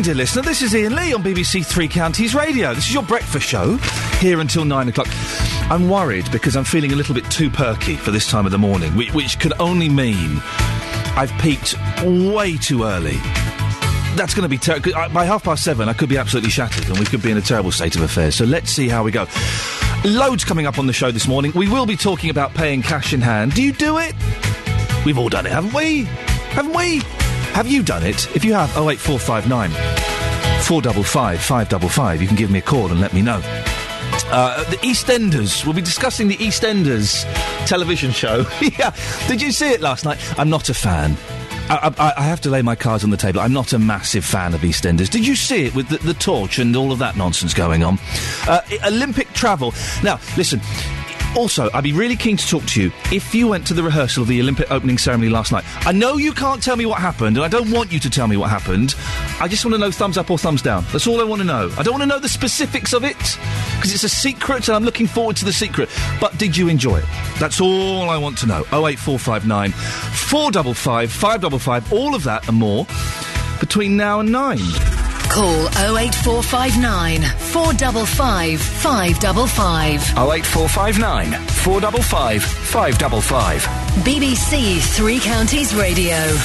dear listener. This is Iain Lee on BBC Three Counties Radio. This is your breakfast show, here until 9 o'clock. I'm worried because I'm feeling a little bit too perky for this time of the morning, which could only mean I've peaked way too early. That's going to be terrible. By 7:30, I could be absolutely shattered and we could be in a terrible state of affairs. So let's see how we go. Loads coming up on the show this morning. We will be talking about paying cash in hand. Do you do it? We've all done it, haven't we? Haven't we? Have you done it? If you have, 08459 455 555. You can give me a call and let me know. The EastEnders. We'll be discussing the EastEnders television show. Yeah. Did you see it last night? I'm not a fan. I have to lay my cards on the table. I'm not a massive fan of EastEnders. Did you see it with the torch and all of that nonsense going on? Olympic travel. Now, listen. Also, I'd be really keen to talk to you if you went to the rehearsal of the Olympic opening ceremony last night. I know you can't tell me what happened, and I don't want you to tell me what happened. I just want to know thumbs up or thumbs down. That's all I want to know. I don't want to know the specifics of it, because it's a secret, and I'm looking forward to the secret. But did you enjoy it? That's all I want to know. 08459 455 555, all of that and more, between now and 9. Call 08459 455 555. 08459 455 555. BBC Three Counties Radio.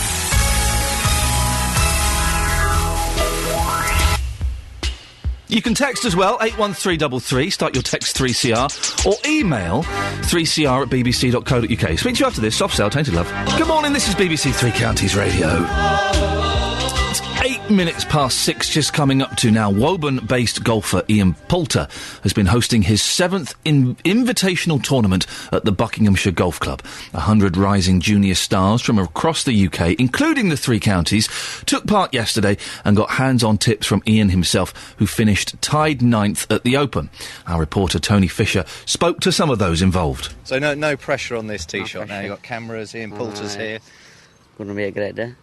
You can text as well, 81333, start your text 3CR, or email 3cr@bbc.co.uk. Speak to you after this, soft sell, tainted love. Good morning, this is BBC Three Counties Radio. 8 minutes past 6, just coming up to now. Woburn-based golfer Iain Poulter has been hosting his 7th invitational tournament at the Buckinghamshire Golf Club. 100 rising junior stars from across the UK, including the Three Counties, took part yesterday and got hands-on tips from Iain himself, who finished tied 9th at the Open. Our reporter Tony Fisher spoke to some of those involved. So no pressure on this tee shot now. You've got cameras, Iain Poulter's here. Going to be a great day.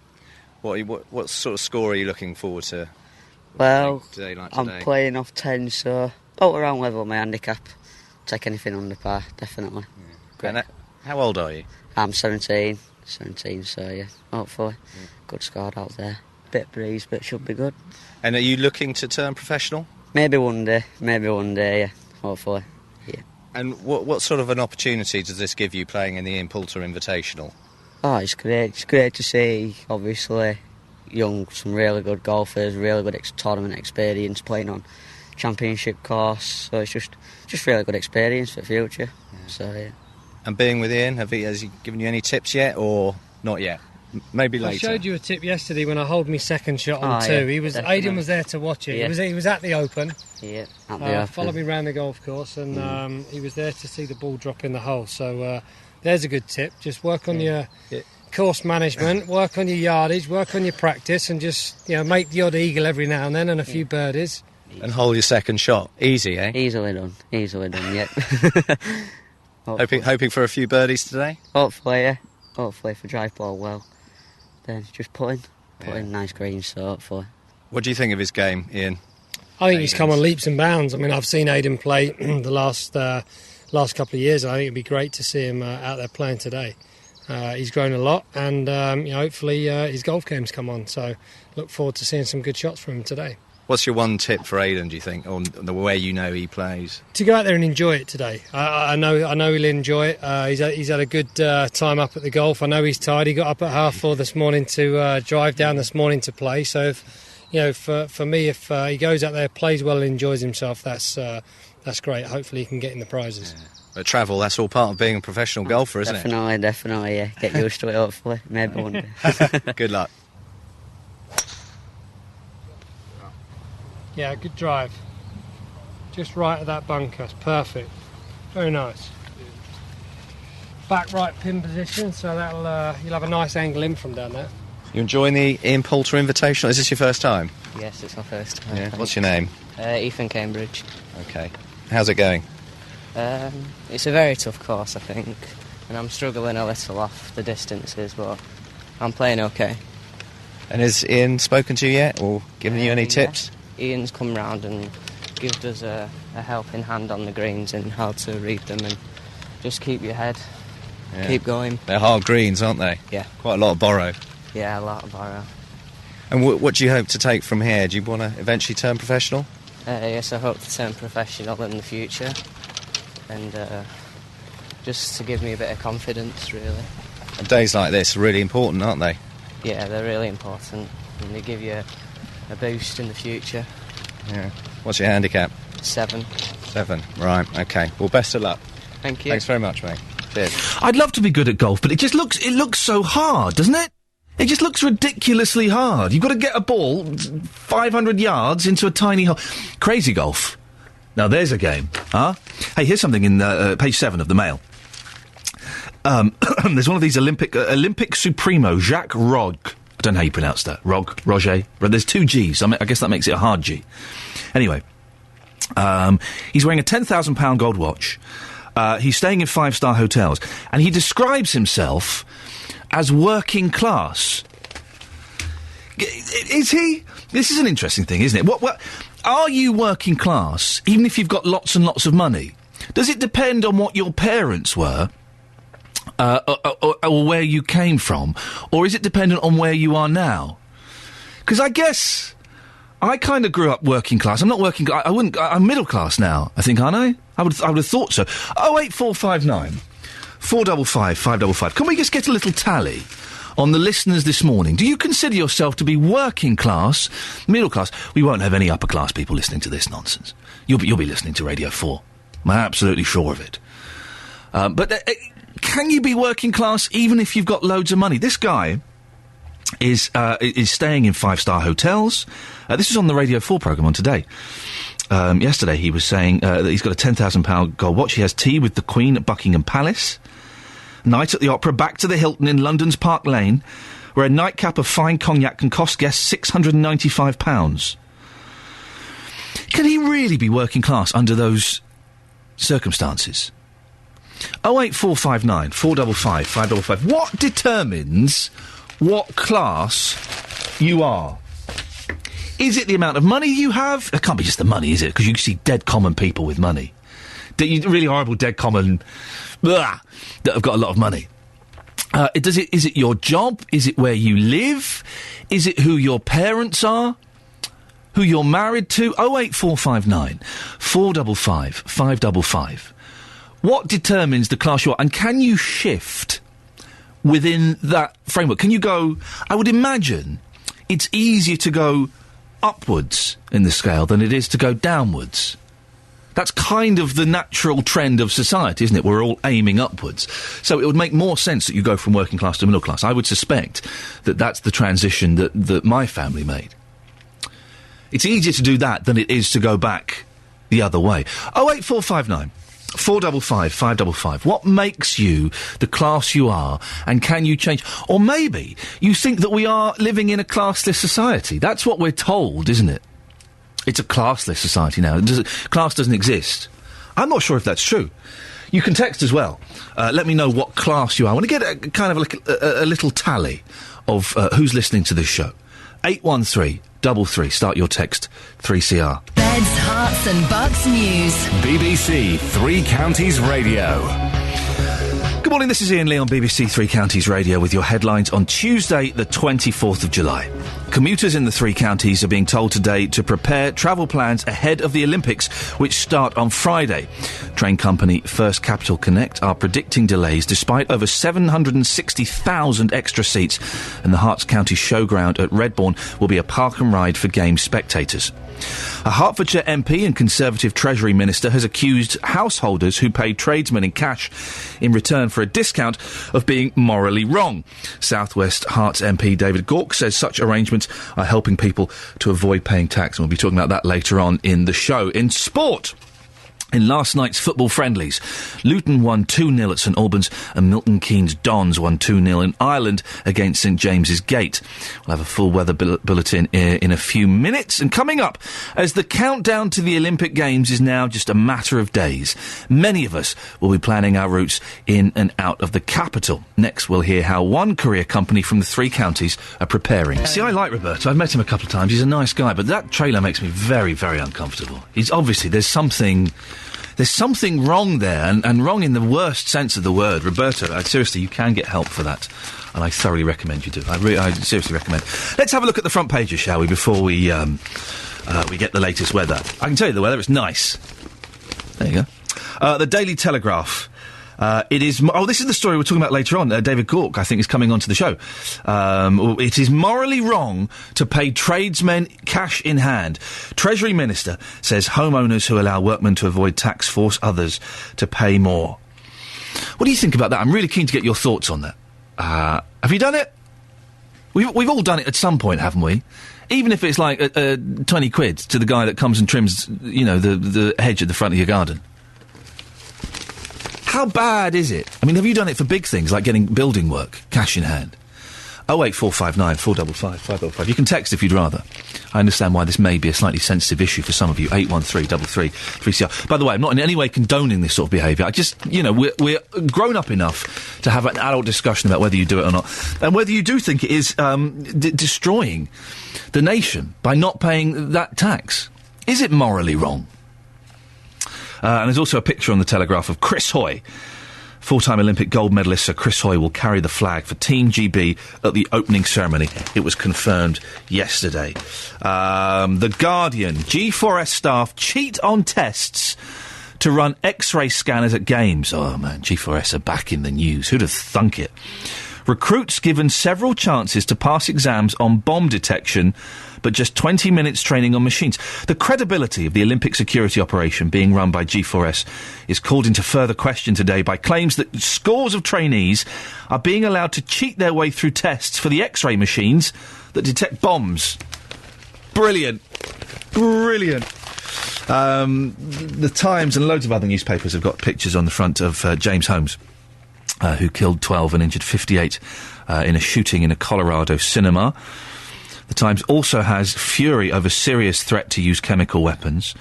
What sort of score are you looking forward to? Well, today? I'm playing off 10, so about around level my handicap. Take anything under par, definitely. Yeah. And how old are you? I'm 17, so yeah, hopefully. Good score out there. Bit breeze, but should be good. And are you looking to turn professional? Maybe one day, yeah, hopefully, yeah. And what sort of an opportunity does this give you playing in the Iain Poulter Invitational? Oh, it's great. It's great to see, obviously, some really good golfers, really good tournament experience, playing on championship course. So it's just really good experience for the future. Yeah. So, yeah. And being with Iain, has he given you any tips yet, or not yet? Maybe later. I showed you a tip yesterday when I hold my second shot on 2. Yeah, Aidan was there to watch it. Yeah. He was at the Open. Yeah, at the Open. Followed me around the golf course, and he was there to see the ball drop in the hole. So there's a good tip. Just work on your course management, work on your yardage, work on your practice, and just make the odd eagle every now and then and a few birdies. And hold your second shot. Easy, eh? Easily done, yeah. Hoping for a few birdies today? Hopefully, yeah. Hopefully, if I drive ball well, then just put in nice greens, so hopefully. What do you think of his game, Iain? I think he's come on leaps and bounds. I mean, I've seen Aidan play the last couple of years. I think it'd be great to see him out there playing today. He's grown a lot, and hopefully his golf game's come on. So look forward to seeing some good shots from him today. What's your one tip for Aidan, do you think, on the way he plays? To go out there and enjoy it today. I know he'll enjoy it. He's had a good time up at the golf. I know he's tired. He got up at 4:30 this morning to drive down this morning to play. So, for me, if he goes out there, plays well and enjoys himself, that's great. Hopefully he can get in the prizes. Yeah. But travel, that's all part of being a professional golfer, isn't it? Definitely, yeah. Get used to it, hopefully. Maybe one day. Good luck. Yeah, good drive. Just right at that bunker. It's perfect. Very nice. Back right pin position, so that'll you'll have a nice angle in from down there. You enjoying the Iain Poulter Invitational? Is this your first time? Yes, it's my first time. Yeah. What's your name? Ethan Cambridge. Okay. How's it going? It's a very tough course, I think, and I'm struggling a little off the distances, but I'm playing okay. And has Iain spoken to you yet, or given you any tips? Ian's come round and given us a helping hand on the greens and how to read them, and just keep your head, keep going. They're hard greens, aren't they? Yeah. Quite a lot of borrow. Yeah, a lot of borrow. And what do you hope to take from here? Do you want to eventually turn professional? Yes, I hope to turn professional in the future, and just to give me a bit of confidence, really. And days like this are really important, aren't they? Yeah, they're really important, and they give you a boost in the future. Yeah. What's your handicap? 7. 7. Right. Okay. Well, best of luck. Thank you. Thanks very much, mate. Cheers. I'd love to be good at golf, but it looks so hard, doesn't it? It just looks ridiculously hard. You've got to get a ball 500 yards into a tiny hole. Crazy golf. Now, there's a game, huh? Hey, here's something in page 7 of the Mail. There's one of these Olympic Supremo, Jacques Rog. I don't know how you pronounce that. Roger. But there's 2 G's. I guess that makes it a hard G. Anyway, he's wearing a £10,000 gold watch. He's staying in 5-star hotels. And he describes himself as working class. Is he? This is an interesting thing, isn't it? What are you working class, even if you've got lots and lots of money? Does it depend on what your parents were, or where you came from, or is it dependent on where you are now? Because I guess I kind of grew up working class. I'm not working. I'm middle class now. I think, aren't I? I would have thought so. 08459 455 555. Can we just get a little tally on the listeners this morning? Do you consider yourself to be working class, middle class? We won't have any upper class people listening to this nonsense. You'll be listening to Radio 4. I'm absolutely sure of it. But can you be working class even if you've got loads of money? This guy is staying in 5-star hotels. This is on the Radio 4 programme on Today. Yesterday he was saying that he's got a £10,000 gold watch. He has tea with the Queen at Buckingham Palace. Night at the Opera, back to the Hilton in London's Park Lane, where a nightcap of fine cognac can cost guests £695. Can he really be working class under those circumstances? 08459 455 555. What determines what class you are? Is it the amount of money you have? It can't be just the money, is it? Because you see dead common people with money. Really horrible dead common that have got a lot of money. Is it your job? Is it where you live? Is it who your parents are? Who you're married to? 08459 455 555. What determines the class you are? And can you shift within that framework? Can you go... I would imagine it's easier to go upwards in the scale than it is to go downwards. That's kind of the natural trend of society, isn't it? We're all aiming upwards. So it would make more sense that you go from working class to middle class. I would suspect that that's the transition that my family made. It's easier to do that than it is to go back the other way. 08459 455 555. What makes you the class you are, and can you change? Or maybe you think that we are living in a classless society. That's what we're told, isn't it? It's a classless society now. Class doesn't exist. I'm not sure if that's true. You can text as well. Let me know what class you are. I want to get a little tally of who's listening to this show. 81333. Start your text 3CR. Beds, Hearts and Bucks News. BBC Three Counties Radio. Good morning, this is Iain Lee on BBC Three Counties Radio with your headlines on Tuesday, the 24th of July. Commuters in the three counties are being told today to prepare travel plans ahead of the Olympics, which start on Friday. Train company First Capital Connect are predicting delays despite over 760,000 extra seats, and the Herts County Showground at Redbourne will be a park and ride for game spectators. A Hertfordshire MP and Conservative Treasury Minister has accused householders who pay tradesmen in cash in return for a discount of being morally wrong. South West Herts MP David Gawke says such arrangements are helping people to avoid paying tax, and we'll be talking about that later on in the show. In sport, in last night's football friendlies, Luton won 2-0 at St Albans and Milton Keynes Dons won 2-0 in Ireland against St James's Gate. We'll have a full weather bulletin in a few minutes. And coming up, as the countdown to the Olympic Games is now just a matter of days, many of us will be planning our routes in and out of the capital. Next, we'll hear how one courier company from the three counties are preparing. See, I like Roberto. I've met him a couple of times. He's a nice guy, but that trailer makes me very, very uncomfortable. He's obviously, there's something wrong there, and wrong in the worst sense of the word. Roberto, seriously, you can get help for that. and I thoroughly recommend you do. I seriously recommend. Let's have a look at the front pages, shall we, before we get the latest weather. I can tell you the weather, it's nice. There you go. The Daily Telegraph. It is... this is the story we're talking about later on. David Gork, I think, is coming onto the show. It is morally wrong to pay tradesmen cash in hand. Treasury Minister says homeowners who allow workmen to avoid tax force others to pay more. What do you think about that? I'm really keen to get your thoughts on that. Have you done it? We've all done it at some point, haven't we? Even if it's like 20 quid to the guy that comes and trims, the hedge at the front of your garden. How bad is it? I mean, have you done it for big things like getting building work, cash in hand? 08459 455 555. You can text if you'd rather. I understand why this may be a slightly sensitive issue for some of you. 813 3CR. By the way, I'm not in any way condoning this sort of behaviour. I just, we're grown up enough to have an adult discussion about whether you do it or not, and whether you do think it is destroying the nation by not paying that tax. Is it morally wrong? And there's also a picture on the Telegraph of Chris Hoy. Four-time Olympic gold medalist Sir Chris Hoy will carry the flag for Team GB at the opening ceremony. It was confirmed yesterday. The Guardian. G4S staff cheat on tests to run X-ray scanners at games. Oh, man, G4S are back in the news. Who'd have thunk it? Recruits given several chances to pass exams on bomb detection, but just 20 minutes training on machines. The credibility of the Olympic security operation being run by G4S is called into further question today by claims that scores of trainees are being allowed to cheat their way through tests for the X-ray machines that detect bombs. Brilliant. Brilliant. The Times and loads of other newspapers have got pictures on the front of James Holmes, who killed 12 and injured 58 in a shooting in a Colorado cinema. The Times also has fury over serious threat to use chemical weapons.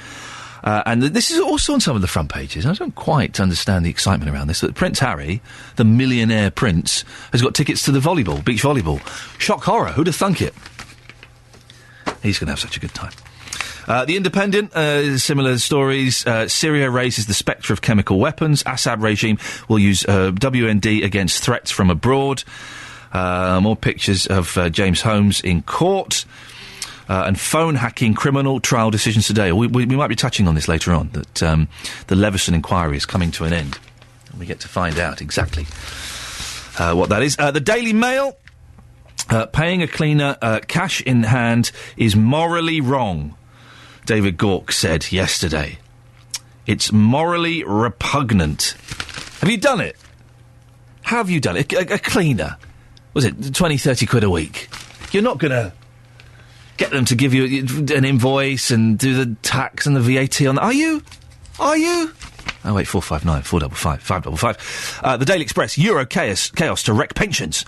And this is also on some of the front pages. I don't quite understand the excitement around this. That Prince Harry, the millionaire prince, has got tickets to the beach volleyball. Shock horror. Who'd have thunk it? He's going to have such a good time. The Independent, similar stories. Syria raises the spectre of chemical weapons. Assad regime will use WND against threats from abroad. More pictures of James Holmes in court. And phone hacking criminal trial decisions today. We might be touching on this later on, that the Leveson inquiry is coming to an end. And we get to find out exactly what that is. The Daily Mail, paying a cleaner cash in hand is morally wrong, David Gork said yesterday. It's morally repugnant. Have you done it? Have you done it? A cleaner? Was it 20, 30 quid a week? You're not going to get them to give you an invoice and do the tax and the VAT on that, are you? Are you? 08459 455 555. The Daily Express, Euro chaos to wreck pensions.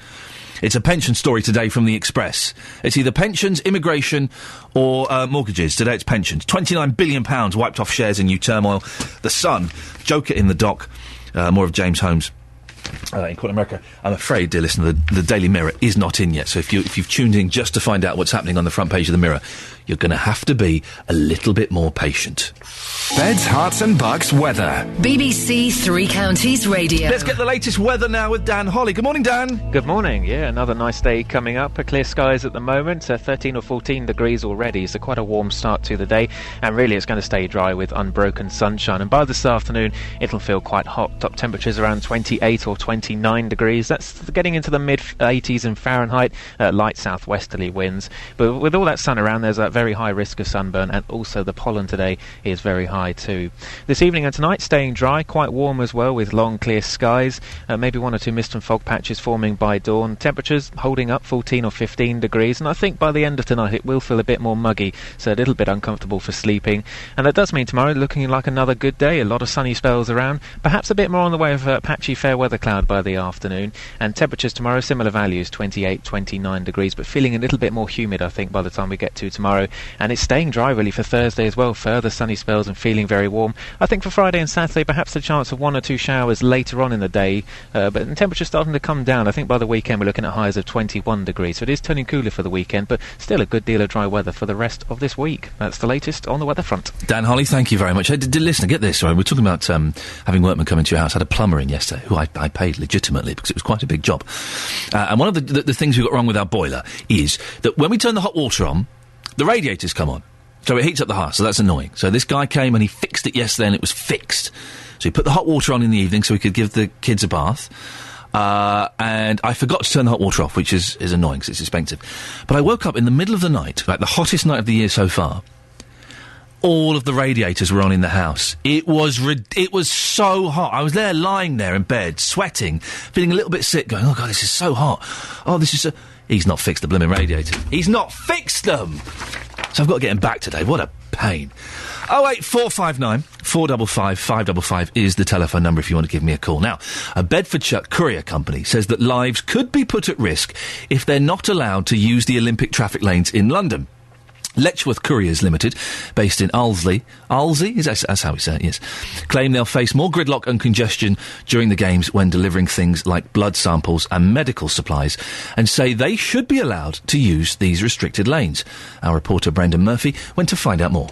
It's a pension story today from the Express. It's either pensions, immigration, or mortgages. Today it's pensions. £29 billion wiped off shares in new turmoil. The Sun, Joker in the dock. More of James Holmes in Corporate America. I'm afraid, dear listener, the Daily Mirror is not in yet. So if you've tuned in just to find out what's happening on the front page of the Mirror, you're going to have to be a little bit more patient. Beds, Hearts and Bucks weather. BBC Three Counties Radio. Let's get the latest weather now with Dan Holly. Good morning, Dan. Good morning. Yeah, another nice day coming up. Clear skies at the moment, 13 or 14 degrees already, so quite a warm start to the day. And really it's going to stay dry with unbroken sunshine. And by this afternoon, it'll feel quite hot. Top temperatures around 28 or 29 degrees. That's getting into the mid-80s in Fahrenheit, light southwesterly winds. But with all that sun around, there's that very high risk of sunburn, and also the pollen today is very high too. This evening and tonight staying dry, quite warm as well with long clear skies, maybe one or two mist and fog patches forming by dawn. Temperatures holding up 14 or 15 degrees, and I think by the end of tonight it will feel a bit more muggy, so a little bit uncomfortable for sleeping. And that does mean tomorrow looking like another good day, a lot of sunny spells around, perhaps a bit more on the way of patchy fair weather cloud by the afternoon. And temperatures tomorrow similar values, 28, 29 degrees, but feeling a little bit more humid I think by the time we get to tomorrow. And it's staying dry really for Thursday as well, further sunny spells and feeling very warm. I think for Friday and Saturday perhaps a chance of one or two showers later on in the day, but the temperature's starting to come down. I think by the weekend we're looking at highs of 21 degrees, so it is turning cooler for the weekend, but still a good deal of dry weather for the rest of this week. That's the latest on the weather front. Dan Holly, thank you very much. Hey, listener, get this, right? We're talking about having workmen come into your house. I had a plumber in yesterday who I paid legitimately because it was quite a big job. And one of the things we got wrong with our boiler is that when we turn the hot water on, the radiators come on. So it heats up the hearth, so that's annoying. So this guy came and he fixed it yesterday and it was fixed. So he put the hot water on in the evening so we could give the kids a bath. And I forgot to turn the hot water off, which is annoying because it's expensive. But I woke up in the middle of the night, like the hottest night of the year so far. All of the radiators were on in the house. It was so hot. I was there lying there in bed, sweating, feeling a little bit sick, going, oh, God, this is so hot. Oh, this is so... He's not fixed the blooming radiators. He's not fixed them! So I've got to get him back today. What a pain. 08459 455 555 is the telephone number if you want to give me a call. Now, a Bedfordshire courier company says that lives could be put at risk if they're not allowed to use the Olympic traffic lanes in London. Letchworth Couriers Limited, based in Alsley, that's how we say it, yes, claim they'll face more gridlock and congestion during the games when delivering things like blood samples and medical supplies, and say they should be allowed to use these restricted lanes. Our reporter Brendan Murphy went to find out more.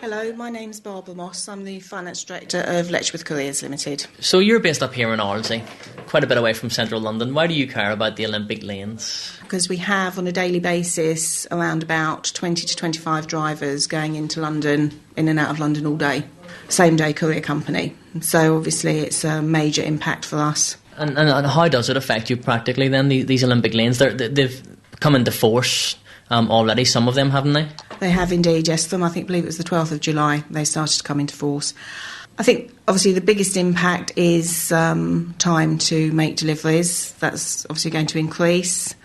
Hello, my name's Barbara Moss. I'm the Finance Director of Letchworth Couriers Limited. So you're based up here in Arlesey, quite a bit away from central London. Why do you care about the Olympic lanes? Because we have, on a daily basis, around about 20 to 25 drivers going into London, in and out of London all day. Same-day courier company. So, obviously, it's a major impact for us. And how does it affect you practically, then, these Olympic lanes? They've come into force already, some of them, haven't they? They have indeed, yes. I believe it was the 12th of July they started to come into force. I think, obviously, the biggest impact is time to make deliveries. That's obviously going to increase.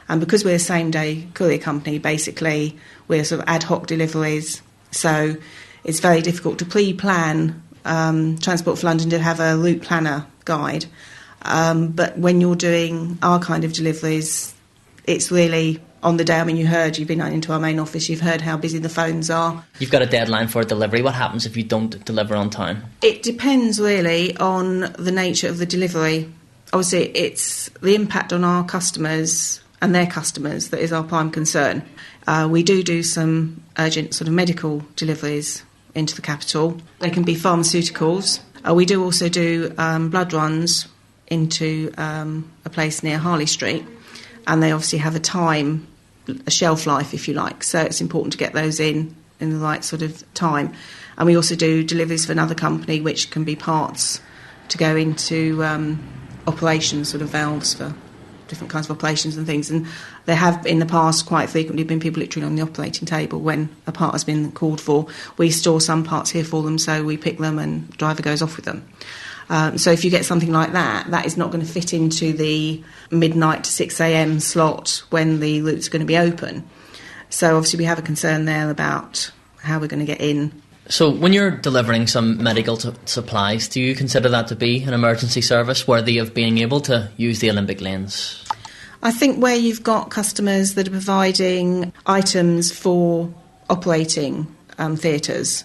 And because we're a same-day courier company, basically, we're sort of ad hoc deliveries. So it's very difficult to pre-plan. Transport for London did have a route planner guide. But when you're doing our kind of deliveries, it's really... on the day, you've been into our main office, you've heard how busy the phones are. You've got a deadline for a delivery. What happens if you don't deliver on time? It depends really on the nature of the delivery. Obviously, it's the impact on our customers and their customers that is our prime concern. We do some urgent sort of medical deliveries into the capital. They can be pharmaceuticals. We do also do blood runs into a place near Harley Street, and they obviously have a shelf life, if you like, so it's important to get those in the right sort of time. And we also do deliveries for another company, which can be parts to go into operations, sort of valves for different kinds of operations and things. And there have, in the past, quite frequently been people literally on the operating table when a part has been called for. We store some parts here for them, so we pick them and the driver goes off with them. So if you get something like that, that is not going to fit into the midnight to 6 a.m. slot when the route's going to be open. So obviously we have a concern there about how we're going to get in. So when you're delivering some medical supplies, do you consider that to be an emergency service worthy of being able to use the Olympic lanes? I think where you've got customers that are providing items for operating theatres,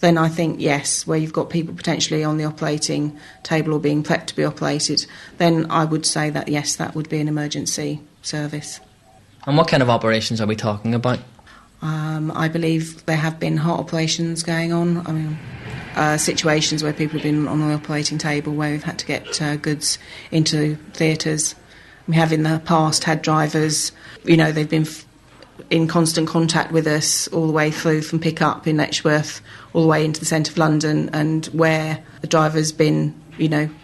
then I think, yes, where you've got people potentially on the operating table or being prepped to be operated, then I would say that, yes, that would be an emergency service. And what kind of operations are we talking about? I believe there have been heart operations going on. Situations where people have been on the operating table where we've had to get goods into theatres. We have in the past had drivers, they've been in constant contact with us all the way through from pick-up in Letchworth all the way into the centre of London, and where the driver's been,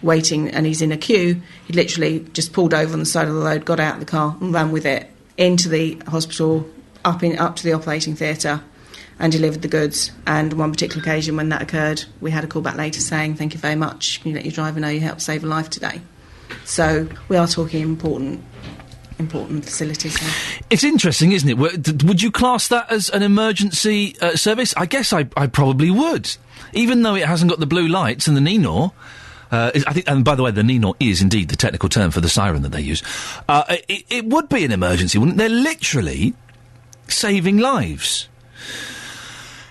waiting and he's in a queue, he literally just pulled over on the side of the road, got out of the car and ran with it into the hospital, up to the operating theatre and delivered the goods. And on one particular occasion when that occurred, we had a call back later saying, thank you very much, can you let your driver know you helped save a life today? So we are talking important facilities here. It's interesting, isn't it? Would you class that as an emergency service? I guess I probably would, even though it hasn't got the blue lights and the NINOR. I think, and by the way, the NINOR is indeed the technical term for the siren that they use. It would be an emergency, wouldn't it? They're literally saving lives.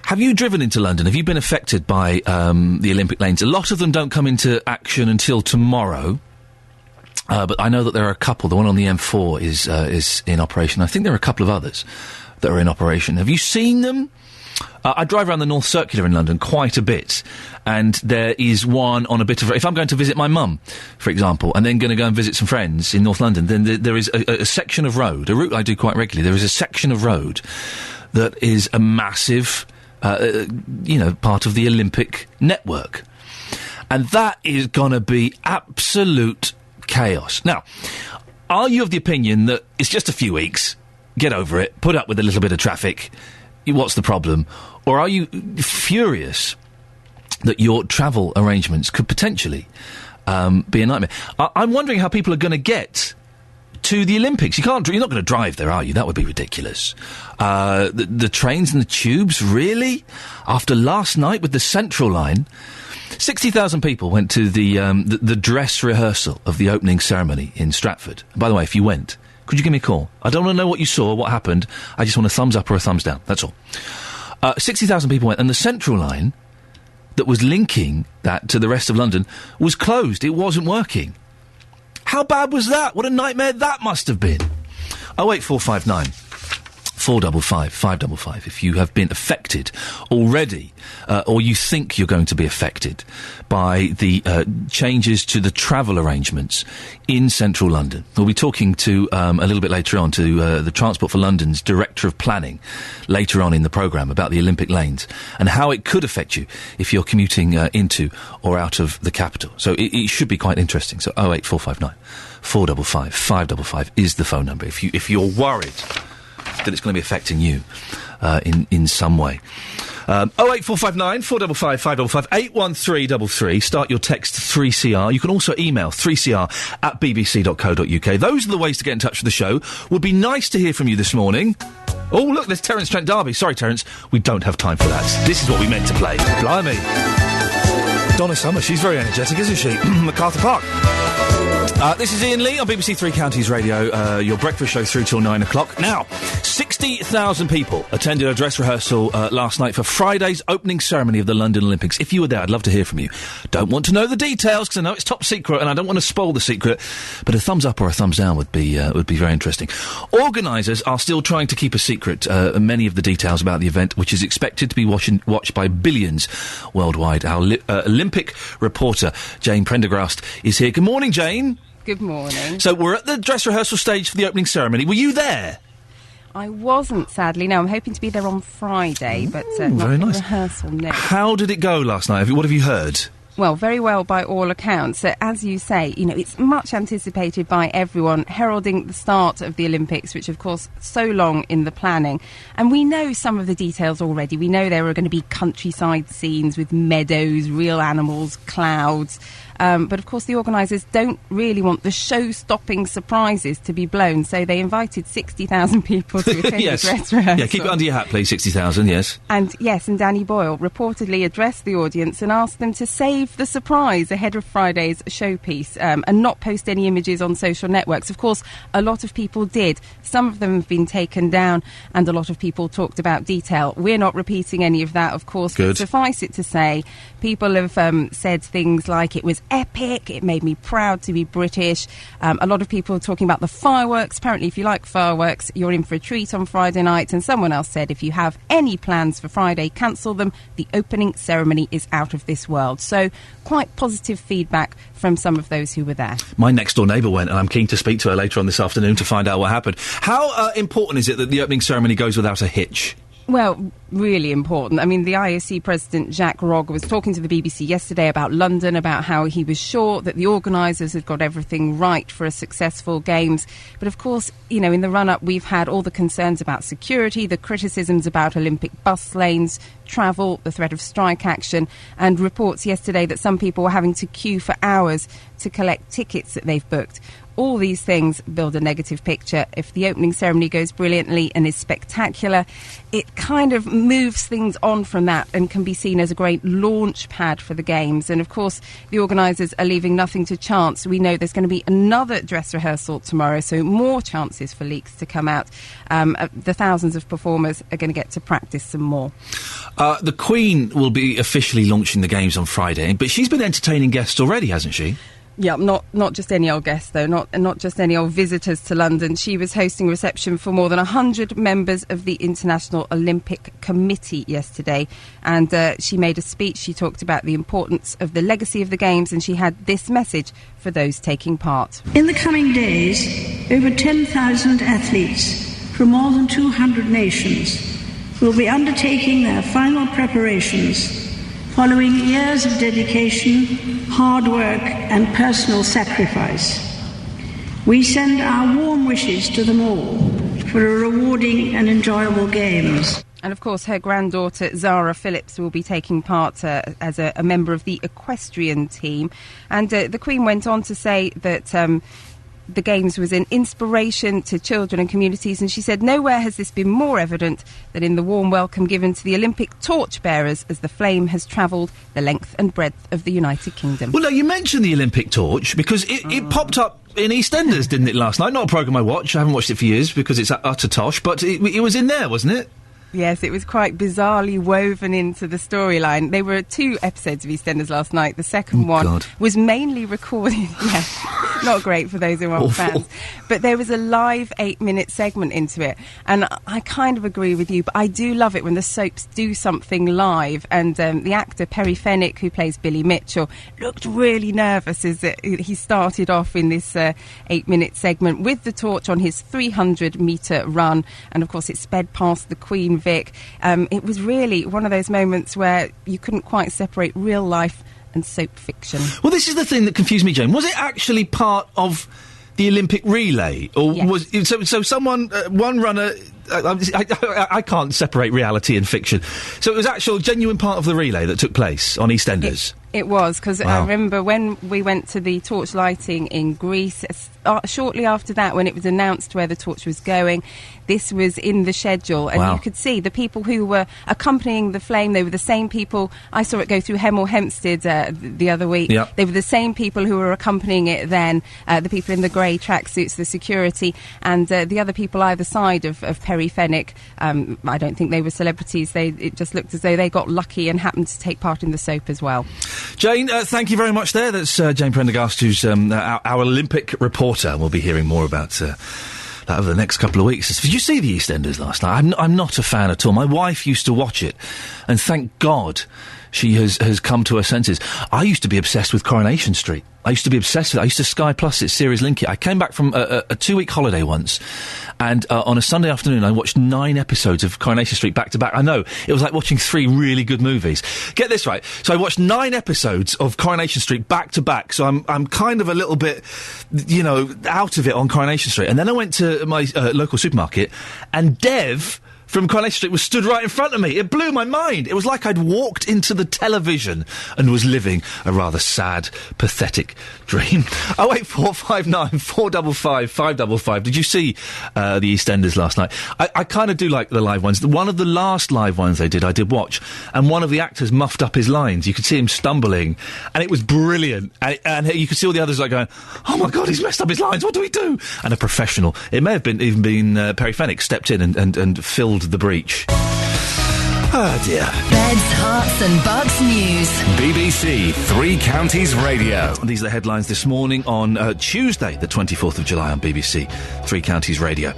Have you driven into London? Have you been affected by the Olympic lanes? A lot of them don't come into action until tomorrow. But I know that there are a couple. The one on the M4 is in operation. I think there are a couple of others that are in operation. Have you seen them? I drive around the North Circular in London quite a bit, and there is one on a bit of... If I'm going to visit my mum, for example, and then going to go and visit some friends in North London, then there is a section of road, a route I do quite regularly, there is a section of road that is a massive, part of the Olympic network. And that is going to be absolute chaos. Now, are you of the opinion that it's just a few weeks, get over it, put up with a little bit of traffic, what's the problem? Or are you furious that your travel arrangements could potentially be a nightmare? I'm wondering how people are going to get to the Olympics. You're not going to drive there, are you? That would be ridiculous. The trains and the tubes, really? After last night with the Central Line, 60,000 people went to the dress rehearsal of the opening ceremony in Stratford. By the way, if you went, could you give me a call? I don't want to know what you saw, what happened. I just want a thumbs up or a thumbs down. That's all. 60,000 people went, and the Central Line that was linking that to the rest of London was closed. It wasn't working. How bad was that? What a nightmare that must have been. 08459 455 555 if you have been affected already, or you think you're going to be affected by the changes to the travel arrangements in central London. We'll be talking to, a little bit later on, to the Transport for London's Director of Planning later on in the programme about the Olympic lanes and how it could affect you if you're commuting into or out of the capital. So it should be quite interesting. So 08459 455 555 is the phone number if you're worried that it's going to be affecting you in some way. 08459 455 555 81333. Start your text 3CR. You can also email 3CR at bbc.co.uk. Those are the ways to get in touch with the show. Would be nice to hear from you this morning. Oh, look, there's Terence Trent D'Arby. Sorry, Terence, we don't have time for that. This is what we meant to play. Blimey. Donna Summer, she's very energetic, isn't she? MacArthur Park. This is Iain Lee on BBC Three Counties Radio, your breakfast show through till 9 o'clock. Now, 60,000 people attended a dress rehearsal last night for Friday's opening ceremony of the London Olympics. If you were there, I'd love to hear from you. Don't want to know the details, because I know it's top secret, and I don't want to spoil the secret, but a thumbs up or a thumbs down would be very interesting. Organisers are still trying to keep a secret many of the details about the event, which is expected to be watched by billions worldwide. Our Olympic reporter, Jane Prendergast, is here. Good morning, Jane. Good morning. So we're at the dress rehearsal stage for the opening ceremony. Were you there? I wasn't, sadly. No, I'm hoping to be there on Friday, but not very nice. Rehearsal, no. How did it go last night? What have you heard? Well, very well by all accounts. As you say, it's much anticipated by everyone, heralding the start of the Olympics, which, of course, so long in the planning. And we know some of the details already. We know there are going to be countryside scenes with meadows, real animals, clouds. But, of course, the organisers don't really want the show-stopping surprises to be blown, so they invited 60,000 people to attend yes. the dress rehearsal. Yeah, keep it under your hat, please, 60,000, yes. And Danny Boyle reportedly addressed the audience and asked them to save the surprise ahead of Friday's showpiece and not post any images on social networks. Of course, a lot of people did. Some of them have been taken down, and a lot of people talked about detail. We're not repeating any of that, of course. Good. But suffice it to say, people have said things like it was epic, it made me proud to be British. A lot of people are talking about the fireworks. Apparently, if you like fireworks, you're in for a treat on Friday night. And someone else said, if you have any plans for Friday, cancel them. The opening ceremony is out of this world. So, quite positive feedback from some of those who were there. My next-door neighbour went, and I'm keen to speak to her later on this afternoon to find out what happened. How important is it that the opening ceremony goes without a hitch? Well, really important. I mean, the IOC president, Jacques Rogge, was talking to the BBC yesterday about London, about how he was sure that the organisers had got everything right for a successful Games. But, of course, in the run-up, we've had all the concerns about security, the criticisms about Olympic bus lanes, travel, the threat of strike action, and reports yesterday that some people were having to queue for hours to collect tickets that they've booked. All these things build a negative picture. If the opening ceremony goes brilliantly and is spectacular, it kind of moves things on from that and can be seen as a great launch pad for the Games. And, of course, the organisers are leaving nothing to chance. We know there's going to be another dress rehearsal tomorrow, so more chances for leaks to come out. The thousands of performers are going to get to practice some more. The Queen will be officially launching the Games on Friday, but she's been entertaining guests already, hasn't she? Yeah, not just any old guests, though, not just any old visitors to London. She was hosting a reception for more than 100 members of the International Olympic Committee yesterday, and she made a speech. She talked about the importance of the legacy of the Games, and she had this message for those taking part. In the coming days, over 10,000 athletes from more than 200 nations will be undertaking their final preparations following years of dedication, hard work and personal sacrifice. We send our warm wishes to them all for a rewarding and enjoyable Games. And of course, her granddaughter Zara Phillips will be taking part as a member of the equestrian team. And the Queen went on to say that the Games was an inspiration to children and communities, and she said nowhere has this been more evident than in the warm welcome given to the Olympic torchbearers as the flame has travelled the length and breadth of the United Kingdom. Well, no, you mentioned the Olympic torch because it popped up in EastEnders, didn't it, last night? Not a programme I watch. I haven't watched it for years because it's utter tosh, but it was in there, wasn't it? Yes, it was quite bizarrely woven into the storyline. There were 2 episodes of EastEnders last night. The second one was mainly recorded. Yeah, not great for those who aren't fans. But there was a live 8-minute segment into it. And I kind of agree with you, but I do love it when the soaps do something live. And the actor Perry Fenwick, who plays Billy Mitchell, looked really nervous as he started off in this 8-minute segment with the torch on his 300-metre run. And, of course, it sped past the Queen Vic. It was really one of those moments where you couldn't quite separate real life and soap fiction. Well, this is the thing that confused me, Jane. Was it actually part of the Olympic relay, or was so someone one runner? I can't separate reality and fiction. So it was actual genuine part of the relay that took place on EastEnders. It was, because I remember when we went to the torch lighting in Greece, shortly after that, when it was announced where the torch was going, this was in the schedule, and you could see the people who were accompanying the flame. They were the same people. I saw it go through Hemel Hempstead the other week. Yep. They were the same people who were accompanying it then, the people in the grey tracksuits, the security, and the other people either side of Perry Fenwick. I don't think they were celebrities. It just looked as though they got lucky and happened to take part in the soap as well. Jane, thank you very much there. That's Jane Prendergast, who's our Olympic reporter. We'll be hearing more about that over the next couple of weeks. Did you see the EastEnders last night? I'm not a fan at all. My wife used to watch it, and thank God she has come to her senses. I used to be obsessed with Coronation Street. I used to be obsessed with it. I used to Sky Plus it, series link it. I came back from a 2-week holiday once, and on a Sunday afternoon I watched 9 episodes of Coronation Street back to back. I know, it was like watching 3 really good movies. Get this right. So I watched 9 episodes of Coronation Street back to back, so I'm kind of a little bit, out of it on Coronation Street. And then I went to my local supermarket, and Dev from Coronation Street was stood right in front of me. It blew my mind. It was like I'd walked into the television and was living a rather sad, pathetic dream. 08459 455 555. Did you see the EastEnders last night? I kind of do like the live ones. One of the last live ones I did watch, and one of the actors muffed up his lines. You could see him stumbling, and it was brilliant. And you could see all the others like going, "Oh my God, he's messed up his lines. What do we do?" And a professional, it may have even been Perry Fenwick, stepped in and filled the breach. Oh dear. Beds, Hearts and Bucks News. BBC Three Counties Radio. These are the headlines this morning on Tuesday, the 24th of July on BBC Three Counties Radio.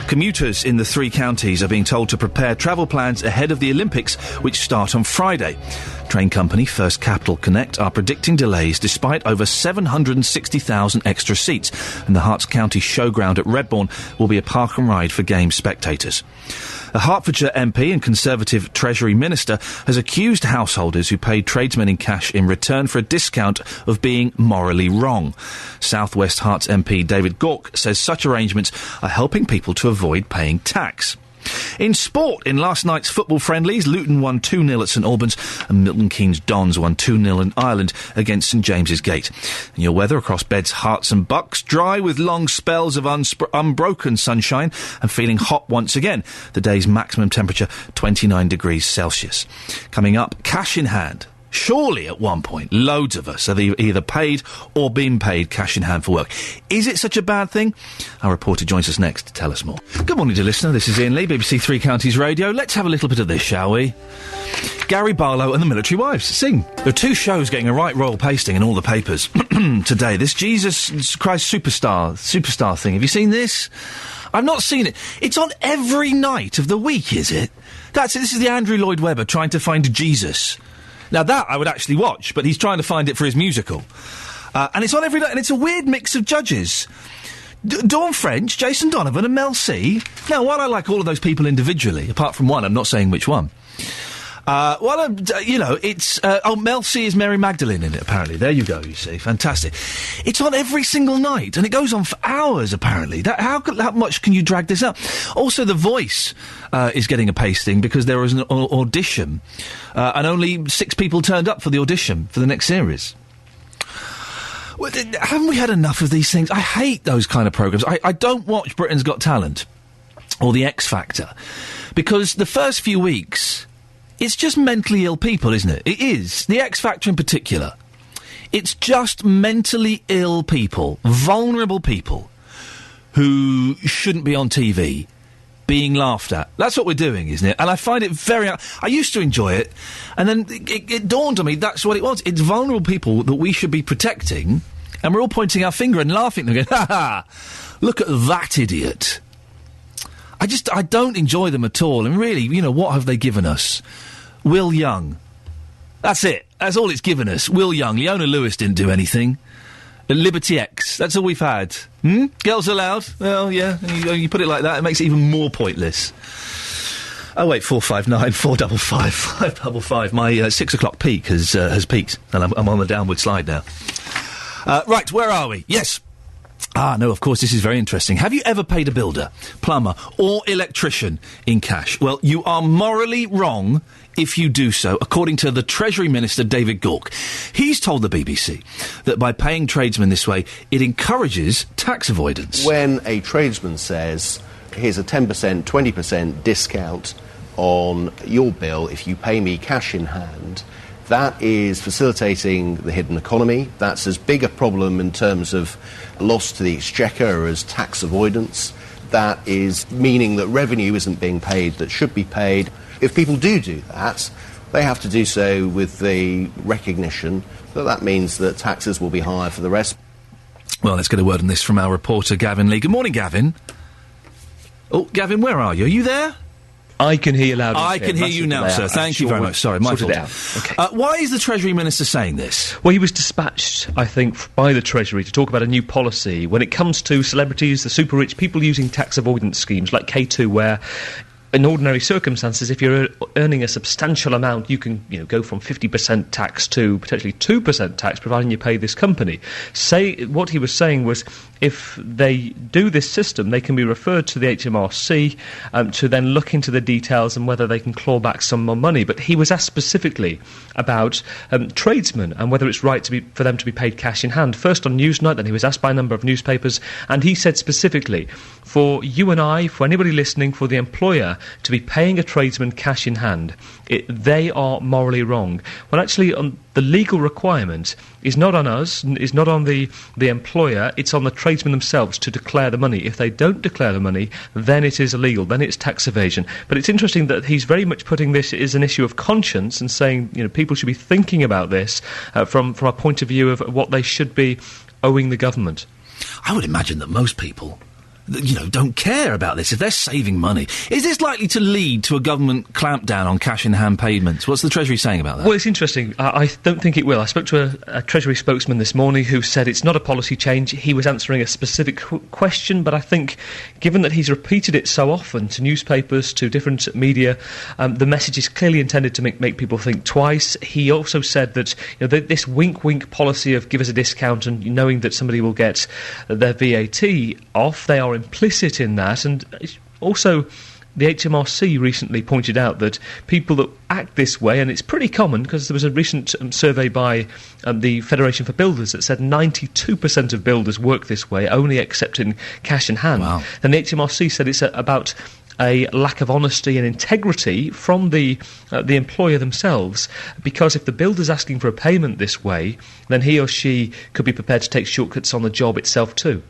Commuters in the 3 counties are being told to prepare travel plans ahead of the Olympics, which start on Friday. Train company First Capital Connect are predicting delays despite over 760,000 extra seats, and the Herts County Showground at Redbourne will be a park and ride for game spectators. A Hertfordshire MP and Conservative Treasury Minister has accused householders who paid tradesmen in cash in return for a discount of being morally wrong. South West Herts MP David Gawke says such arrangements are helping people to avoid paying tax. In sport, in last night's football friendlies, Luton won 2-0 at St Albans and Milton Keynes Dons won 2-0 in Ireland against St James's Gate. And your weather across Beds, Herts and Bucks, dry with long spells of unbroken sunshine and feeling hot once again. The day's maximum temperature 29 degrees Celsius. Coming up, cash in hand. Surely at one point, loads of us have either paid or been paid cash in hand for work. Is it such a bad thing? Our reporter joins us next to tell us more. Good morning, dear listener. This is Iain Lee, BBC Three Counties Radio. Let's have a little bit of this, shall we? Gary Barlow and the Military Wives. Sing. There are two shows getting a right royal pasting in all the papers today. This Jesus Christ Superstar thing. Have you seen this? I've not seen it. It's on every night of the week, is it? That's it. This is the Andrew Lloyd Webber trying to find Jesus. Now that I would actually watch, but he's trying to find it for his musical. And it's on every night, and it's a weird mix of judges. Dawn French, Jason Donovan and Mel C. Now, while I like all of those people individually, apart from one, I'm not saying which one. It's... Mel C is Mary Magdalene in it, apparently. There you go, you see. Fantastic. It's on every single night, and it goes on for hours, apparently. How much can you drag this up? Also, The Voice is getting a pasting because there was an audition, and only 6 people turned up for the audition for the next series. Well, haven't we had enough of these things? I hate those kind of programmes. I don't watch Britain's Got Talent or The X Factor because the first few weeks... It's just mentally ill people, isn't it? It is. The X Factor in particular. It's just mentally ill people, vulnerable people, who shouldn't be on TV, being laughed at. That's what we're doing, isn't it? And I find it very... I used to enjoy it, and then it dawned on me that's what it was. It's vulnerable people that we should be protecting, and we're all pointing our finger and laughing and going, ha-ha, look at that idiot. I don't enjoy them at all. And really, what have they given us? Will Young. That's it. That's all it's given us. Will Young. Leona Lewis didn't do anything. Liberty X. That's all we've had. Girls Aloud. Well, yeah. You put it like that, it makes it even more pointless. 08459 455 555. My 6 o'clock peak has peaked, and I'm on the downward slide now. Right, where are we? Yes. No, of course, this is very interesting. Have you ever paid a builder, plumber or electrician in cash? Well, you are morally wrong if you do so, according to the Treasury Minister, David Gauke. He's told the BBC that by paying tradesmen this way, it encourages tax avoidance. When a tradesman says, here's a 10%, 20% discount on your bill if you pay me cash in hand, that is facilitating the hidden economy. That's as big a problem in terms of loss to the exchequer as tax avoidance. That is meaning that revenue isn't being paid that should be paid. If people do that, they have to do so with the recognition that means that taxes will be higher for the rest. Well, let's get a word on this from our reporter, Gavin Lee. Good morning, Gavin. Oh, Gavin, where are you? Are you there? I can hear you loud and clear. I can hear you now, sir. Thank you very much. Sorry, my fault. Okay. Why is the Treasury Minister saying this? Well, he was dispatched, I think, by the Treasury to talk about a new policy when it comes to celebrities, the super rich, people using tax avoidance schemes like K2, where... in ordinary circumstances, if you're earning a substantial amount, you can go from 50% tax to potentially 2% tax, providing you pay this company. What he was saying was, if they do this system, they can be referred to the HMRC to then look into the details and whether they can claw back some more money. But he was asked specifically about tradesmen and whether it's right for them to be paid cash in hand. First on Newsnight, then he was asked by a number of newspapers, and he said specifically, for you and I, for anybody listening, for the employer to be paying a tradesman cash in hand, they are morally wrong. Well, actually, the legal requirement is not on us, is not on the employer, it's on the tradesmen themselves to declare the money. If they don't declare the money, then it is illegal, then it's tax evasion. But it's interesting that he's very much putting this as an issue of conscience and saying, people should be thinking about this from a point of view of what they should be owing the government. I would imagine that most people... don't care about this. If they're saving money, is this likely to lead to a government clampdown on cash-in-hand payments? What's the Treasury saying about that? Well, it's interesting. I don't think it will. I spoke to a Treasury spokesman this morning who said it's not a policy change. He was answering a specific question, but I think, given that he's repeated it so often to newspapers, to different media, the message is clearly intended to make people think twice. He also said that this wink-wink policy of give us a discount and knowing that somebody will get their VAT off, they are implicit in that. And also the HMRC recently pointed out that people that act this way, and it's pretty common because there was a recent survey by the Federation for Builders that said 92% of builders work this way, only accepting cash in hand. Wow. And the HMRC said it's about a lack of honesty and integrity from the employer themselves, because if the builder's asking for a payment this way, then he or she could be prepared to take shortcuts on the job itself too.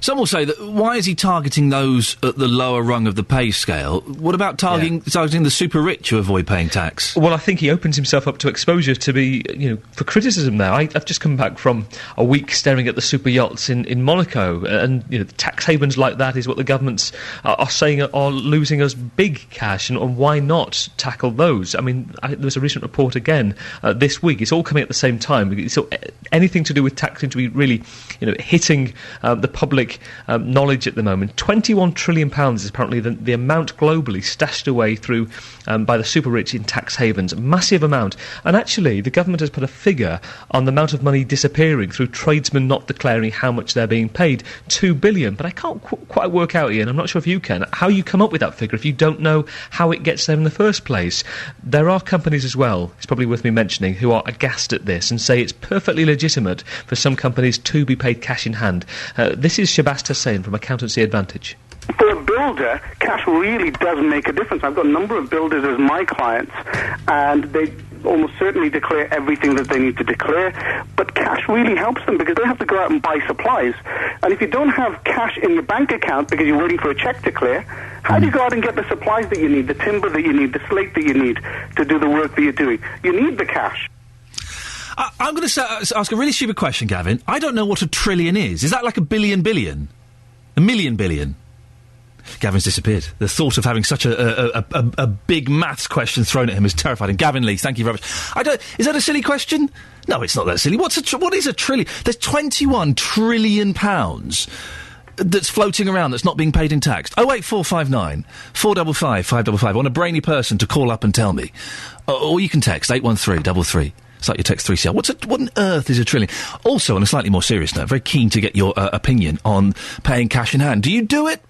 Some will say that why is he targeting those at the lower rung of the pay scale? What about targeting the super rich who avoid paying tax? Well, I think he opens himself up to exposure to be, for criticism there. I've just come back from a week staring at the super yachts in Monaco, and tax havens like that is what the governments are saying are losing us big cash, and why not tackle those? I mean, there was a recent report again this week. It's all coming at the same time. So anything to do with tax seems to be really, hitting the public knowledge at the moment. £21 trillion is apparently the amount globally stashed away through by the super rich in tax havens. Massive amount. And actually, the government has put a figure on the amount of money disappearing through tradesmen not declaring how much they're being paid. £2 billion. But I can't quite work out, Ian, I'm not sure if you can, how you come up with that figure if you don't know how it gets there in the first place. There are companies as well, it's probably worth me mentioning, who are aghast at this and say it's perfectly legitimate for some companies to be paid cash in hand. This is Shabazz Hussain from Accountancy Advantage. For a builder, cash really does make a difference. I've got a number of builders as my clients, and they almost certainly declare everything that they need to declare, but cash really helps them because they have to go out and buy supplies. And if you don't have cash in your bank account because you're waiting for a check to clear, how do you go out and get the supplies that you need, the timber that you need, the slate that you need to do the work that you're doing? You need the cash. I'm going to ask a really stupid question, Gavin. I don't know what a trillion is. Is that like a billion? A million billion? Gavin's disappeared. The thought of having such a big maths question thrown at him has terrified him. Gavin Lee, thank you very much. Is that a silly question? No, it's not that silly. What is a trillion? There's £21 trillion that's floating around that's not being paid in tax. 08459 455 555. I want a brainy person to call up and tell me. Or you can text 81333. It's like your text 3CR. What on earth is a trillion? Also, on a slightly more serious note, very keen to get your opinion on paying cash in hand. Do you do it?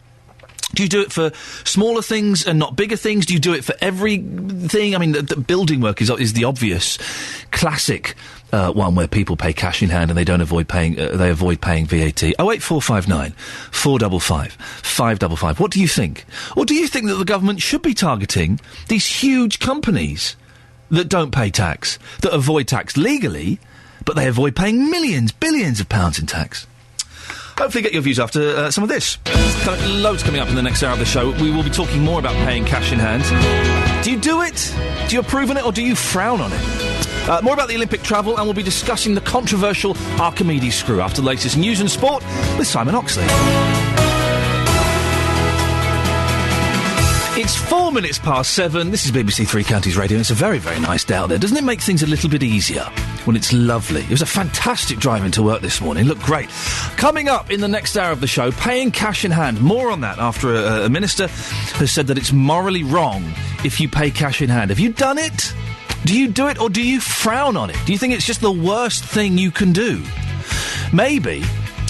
Do you do it for smaller things and not bigger things? Do you do it for everything? I mean, the building work is the obvious classic one where people pay cash in hand and they avoid paying VAT. 08459 455 555. What do you think? Or do you think that the government should be targeting these huge companies that don't pay tax, that avoid tax legally, but they avoid paying millions, billions of pounds in tax? Hopefully get your views after some of this. Loads coming up in the next hour of the show. We will be talking more about paying cash in hand. Do you do it? Do you approve on it, or do you frown on it? More about the Olympic travel, and we'll be discussing the controversial Archimedes screw after the latest news and sport with Simon Oxley. It's 4 minutes past 7. This is BBC Three Counties Radio. It's a very, very nice day out there. Doesn't it make things a little bit easier when it's lovely? It was a fantastic drive into work this morning. Looked great. Coming up in the next hour of the show, paying cash in hand. More on that after a minister has said that it's morally wrong if you pay cash in hand. Have you done it? Do you do it, or do you frown on it? Do you think it's just the worst thing you can do? Maybe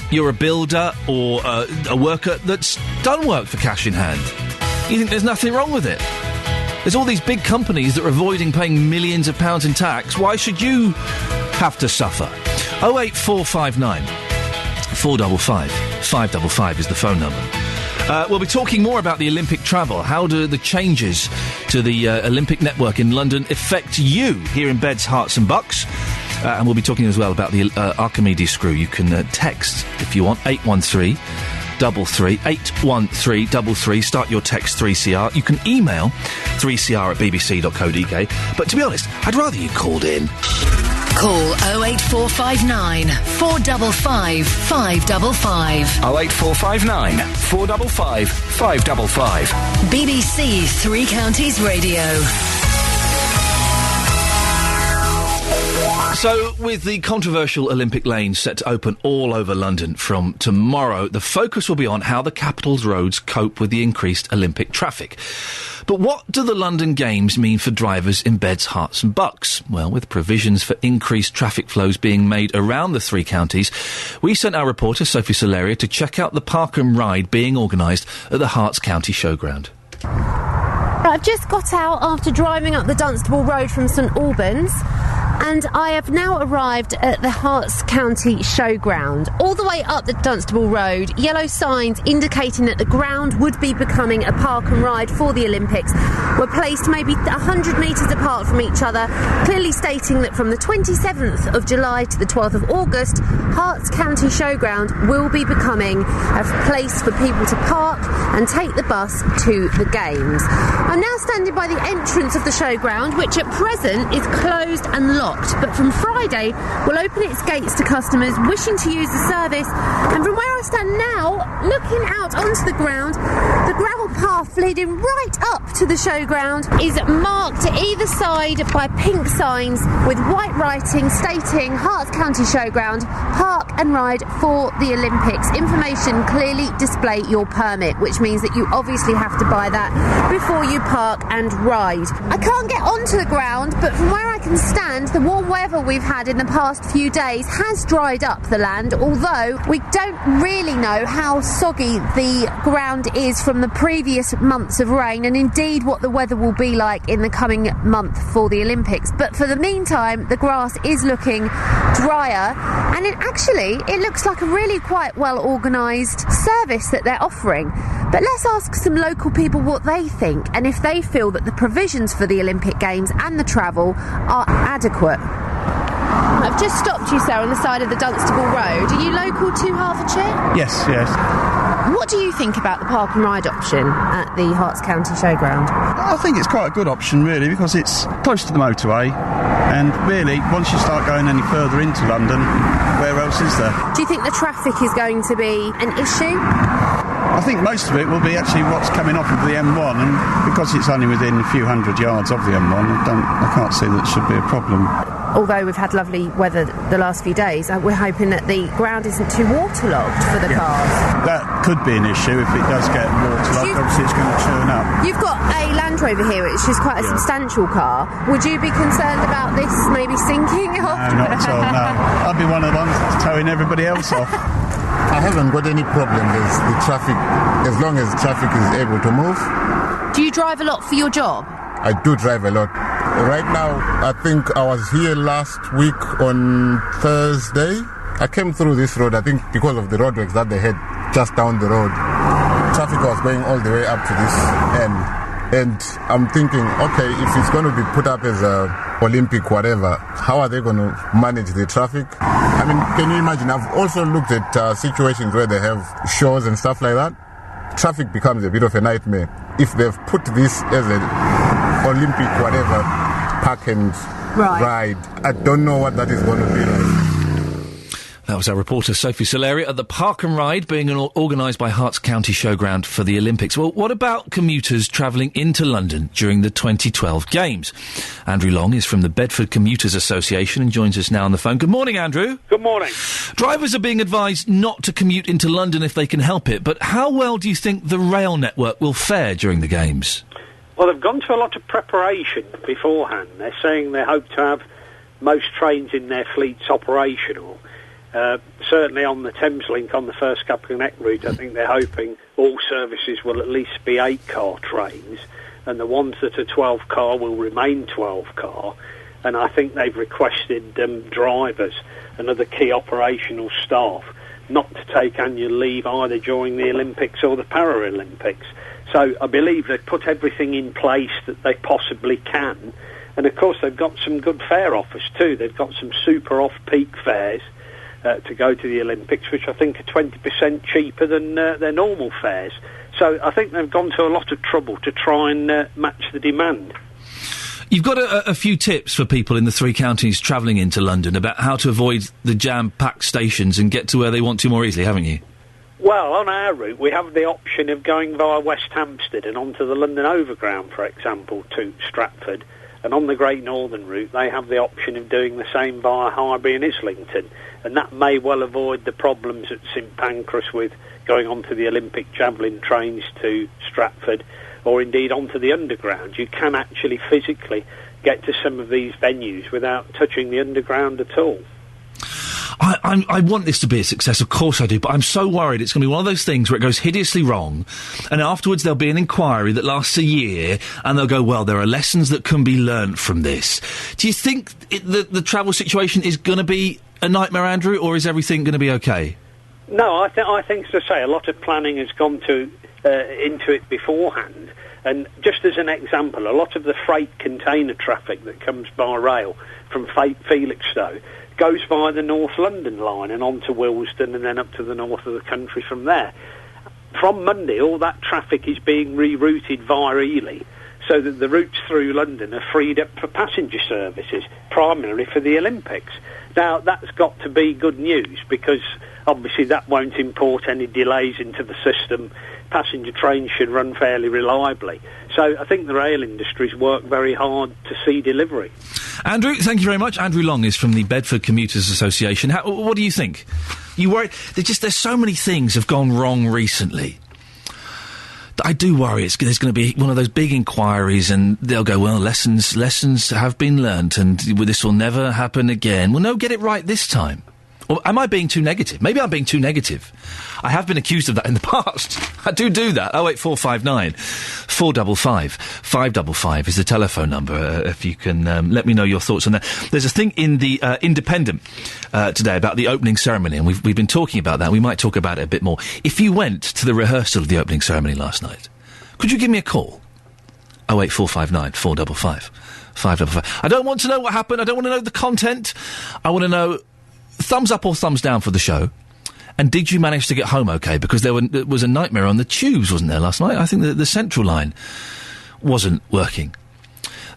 you're a builder or a worker that's done work for cash in hand. You think there's nothing wrong with it? There's all these big companies that are avoiding paying millions of pounds in tax. Why should you have to suffer? 08459 455 555 is the phone number. We'll be talking more about the Olympic travel. How do the changes to the Olympic network in London affect you here in Beds, Herts and Bucks? And we'll be talking as well about the Archimedes screw. You can text, if you want, 813 81333. Start your text 3CR. You can email 3cr@bbc.co.uk. But to be honest, I'd rather you called in. Call 08459 455 555. 08459 455 555. BBC Three Counties Radio. So, with the controversial Olympic lanes set to open all over London from tomorrow, the focus will be on how the capital's roads cope with the increased Olympic traffic. But what do the London Games mean for drivers in Beds, Herts and Bucks? Well, with provisions for increased traffic flows being made around the three counties, we sent our reporter, Sophie Solaria, to check out the park and ride being organised at the Herts County Showground. I've just got out after driving up the Dunstable Road from St Albans, and I have now arrived at the Herts County Showground. All the way up the Dunstable Road, yellow signs indicating that the ground would be becoming a park and ride for the Olympics were placed maybe 100 metres apart from each other, clearly stating that from the 27th of July to the 12th of August, Herts County Showground will be becoming a place for people to park and take the bus to the games. I'm now standing by the entrance of the showground, which at present is closed and locked, but from Friday will open its gates to customers wishing to use the service. And from where I stand now, looking out onto the ground, the gravel path leading right up to the showground is marked either side by pink signs with white writing stating Herts County Showground, park and ride for the Olympics. Information clearly display your permit, which means that you obviously have to buy that before you park and ride. I can't get onto the ground, but from where I can stand, the warm weather we've had in the past few days has dried up the land, although we don't really know how soggy the ground is from the previous months of rain, and indeed what the weather will be like in the coming month for the Olympics. But for the meantime, the grass is looking drier, and it looks like a really quite well organised service that they're offering. But let's ask some local people what they think and if they feel that the provisions for the Olympic Games and the travel are adequate. I've just stopped you, sir, on the side of the Dunstable Road. Are you local to Hertfordshire? Yes. What do you think about the park and ride option at the Herts County Showground? I think it's quite a good option, really, because it's close to the motorway, and really, once you start going any further into London, where else is there? Do you think the traffic is going to be an issue? I think most of it will be actually what's coming off of the M1, and because it's only within a few hundred yards of the M1, I can't see that it should be a problem. Although we've had lovely weather the last few days, we're hoping that the ground isn't too waterlogged for the cars. That could be an issue if it does get waterlogged. Obviously, it's going to churn up. You've got a Land Rover here, which is quite a substantial car. Would you be concerned about this maybe sinking? No, not at all, no. I'd be one of the ones that's towing everybody else off. I haven't got any problem with the traffic, as long as traffic is able to move. Do you drive a lot for your job? I do drive a lot. Right now, I think I was here last week on Thursday. I came through this road, I think because of the roadworks that they had just down the road. Traffic was going all the way up to this end. And I'm thinking, okay, if it's going to be put up as a Olympic whatever, how are they going to manage the traffic? I mean, can you imagine? I've also looked at situations where they have shows and stuff like that. Traffic becomes a bit of a nightmare. If they've put this as an Olympic whatever, park and ride, I don't know what that is going to be like. That was our reporter Sophie Soleria at the Park and Ride being organised by Herts County Showground for the Olympics. Well, what about commuters travelling into London during the 2012 Games? Andrew Long is from the Bedford Commuters Association and joins us now on the phone. Good morning, Andrew. Good morning. Drivers are being advised not to commute into London if they can help it, but how well do you think the rail network will fare during the Games? Well, they've gone to a lot of preparation beforehand. They're saying they hope to have most trains in their fleets operational. Certainly on the Thameslink, on the First Cup Connect route, I think they're hoping all services will at least be 8-car trains, and the ones that are 12-car will remain 12-car. And I think they've requested drivers and other key operational staff not to take annual leave either during the Olympics or the Paralympics. So I believe they've put everything in place that they possibly can. And of course they've got some good fare offers too. They've got some super off-peak fares to go to the Olympics, which I think are 20% cheaper than their normal fares. So I think they've gone to a lot of trouble to try and match the demand. You've got a few tips for people in the three counties travelling into London about how to avoid the jam-packed stations and get to where they want to more easily, haven't you? Well, on our route, we have the option of going via West Hampstead and onto the London Overground, for example, to Stratford. And on the Great Northern route, they have the option of doing the same via Highbury and Islington. And that may well avoid the problems at St Pancras with going onto the Olympic javelin trains to Stratford, or indeed onto the Underground. You can actually physically get to some of these venues without touching the Underground at all. I want this to be a success, of course I do, but I'm so worried it's going to be one of those things where it goes hideously wrong, and afterwards there'll be an inquiry that lasts a year, and they'll go, well, there are lessons that can be learnt from this. Do you think the travel situation is going to be a nightmare, Andrew, or is everything going to be okay? No, I think, as I say, a lot of planning has gone into it beforehand. And just as an example, a lot of the freight container traffic that comes by rail from Felixstowe goes via the North London line and on to Willesden and then up to the north of the country from there. From Monday, all that traffic is being rerouted via Ely, so that the routes through London are freed up for passenger services, primarily for the Olympics. Now, that's got to be good news, because obviously that won't import any delays into the system. Passenger trains should run fairly reliably. So I think the rail industry's worked very hard to see delivery. Andrew, thank you very much. Andrew Long is from the Bedford Commuters Association. What do you think? You worry? There's so many things have gone wrong recently. I do worry there's going to be one of those big inquiries, and they'll go, well, lessons have been learnt, and this will never happen again. Well, no, get it right this time. Or am I being too negative? Maybe I'm being too negative. I have been accused of that in the past. I do that. 08459 455 555 is the telephone number, if you can let me know your thoughts on that. There's a thing in the Independent today about the opening ceremony, and we've been talking about that. We might talk about it a bit more. If you went to the rehearsal of the opening ceremony last night, could you give me a call? 08459 455 555. I don't want to know what happened. I don't want to know the content. I want to know thumbs up or thumbs down for the show. And did you manage to get home okay? Because there was a nightmare on the tubes, wasn't there, last night? I think the Central line wasn't working.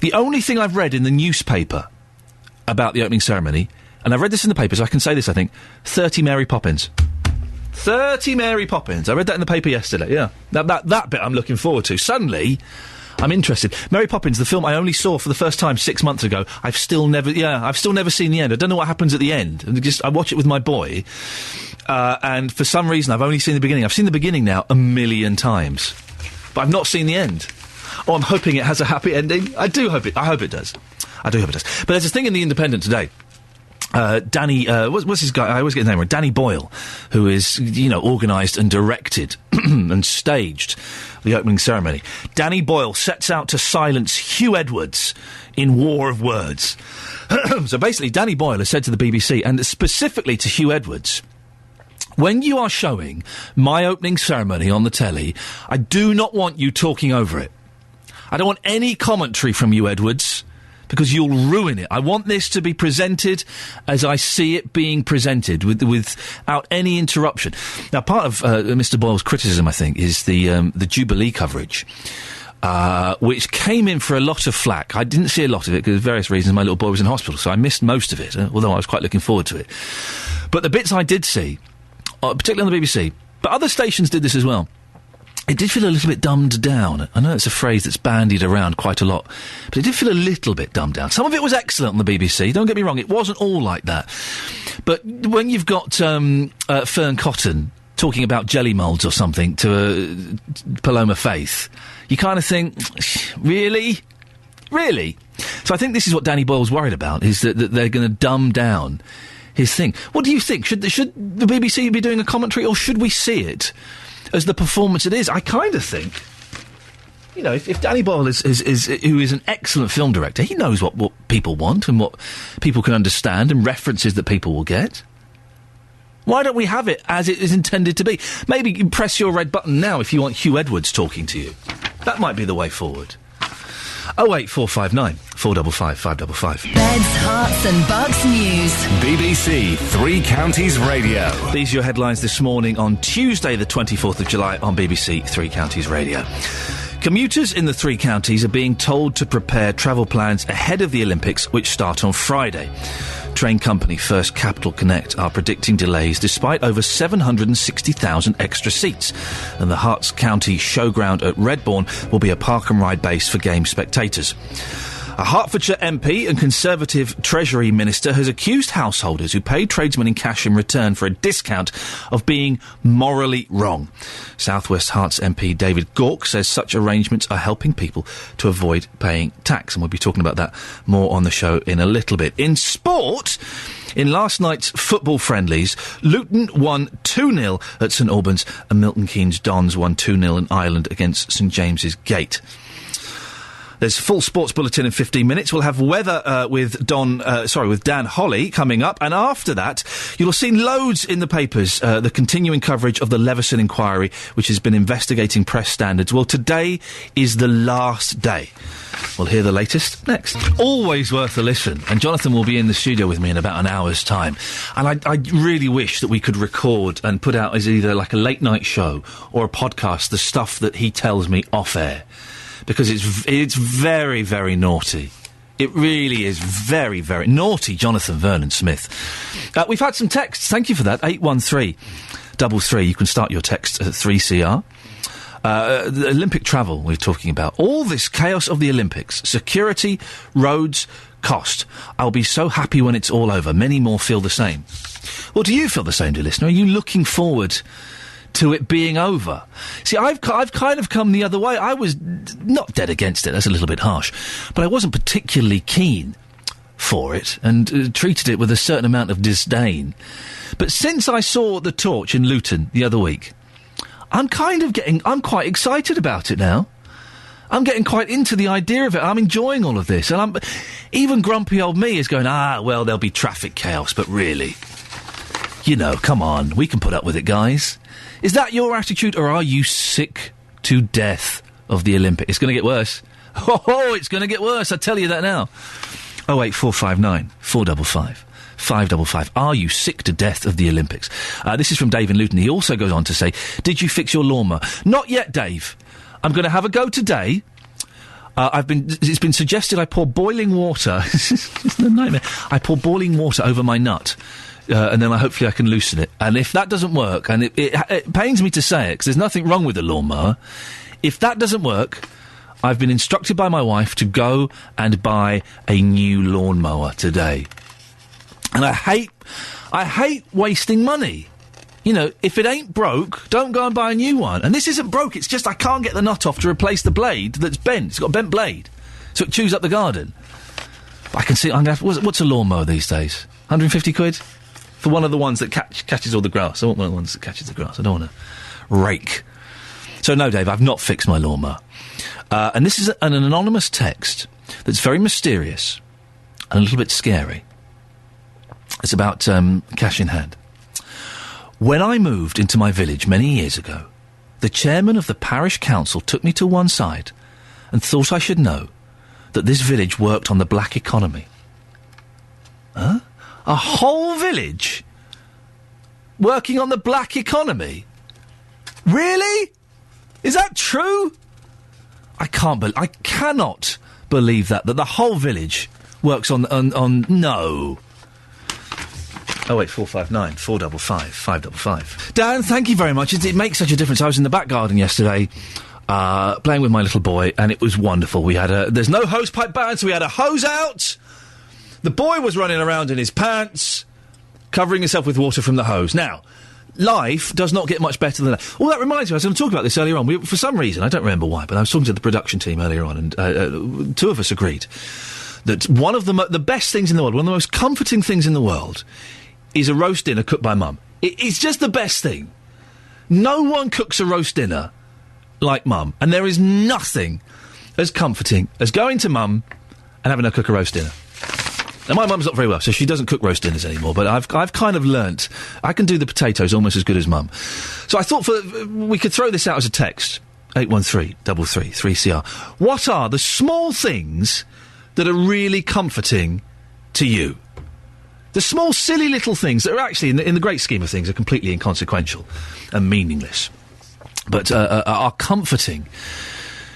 The only thing I've read in the newspaper about the opening ceremony, and I've read this in the papers, I can say this, I think, 30 Mary Poppins. 30 Mary Poppins. I read that in the paper yesterday, yeah. That bit I'm looking forward to. Suddenly, I'm interested. Mary Poppins, the film I only saw for the first time 6 months ago. I've still never seen the end. I don't know what happens at the end. I watch it with my boy, and for some reason I've only seen the beginning. I've seen the beginning now 1 million times, but I've not seen the end. Oh, I'm hoping it has a happy ending. I hope it does. But there's this thing in the Independent today. Danny, what's his guy? I always get his name wrong. Danny Boyle, who is, organised and directed and staged the opening ceremony. Danny Boyle sets out to silence Hugh Edwards in War of Words. So basically, Danny Boyle has said to the BBC, and specifically to Hugh Edwards, when you are showing my opening ceremony on the telly, I do not want you talking over it. I don't want any commentary from you, Edwards, because you'll ruin it. I want this to be presented as I see it being presented, without any interruption. Now, part of Mr. Boyle's criticism, I think, is the Jubilee coverage, which came in for a lot of flack. I didn't see a lot of it because of various reasons. My little boy was in hospital, so I missed most of it, although I was quite looking forward to it. But the bits I did see, particularly on the BBC, but other stations did this as well, it did feel a little bit dumbed down. I know it's a phrase that's bandied around quite a lot, but it did feel a little bit dumbed down. Some of it was excellent on the BBC, don't get me wrong, it wasn't all like that. But when you've got Fern Cotton talking about jelly moulds or something to Paloma Faith, you kind of think, really? Really? So I think this is what Danny Boyle's worried about, is that they're going to dumb down his thing. What do you think? Should the BBC be doing a commentary, or should we see it as the performance it is? I kind of think, if Danny Boyle is who is an excellent film director, he knows what people want and what people can understand and references that people will get. Why don't we have it as it is intended to be? Maybe you press your red button now if you want Hugh Edwards talking to you. That might be the way forward. 08459 455 555. Beds, Hearts and Bucks News. BBC Three Counties Radio. These are your headlines this morning on Tuesday the 24th of July on BBC Three Counties Radio. Commuters in the three counties are being told to prepare travel plans ahead of the Olympics, which start on Friday. Train company First Capital Connect are predicting delays despite over 760,000 extra seats. And the Herts County Showground at Redbourne will be a park and ride base for game spectators. A Hertfordshire MP and Conservative Treasury Minister has accused householders who pay tradesmen in cash in return for a discount of being morally wrong. South West Herts MP David Gawke says such arrangements are helping people to avoid paying tax, and we'll be talking about that more on the show in a little bit. In sport, In last night's football friendlies, Luton won 2-0 at St Albans and Milton Keynes Dons won 2-0 in Ireland against St James's Gate. There's a full sports bulletin in 15 minutes. We'll have weather with Dan Holly coming up. And after that, you'll have seen loads in the papers, the continuing coverage of the Leveson inquiry, which has been investigating press standards. Well, today is the last day. We'll hear the latest next. Always worth a listen. And Jonathan will be in the studio with me in about an hour's time. And I really wish that we could record and put out as either like a late night show or a podcast the stuff that he tells me off air. Because it's very, very naughty. It really is very, very naughty, Jonathan Vernon Smith. We've had some texts. Thank you for that. 81333. You can start your text at 3CR. The Olympic travel we're talking about. All this chaos of the Olympics. Security, roads, cost. I'll be so happy when it's all over. Many more feel the same. Well, do you feel the same, dear listener? Are you looking forward to it being over? See, I've kind of come the other way. I was not dead against it, that's a little bit harsh, but I wasn't particularly keen for it and treated it with a certain amount of disdain. But since I saw the torch in Luton the other week, I'm quite excited about it now. I'm getting quite into the idea of it. I'm enjoying all of this. And even grumpy old me is going, well, there'll be traffic chaos, but really, come on, we can put up with it, guys. Is that your attitude, or are you sick to death of the Olympics? It's going to get worse. Oh, it's going to get worse, I tell you that now. 08459 455 555. Are you sick to death of the Olympics? This is from Dave in Luton. He also goes on to say, did you fix your lawnmower? Not yet, Dave. I'm going to have a go today. It's been suggested I pour boiling water. It's a nightmare. I pour boiling water over my nut. And then hopefully I can loosen it. And if that doesn't work, and it pains me to say it, because there's nothing wrong with the lawnmower, if that doesn't work, I've been instructed by my wife to go and buy a new lawnmower today. And I hate wasting money. If it ain't broke, don't go and buy a new one. And this isn't broke, it's just I can't get the nut off to replace the blade that's bent. It's got a bent blade. So it chews up the garden. But I can see, what's a lawnmower these days? 150 quid? For one of the ones that catches all the grass. I want one of the ones that catches the grass. I don't want to rake. So no, Dave, I've not fixed my lawnmower. And this is an anonymous text that's very mysterious and a little bit scary. It's about cash in hand. When I moved into my village many years ago, the chairman of the parish council took me to one side and thought I should know that this village worked on the black economy. Huh? A whole village working on the black economy? Really? Is that true? I cannot believe that the whole village works on no. 08459 455 555. Dan, thank you very much. It makes such a difference. I was in the back garden yesterday, playing with my little boy, and it was wonderful. There's no hosepipe ban, so we had a hose out. The boy was running around in his pants, covering himself with water from the hose. Now, life does not get much better than that. Well, that reminds me, I was going to talk about this earlier on. For some reason, I don't remember why, but I was talking to the production team earlier on, and two of us agreed that one of the best things in the world, one of the most comforting things in the world, is a roast dinner cooked by Mum. It's just the best thing. No one cooks a roast dinner like Mum, and there is nothing as comforting as going to Mum and having her cook a roast dinner. Now, my mum's not very well, so she doesn't cook roast dinners anymore, but I've kind of learnt I can do the potatoes almost as good as Mum. So I thought we could throw this out as a text. 81333 3CR. What are the small things that are really comforting to you? The small, silly little things that are actually, in the great scheme of things, are completely inconsequential and meaningless, but are comforting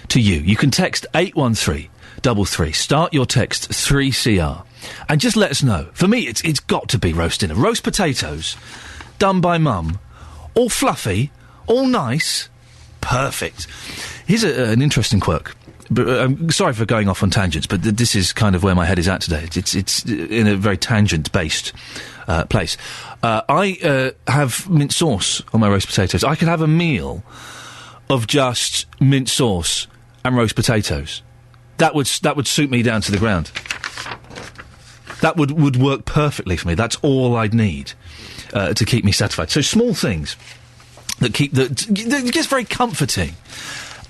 to you. You can text 81333. Start your text 3CR. And just let us know. For me, it's got to be roast dinner. Roast potatoes, done by Mum. All fluffy, all nice. Perfect. Here's an interesting quirk. I'm sorry for going off on tangents, but this is kind of where my head is at today. It's in a very tangent-based place. I have mint sauce on my roast potatoes. I could have a meal of just mint sauce and roast potatoes. That would suit me down to the ground. That would work perfectly for me. That's all I'd need to keep me satisfied. So small things that gets very comforting.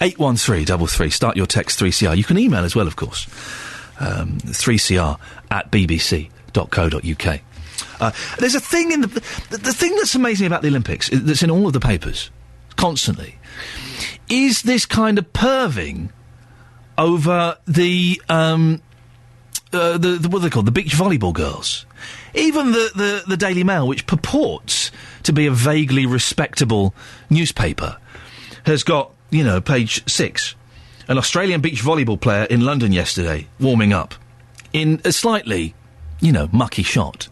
81333. Start your text 3CR. You can email as well, of course. 3cr@bbc.co.uk. There's a thing in the thing that's amazing about the Olympics, that's in all of the papers, constantly, is this kind of perving over the what are they called? The beach volleyball girls. Even the Daily Mail, which purports to be a vaguely respectable newspaper, has got, page 6. An Australian beach volleyball player in London yesterday, warming up, in a slightly, mucky shot.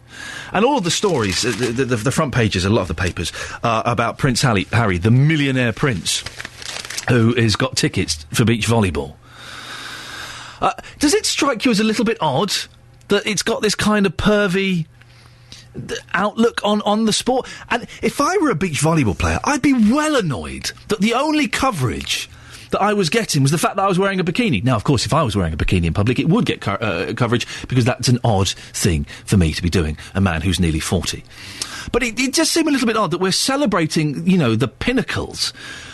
And all of the stories, the front pages, a lot of the papers, are about Prince Harry, the millionaire prince, who has got tickets for beach volleyball. Does it strike you as a little bit odd that it's got this kind of pervy outlook on the sport? And if I were a beach volleyball player, I'd be well annoyed that the only coverage that I was getting was the fact that I was wearing a bikini. Now, of course, if I was wearing a bikini in public, it would get coverage, because that's an odd thing for me to be doing, a man who's nearly 40. But it just seemed a little bit odd that we're celebrating, the pinnacles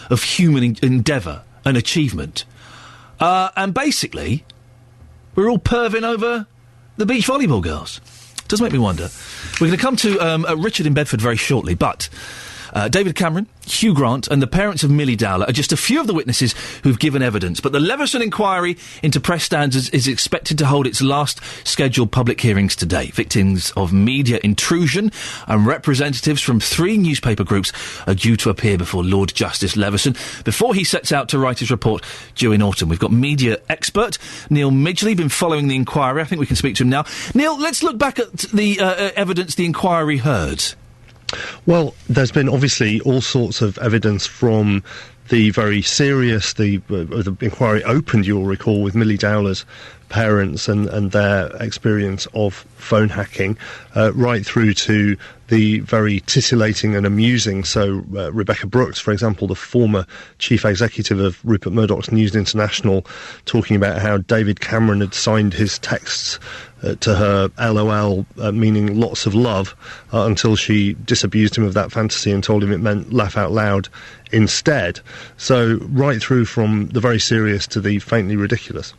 of human endeavour and achievement. And basically, we're all perving over the beach volleyball girls. Does make me wonder. We're going to come to Richard in Bedford very shortly, but David Cameron, Hugh Grant and the parents of Millie Dowler are just a few of the witnesses who've given evidence. But the Leveson inquiry into press standards is expected to hold its last scheduled public hearings today. Victims of media intrusion and representatives from 3 newspaper groups are due to appear before Lord Justice Leveson before he sets out to write his report due in autumn. We've got media expert Neil Midgley, been following the inquiry. I think we can speak to him now. Neil, let's look back at the evidence the inquiry heard. Well, there's been obviously all sorts of evidence from the very serious, the inquiry opened, you'll recall, with Millie Dowler's parents and their experience of phone hacking, right through to the very titillating and amusing. So Rebecca Brooks, for example, the former chief executive of Rupert Murdoch's News International, talking about how David Cameron had signed his texts to her LOL, meaning lots of love, until she disabused him of that fantasy and told him it meant laugh out loud instead. So right through from the very serious to the faintly ridiculous.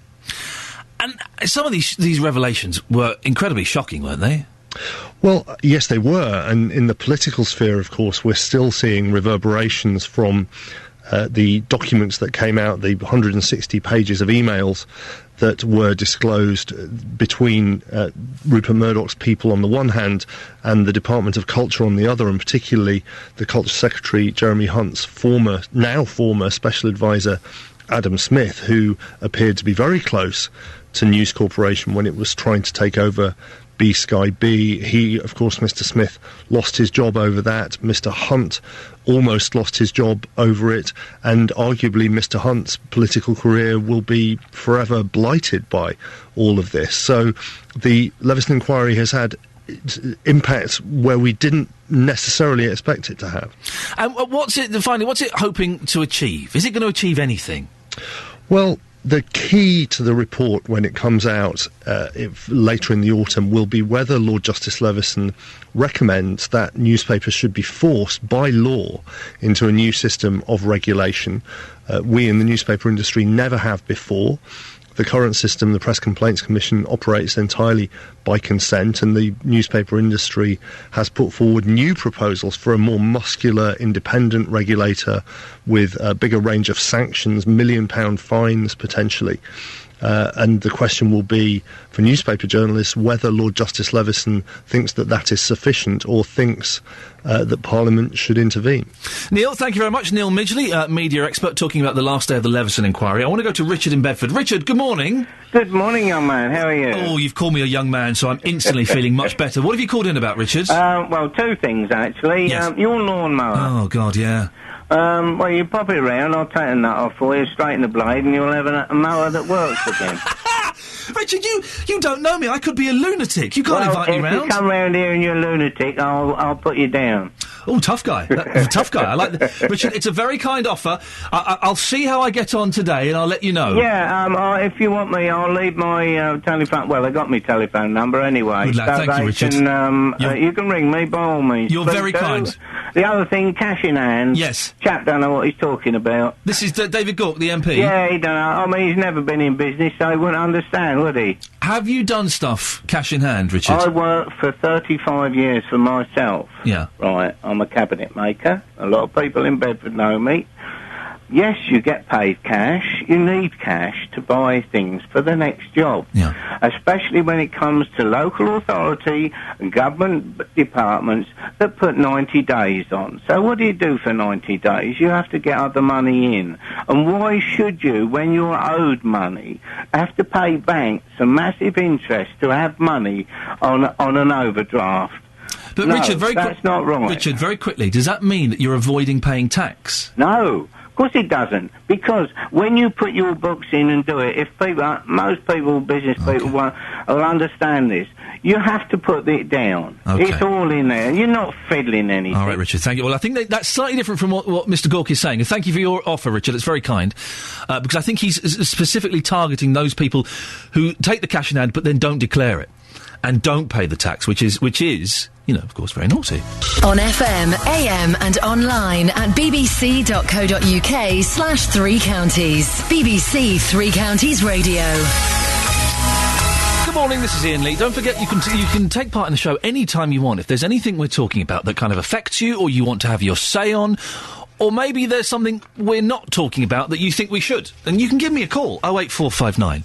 And some of these revelations were incredibly shocking, weren't they? Well, yes, they were. And in the political sphere, of course, we're still seeing reverberations from the documents that came out, the 160 pages of emails that were disclosed between Rupert Murdoch's people on the one hand and the Department of Culture on the other, and particularly the Culture Secretary Jeremy Hunt's now former Special Advisor Adam Smith, who appeared to be very close to News Corporation when it was trying to take over B-Sky B. He, of course, Mr. Smith, lost his job over that. Mr. Hunt almost lost his job over it, and arguably Mr. Hunt's political career will be forever blighted by all of this. So the Leveson inquiry has had impacts where we didn't necessarily expect it to have. And what's it hoping to achieve? Is it going to achieve anything? Well, the key to the report when it comes out later in the autumn will be whether Lord Justice Leveson recommends that newspapers should be forced by law into a new system of regulation. We in the newspaper industry never have before. The current system, the Press Complaints Commission, operates entirely by consent, and the newspaper industry has put forward new proposals for a more muscular, independent regulator with a bigger range of sanctions, £1 million fines potentially. And the question will be, for newspaper journalists, whether Lord Justice Leveson thinks that is sufficient or thinks that Parliament should intervene. Neil, thank you very much. Neil Midgley, media expert, talking about the last day of the Leveson inquiry. I want to go to Richard in Bedford. Richard, good morning. Good morning, young man. How are you? Oh, you've called me a young man, so I'm instantly feeling much better. What have you called in about, Richard? Well, 2 things, actually. Yes. Your lawnmower. Oh, God, yeah. Well, you pop it round, I'll take a nut off for you, straighten the blade, and you'll have a mower that works again. Richard, you don't know me. I could be a lunatic. You can't invite me round. If you come round here and you're a lunatic, I'll put you down. Oh, tough guy. Tough guy. I like that. Richard, it's a very kind offer. I'll see how I get on today, and I'll let you know. Yeah, if you want me, I'll leave my telephone... Well, they got my telephone number anyway. Good lad. So Thank you, Richard. You can ring me by all means. You're very kind. The other thing, cash in hand. Yes. Chap don't know what he's talking about. This is David Gawke, the MP? Yeah, he don't know. I mean, he's never been in business, so he wouldn't understand, would he? Have you done stuff cash in hand, Richard? I worked for 35 years for myself. Yeah. Right, I'm a cabinet maker. A lot of people in Bedford know me. Yes, you get paid cash. You need cash to buy things for the next job. Yeah. Especially when it comes to local authority and government departments that put 90 days on. So what do you do for 90 days? You have to get other money in. And why should you, when you're owed money, have to pay banks a massive interest to have money on an overdraft? But no, Richard, that's not right. Richard, very quickly, does that mean that you're avoiding paying tax? No. Of course it doesn't, because when you put your books in and do it, if people, most people, business people, will understand this, you have to put it down. Okay. It's all in there. You're not fiddling anything. All right, Richard, thank you. Well, I think that's slightly different from what Mr. Gawke is saying. And thank you for your offer, Richard. It's very kind. Because I think he's specifically targeting those people who take the cash in hand but then don't declare it and don't pay the tax, which is, you know, of course, very naughty. On FM, AM and online at bbc.co.uk/3 counties. BBC Three Counties Radio. Good morning, this is Iain Lee. Don't forget, you can take part in the show any time you want. If there's anything we're talking about that kind of affects you, or you want to have your say on, or maybe there's something we're not talking about that you think we should, then you can give me a call. 08459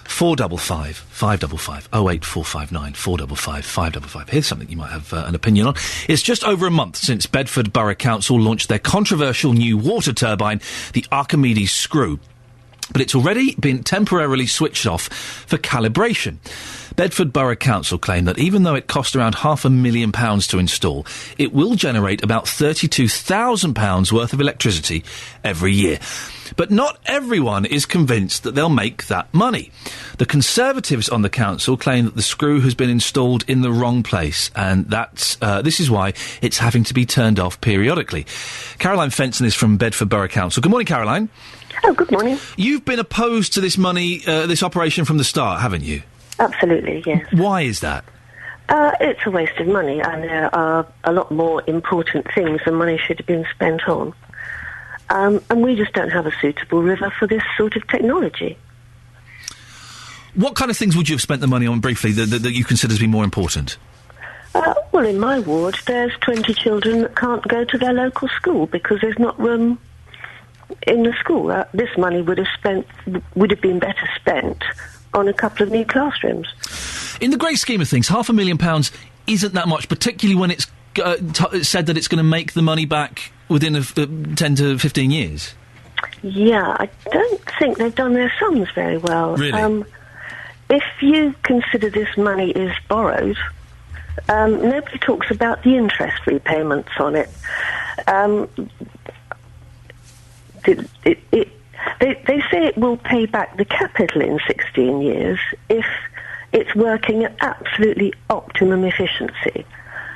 455 555 08459 455 555. Here's something you might have an opinion on. It's just over a month since Bedford Borough Council launched their controversial new water turbine, the Archimedes screw. But it's already been temporarily switched off for calibration. Bedford Borough Council claim that even though it cost around £500,000 to install, it will generate about £32,000 worth of electricity every year. But not everyone is convinced that they'll make that money. The Conservatives on the council claim that the screw has been installed in the wrong place, and this is why it's having to be turned off periodically. Caroline Fenson is from Bedford Borough Council. Good morning, Caroline. Oh, good morning. You've been opposed to this this operation from the start, haven't you? Absolutely, yes. Why is that? It's a waste of money, and there are a lot more important things than money should have been spent on. And we just don't have a suitable river for this sort of technology. What kind of things would you have spent the money on, briefly, that you consider to be more important? Well, in my ward, there's 20 children that can't go to their local school because there's not room in the school. This money would have been better spent on a couple of new classrooms. In the great scheme of things, £500,000 isn't that much, particularly when it's said that it's going to make the money back within 10 to 15 years. Yeah, I don't think they've done their sums very well. Really? If you consider this money is borrowed, nobody talks about the interest repayments on it. They say it will pay back the capital in 16 years if it's working at absolutely optimum efficiency.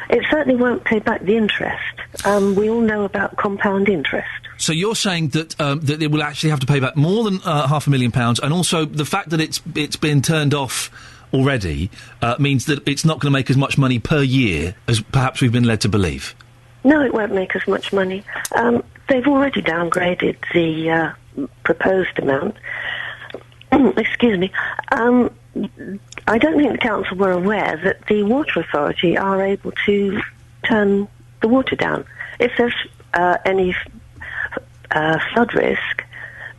It certainly won't pay back the interest. We all know about compound interest. So you're saying that that it will actually have to pay back more than £500,000, and also the fact that it's been turned off already means that it's not going to make as much money per year as perhaps we've been led to believe. No, it won't make as much money. They've already downgraded the proposed amount. Excuse me. I don't think the council were aware that the Water Authority are able to turn the water down. If there's any flood risk,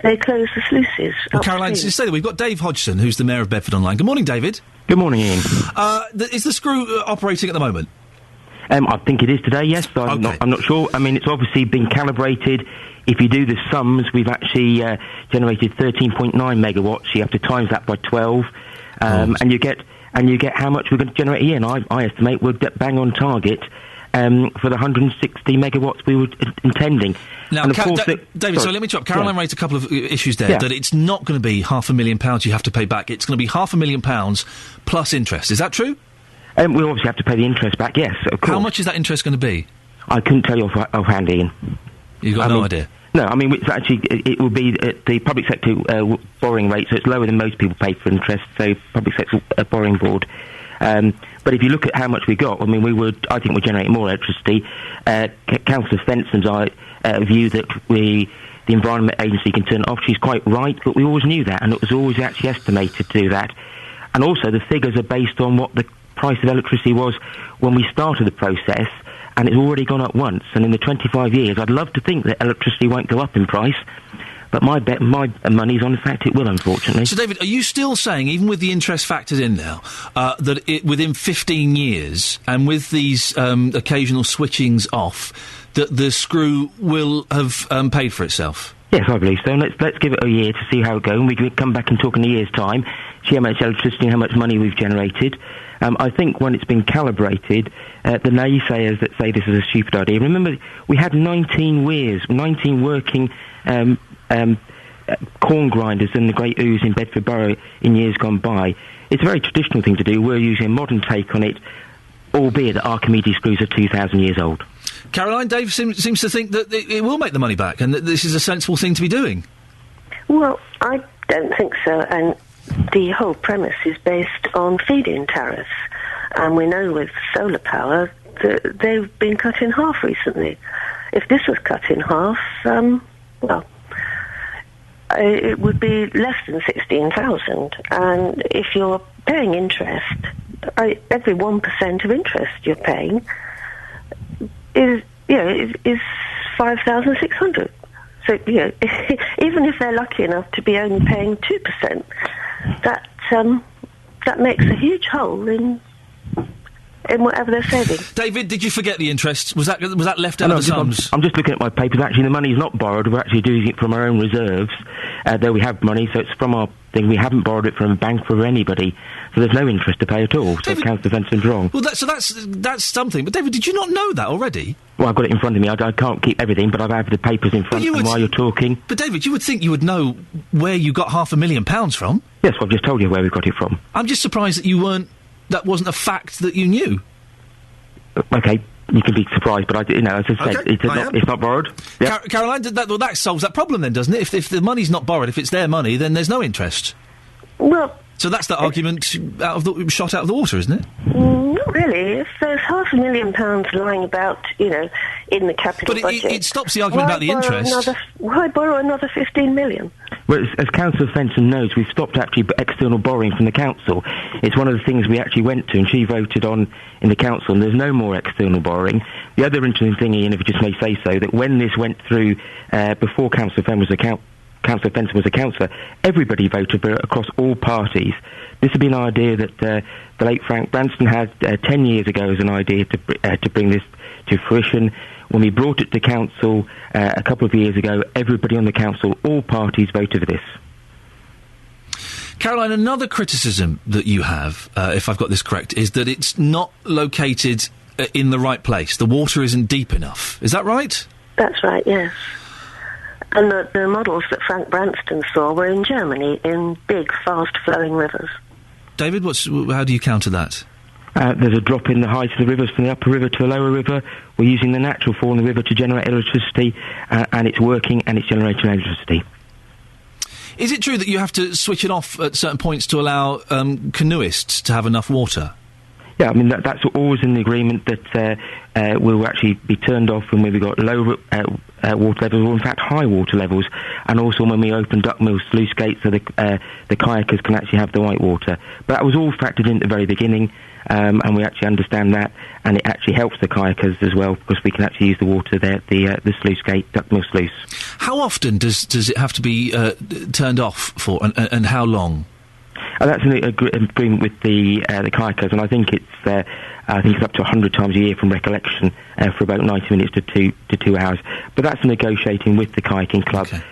they close the sluices. Well, Caroline, say that we've got Dave Hodgson, who's the Mayor of Bedford, online. Good morning, David. Good morning, Ian. Is the screw operating at the moment? I think it is today, yes. I'm not sure. I mean, it's obviously been calibrated. If you do the sums, we've actually generated 13.9 megawatts. You have to times that by 12, and you get how much we're going to generate a year. And I estimate we'll get bang on target for the 160 megawatts we were intending. Now, and of course David, so let me interrupt. Caroline raised a couple of issues there. Yeah. That it's not going to be £500,000 you have to pay back. It's going to be £500,000 plus interest. Is that true? We obviously have to pay the interest back, yes, of course. How much is that interest going to be? I couldn't tell you offhand, Ian. You've got no idea? No, I mean, it's actually, it will be at the public sector borrowing rate, so it's lower than most people pay for interest, so public sector borrowing board. But if you look at how much we got, I mean, I think we're generating more electricity. Councillor Fenson's view that the Environment Agency can turn it off, she's quite right, but we always knew that, and it was always actually estimated to do that. And also, the figures are based on what the price of electricity was when we started the process, and it's already gone up once. And in the 25 years, I'd love to think that electricity won't go up in price, but my money's on the fact it will, unfortunately. So, David, are you still saying, even with the interest factored in now, that within 15 years, and with these occasional switchings off, that the screw will have paid for itself? Yes, I believe so. And let's give it a year to see how it goes, and we can come back and talk in a year's time, see how much electricity and how much money we've generated. I think when it's been calibrated, the naysayers that say this is a stupid idea, remember, we had 19 working corn grinders in the Great Ouse in Bedford Borough in years gone by. It's a very traditional thing to do. We're using a modern take on it, albeit that Archimedes screws are 2,000 years old. Caroline, Dave seems to think that it will make the money back and that this is a sensible thing to be doing. Well, I don't think so, and the whole premise is based on feed-in tariffs, and we know with solar power that they've been cut in half recently. If this was cut in half, it would be less than 16,000, and if you're paying interest, every 1% of interest you're paying is 5,600. So, even if they're lucky enough to be only paying 2%, that makes a huge hole in whatever they're saving. David, did you forget the interest? Was that left out of the sums? I'm just looking at my papers. Actually, the money's not borrowed. We're actually doing it from our own reserves. Though we have money, so it's from our thing. We haven't borrowed it from a bank for anybody, so there's no interest to pay at all. So Councillor Fenson's wrong. Well, that's something. But David, did you not know that already? Well, I've got it in front of me. I can't keep everything, but I've had the papers in front of me while you're talking. But David, you would think you would know where you got £500,000 from. Yes, well, I've just told you where we got it from. I'm just surprised that that wasn't a fact that you knew. Okay, you can be surprised, but as I said, it's not borrowed. Yep. Caroline, that solves that problem then, doesn't it? If the money's not borrowed, if it's their money, then there's no interest. Well... So that's the argument shot out of the water, isn't it? Not really. If there's £500,000 lying about, in the capital budget... But it stops the argument about the interest. Why borrow another 15 million? Well, as Councillor Fenton knows, we've stopped actually external borrowing from the council. It's one of the things we actually went to, and she voted on in the council, and there's no more external borrowing. The other interesting thing, Ian, if you just may say so, that when this went through, before Councillor Councillor Fenton was a councillor, everybody voted for it across all parties. This had been an idea that the late Frank Branston had 10 years ago as an idea to bring this to fruition. When we brought it to council a couple of years ago, everybody on the council, all parties voted for this. Caroline, another criticism that you have, if I've got this correct, is that it's not located in the right place. The water isn't deep enough. Is that right? That's right, yes. And the models that Frank Branston saw were in Germany, in big, fast-flowing rivers. David, how do you counter that? There's a drop in the height of the rivers from the upper river to the lower river. We're using the natural fall in the river to generate electricity, and it's working, and it's generating electricity. Is it true that you have to switch it off at certain points to allow canoeists to have enough water? Yeah, I mean, that's always in the agreement that will actually be turned off when we've got low water levels, or in fact high water levels, and also when we open Duckmill sluice gates so the kayakers can actually have the white water. But that was all factored in at the very beginning, and we actually understand that, and it actually helps the kayakers as well, because we can actually use the water there, the sluice gate, Duckmill sluice. How often does it have to be turned off for, and how long? That's an agreement with the kayakers, and I think it's up to 100 times a year from recollection for about 90 minutes to 2 hours. But that's negotiating with the kayaking club. Okay.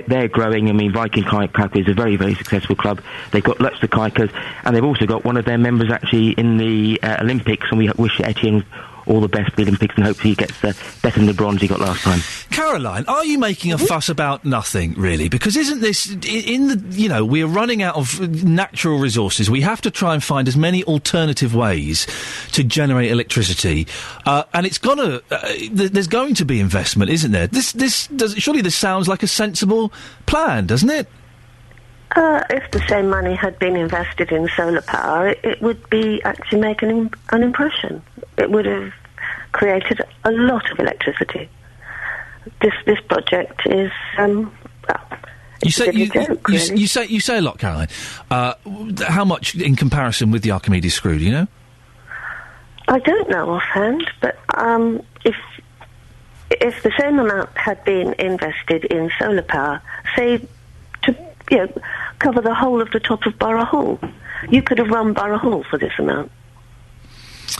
They're growing. I mean, Viking Kayak Club is a very, very successful club. They've got lots of kayakers, and they've also got one of their members actually in the Olympics, and we wish Etienne all the best for the Olympics, and hopefully he gets better than the bronze he got last time. Caroline, are you making a fuss about nothing, really? Because isn't this, we're running out of natural resources. We have to try and find as many alternative ways to generate electricity. And it's there's going to be investment, isn't there? Surely this sounds like a sensible plan, doesn't it? If the same money had been invested in solar power, it would be actually making an impression. It would have created a lot of electricity. This project is you say a lot, Caroline. How much in comparison with the Archimedes screw? Do you know? I don't know offhand, but if the same amount had been invested in solar power, say to cover the whole of the top of Borough Hall, you could have run Borough Hall for this amount.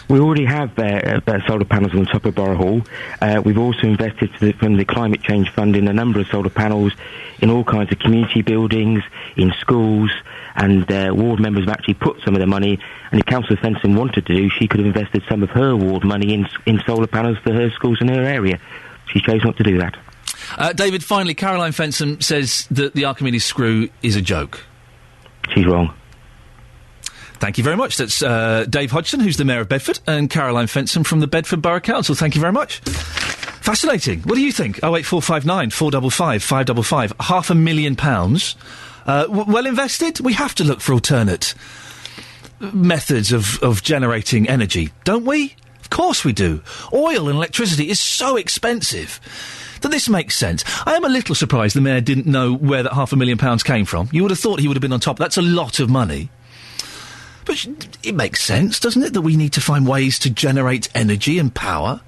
We already have solar panels on the top of Borough Hall. We've also invested from the Climate Change Fund in a number of solar panels in all kinds of community buildings, in schools, and ward members have actually put some of their money, and if Councillor Fenton wanted to do, she could have invested some of her ward money in solar panels for her schools in her area. She chose not to do that. David, finally, Caroline Fenton says that the Archimedes screw is a joke. She's wrong. Thank you very much. That's Dave Hodgson, who's the Mayor of Bedford, and Caroline Fenton from the Bedford Borough Council. Thank you very much. Fascinating. What do you think? 08459 455 555. £500,000. Well invested? We have to look for alternate methods of generating energy, don't we? Of course we do. Oil and electricity is so expensive that this makes sense. I am a little surprised the Mayor didn't know where that £500,000 came from. You would have thought he would have been on top. That's a lot of money. But it makes sense, doesn't it, that we need to find ways to generate energy and power,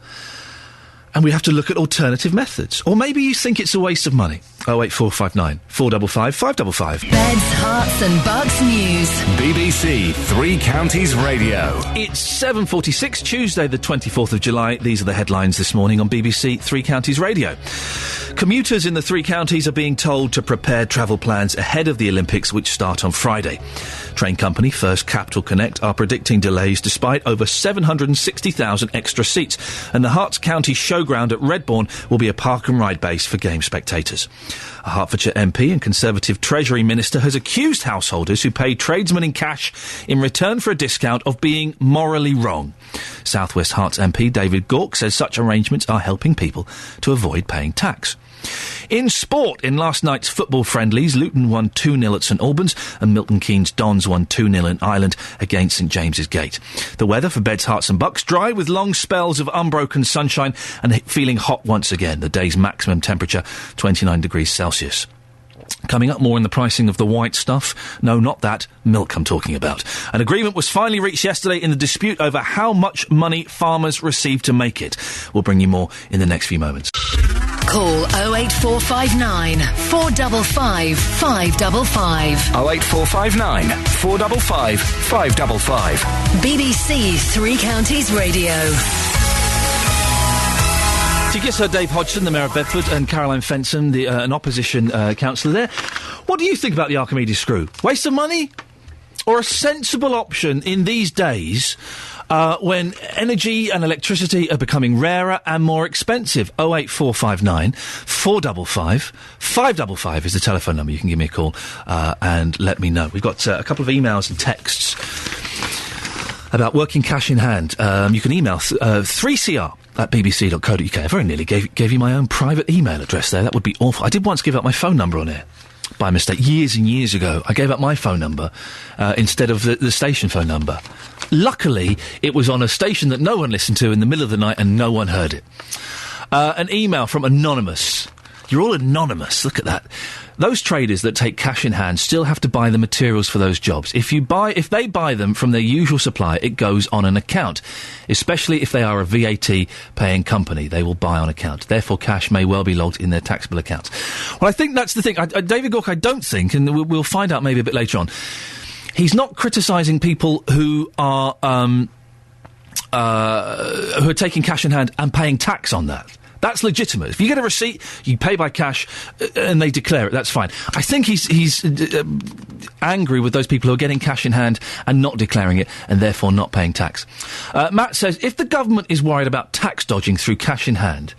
and we have to look at alternative methods. Or maybe you think it's a waste of money. 08459 455 555. Beds, Hearts and Bucks News. BBC Three Counties Radio. It's 7:46, Tuesday the 24th of July. These are the headlines this morning on BBC Three Counties Radio. Commuters in the three counties are being told to prepare travel plans ahead of the Olympics, which start on Friday. Train company First Capital Connect are predicting delays despite over 760,000 extra seats, and the Herts County Showground at Redbourne will be a park and ride base for game spectators. A Hertfordshire MP and Conservative Treasury Minister has accused householders who pay tradesmen in cash in return for a discount of being morally wrong. South West Herts MP David Gauke says such arrangements are helping people to avoid paying tax. In sport, in last night's football friendlies, Luton won 2-0 at St Albans and Milton Keynes Dons won 2-0 in Ireland against St James's Gate. The weather for Beds, Herts and Bucks, dry with long spells of unbroken sunshine and feeling hot once again. The day's maximum temperature, 29 degrees Celsius. Coming up, more in the pricing of the white stuff. No, not that. Milk I'm talking about. An agreement was finally reached yesterday in the dispute over how much money farmers receive to make it. We'll bring you more in the next few moments. Call 08459 455 555. 08459 455 555. BBC Three Counties Radio. So you just heard Dave Hodgson, the Mayor of Bedford, and Caroline Fenton, an opposition councillor there. What do you think about the Archimedes screw? Waste of money? Or a sensible option in these days when energy and electricity are becoming rarer and more expensive? 08459 455 555 is the telephone number. You can give me a call and let me know. We've got a couple of emails and texts about working cash in hand. You can email 3cr at bbc.co.uk. I very nearly gave you my own private email address there. That would be awful. I did once give up my phone number on air. By mistake, years and years ago. I gave up my phone number instead of the station phone number. Luckily, it was on a station that no one listened to in the middle of the night and no one heard it. An email from Anonymous. You're all anonymous. Look at that. Those traders that take cash in hand still have to buy the materials for those jobs. If they buy them from their usual supplier, it goes on an account. Especially if they are a VAT paying company, they will buy on account. Therefore, cash may well be logged in their taxable accounts. Well, I think that's the thing. David Gauke, I don't think, and we'll find out maybe a bit later on, he's not criticising people who are taking cash in hand and paying tax on that. That's legitimate. If you get a receipt, you pay by cash, and they declare it, that's fine. I think he's angry with those people who are getting cash in hand and not declaring it, and therefore not paying tax. Matt says, if the government is worried about tax dodging through cash in hand,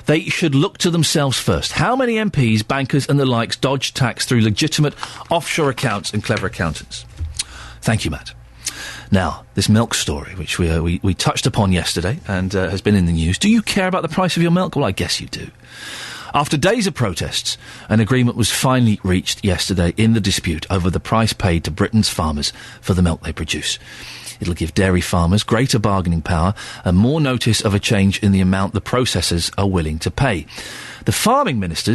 they should look to themselves first. How many MPs, bankers and the likes dodge tax through legitimate offshore accounts and clever accountants? Thank you, Matt. Now, this milk story, which we touched upon yesterday and has been in the news. Do you care about the price of your milk? Well, I guess you do. After days of protests, an agreement was finally reached yesterday in the dispute over the price paid to Britain's farmers for the milk they produce. It'll give dairy farmers greater bargaining power and more notice of a change in the amount the processors are willing to pay. The farming minister,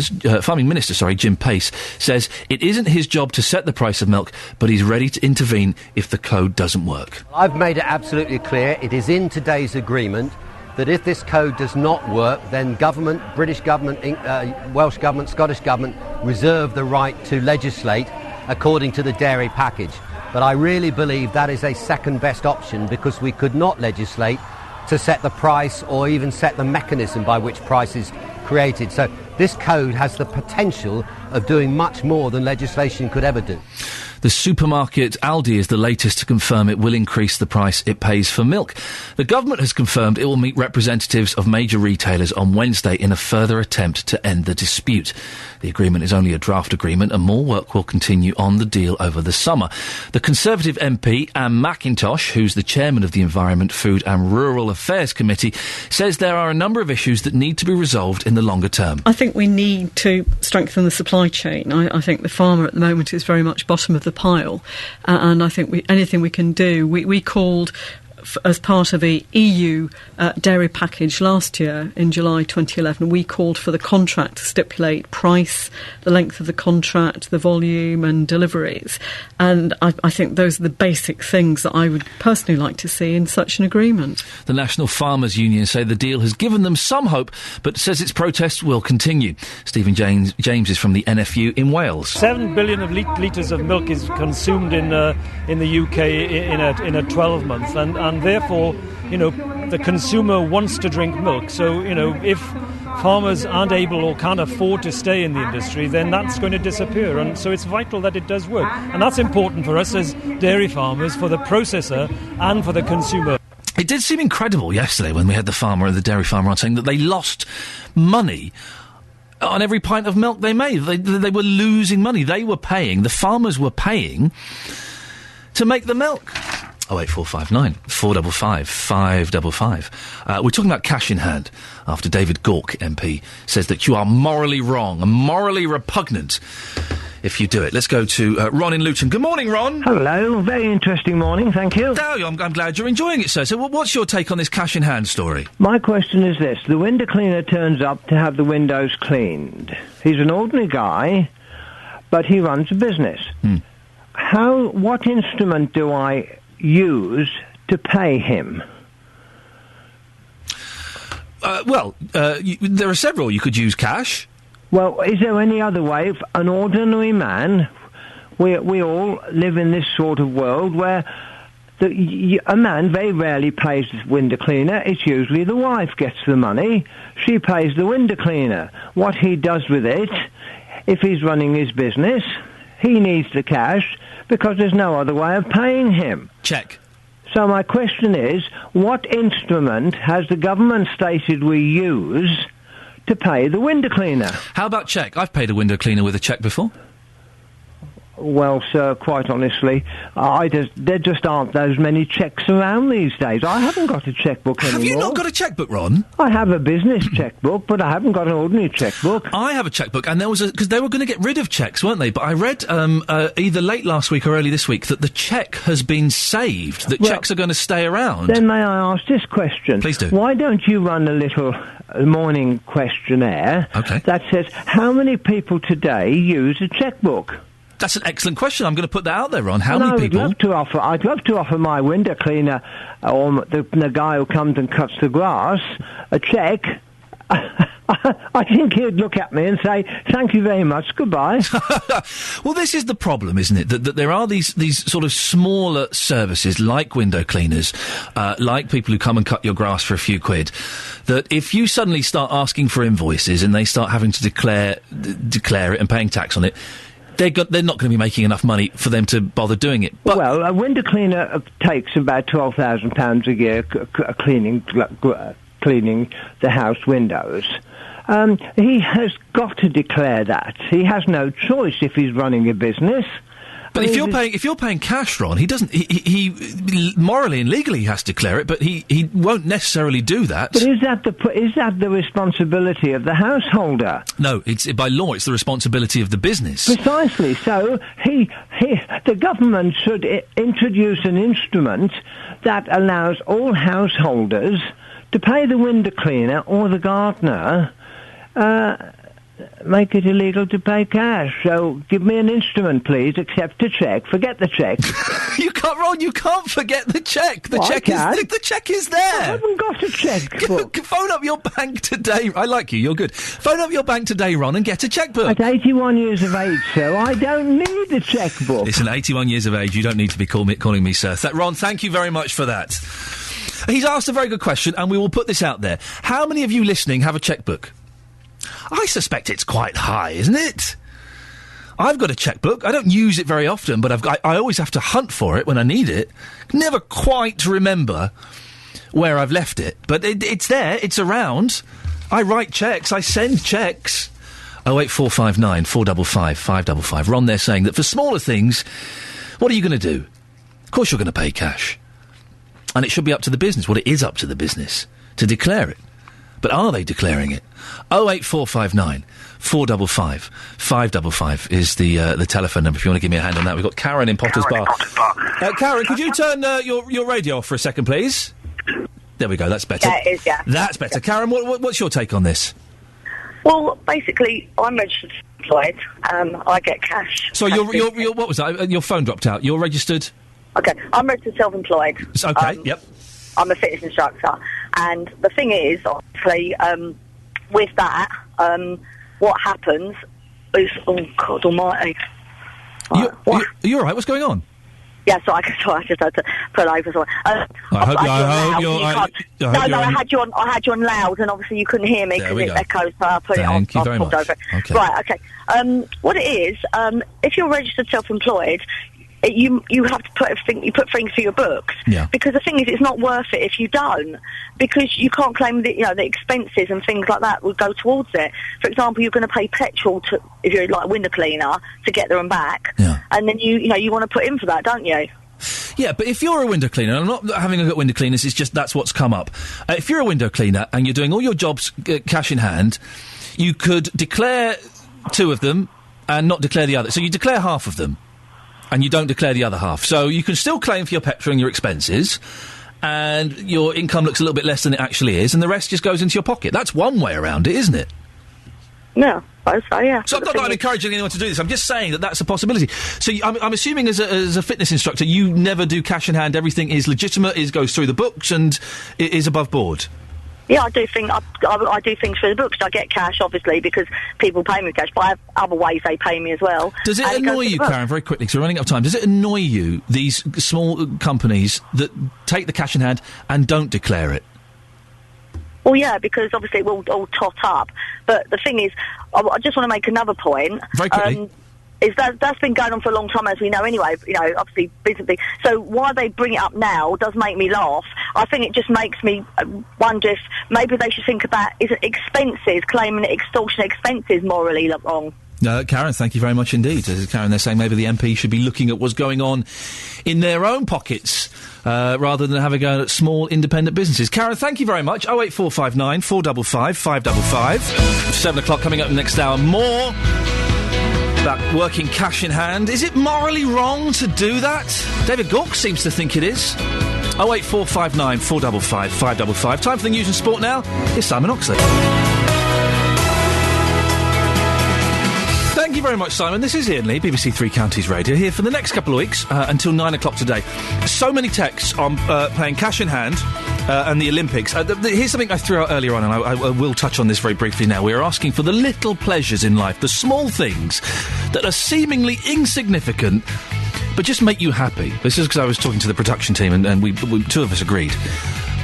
Jim Pace, says it isn't his job to set the price of milk, but he's ready to intervene if the code doesn't work. I've made it absolutely clear, it is in today's agreement, that if this code does not work, then government, British government, Welsh government, Scottish government reserve the right to legislate according to the dairy package. But I really believe that is a second best option, because we could not legislate to set the price or even set the mechanism by which price is created. So this code has the potential of doing much more than legislation could ever do. The supermarket Aldi is the latest to confirm it will increase the price it pays for milk. The government has confirmed it will meet representatives of major retailers on Wednesday in a further attempt to end the dispute. The agreement is only a draft agreement and more work will continue on the deal over the summer. The Conservative MP, Anne McIntosh, who's the chairman of the Environment, Food and Rural Affairs Committee, says there are a number of issues that need to be resolved in the longer term. I think we need to strengthen the supply chain. I think the farmer at the moment is very much bottom of the pile, and I think anything we can do. We called as part of the EU dairy package last year in July 2011, we called for the contract to stipulate price, the length of the contract, the volume and deliveries. And I think those are the basic things that I would personally like to see in such an agreement. The National Farmers Union say the deal has given them some hope, but says its protests will continue. Stephen James is from the NFU in Wales. 7 billion of litres of milk is consumed in the UK in a 12 month, and therefore, the consumer wants to drink milk. So, if farmers aren't able or can't afford to stay in the industry, then that's going to disappear. And so it's vital that it does work. And that's important for us as dairy farmers, for the processor and for the consumer. It did seem incredible yesterday when we had the dairy farmer on saying that they lost money on every pint of milk they made. They were losing money. They were paying, the farmers were paying to make the milk. 08459 455 555. We're talking about cash in hand after David Gauke MP says that you are morally wrong and morally repugnant if you do it. Let's go to Ron in Luton. Good morning, Ron. Hello. Very interesting morning, thank you. Oh, I'm glad you're enjoying it, sir. So what's your take on this cash in hand story? My question is this. The window cleaner turns up to have the windows cleaned. He's an ordinary guy, but he runs a business. What instrument do I use to pay him? There are several. You could use cash. Well, is there any other way? If an ordinary man, we all live in this sort of world where a man very rarely pays the window cleaner. It's usually the wife gets the money. She pays the window cleaner. What he does with it, if he's running his business, he needs the cash because there's no other way of paying him. Check. So my question is, what instrument has the government stated we use to pay the window cleaner? How about cheque? I've paid a window cleaner with a cheque before. Well, sir, quite honestly, there just aren't those many cheques around these days. I haven't got a chequebook anymore. Have you not got a chequebook, Ron? I have a business chequebook, but I haven't got an ordinary chequebook. I have a chequebook, and because they were going to get rid of cheques, weren't they? But I read either late last week or early this week that the cheque has been saved, that cheques are going to stay around. Then may I ask this question? Please do. Why don't you run a little morning questionnaire that says, how many people today use a chequebook? That's an excellent question. I'm going to put that out there, Ron. How many people? I'd love to offer my window cleaner or the guy who comes and cuts the grass a cheque I think he'd look at me and say, "Thank you very much, goodbye." Well, this is the problem, isn't it? That there are these sort of smaller services like window cleaners, like people who come and cut your grass for a few quid, that if you suddenly start asking for invoices and they start having to declare it and paying tax on it, they're not going to be making enough money for them to bother doing it. But well, a window cleaner takes about £12,000 a year cleaning the house windows. He has got to declare that. He has no choice if he's running a business. But if you're paying cash, Ron, he doesn't. He morally and legally has to declare it, but he won't necessarily do that. But is that the responsibility of the householder? No, it's by law. It's the responsibility of the business. Precisely. So the government should introduce an instrument that allows all householders to pay the window cleaner or the gardener. Make it illegal to pay cash. So give me an instrument, please. Accept a cheque. Forget the cheque. You can't, Ron. You can't forget the cheque. The cheque is there. I haven't got a cheque. Phone up your bank today. I like you. You're good. Phone up your bank today, Ron, and get a chequebook. At 81 years of age, sir, I don't need a chequebook. Listen, 81 years of age, you don't need to be calling me sir. Ron, thank you very much for that. He's asked a very good question, and we will put this out there. How many of you listening have a chequebook? I suspect it's quite high, isn't it? I've got a chequebook. I don't use it very often, but I always have to hunt for it when I need it. Never quite remember where I've left it, but it's there. It's around. I write cheques. I send cheques. 08459 455 555. Ron there saying that for smaller things, what are you going to do? Of course you're going to pay cash. And it should be up to the business. Well, it is up to the business to declare it. But are they declaring it? 08459 455 555 is the telephone number if you want to give me a hand on that. We've got Karen in Potters Bar. Karen, could you turn your radio off for a second, please? There we go, that's better. Yeah, it is, yeah. That's better. Karen, what's your take on this? Well, basically, I'm registered employed. I get cash. So you're what was that? Your phone dropped out. You're registered? Okay, I'm registered self-employed. Okay, yep. I'm a fitness instructor. And the thing is, obviously, with that, what happens is... Oh, God almighty. You're all right? What's going on? Yeah, sorry, I just had to pull over. Sorry. I had you on loud, and obviously you couldn't hear me because it echoes, so I put it on. Thank you very much. Over. Okay. Right, okay. What it is, if you're registered self-employed, you have to put things for your books. Yeah. Because the thing is, it's not worth it if you don't, because you can't claim the expenses and things like that will go towards it. For example, you're going to pay petrol if you're like a window cleaner to get there and back, and then you want to put in for that, don't you? Yeah, but if you're a window cleaner, I'm not having a look at window cleaners, it's just that's what's come up. If you're a window cleaner and you're doing all your jobs cash in hand, you could declare 2 of them and not declare the other. So you declare half of them, and you don't declare the other half. So you can still claim for your petrol and your expenses, and your income looks a little bit less than it actually is, and the rest just goes into your pocket. That's one way around it, isn't it? No, I say, yeah. So I'm not encouraging anyone to do this. I'm just saying that that's a possibility. So I'm assuming as a fitness instructor, you never do cash in hand. Everything is legitimate, goes through the books, and it is above board. Yeah, I do things through the books. I get cash, obviously, because people pay me cash, but I have other ways they pay me as well. Does it annoy you, Karen, very quickly, because we're running out of time, does it annoy you, these small companies that take the cash in hand and don't declare it? Well, yeah, because obviously it will all tot up. But the thing is, I just want to make another point. Very quickly. Is that's been going on for a long time, as we know anyway, obviously, basically. So why they bring it up now does make me laugh. I think it just makes me wonder if maybe they should think about, is it expenses, claiming extortionate expenses morally wrong? Karen, thank you very much indeed. Karen, they're saying maybe the MP should be looking at what's going on in their own pockets rather than having a go at small independent businesses. Karen, thank you very much. 08459 455 555. 7 o'clock coming up next hour. More about working cash in hand. Is it morally wrong to do that? David Gawk seems to think it is. 08459 455 555. Time for the news and sport now. Here's Simon Oxley. Thank you very much, Simon. This is Iain Lee, BBC Three Counties Radio, here for the next couple of weeks, until 9 o'clock today. So many texts on playing cash in hand and the Olympics. Here's something I threw out earlier on, and I will touch on this very briefly now. We're asking for the little pleasures in life, the small things that are seemingly insignificant, but just make you happy. This is because I was talking to the production team, and we two of us agreed.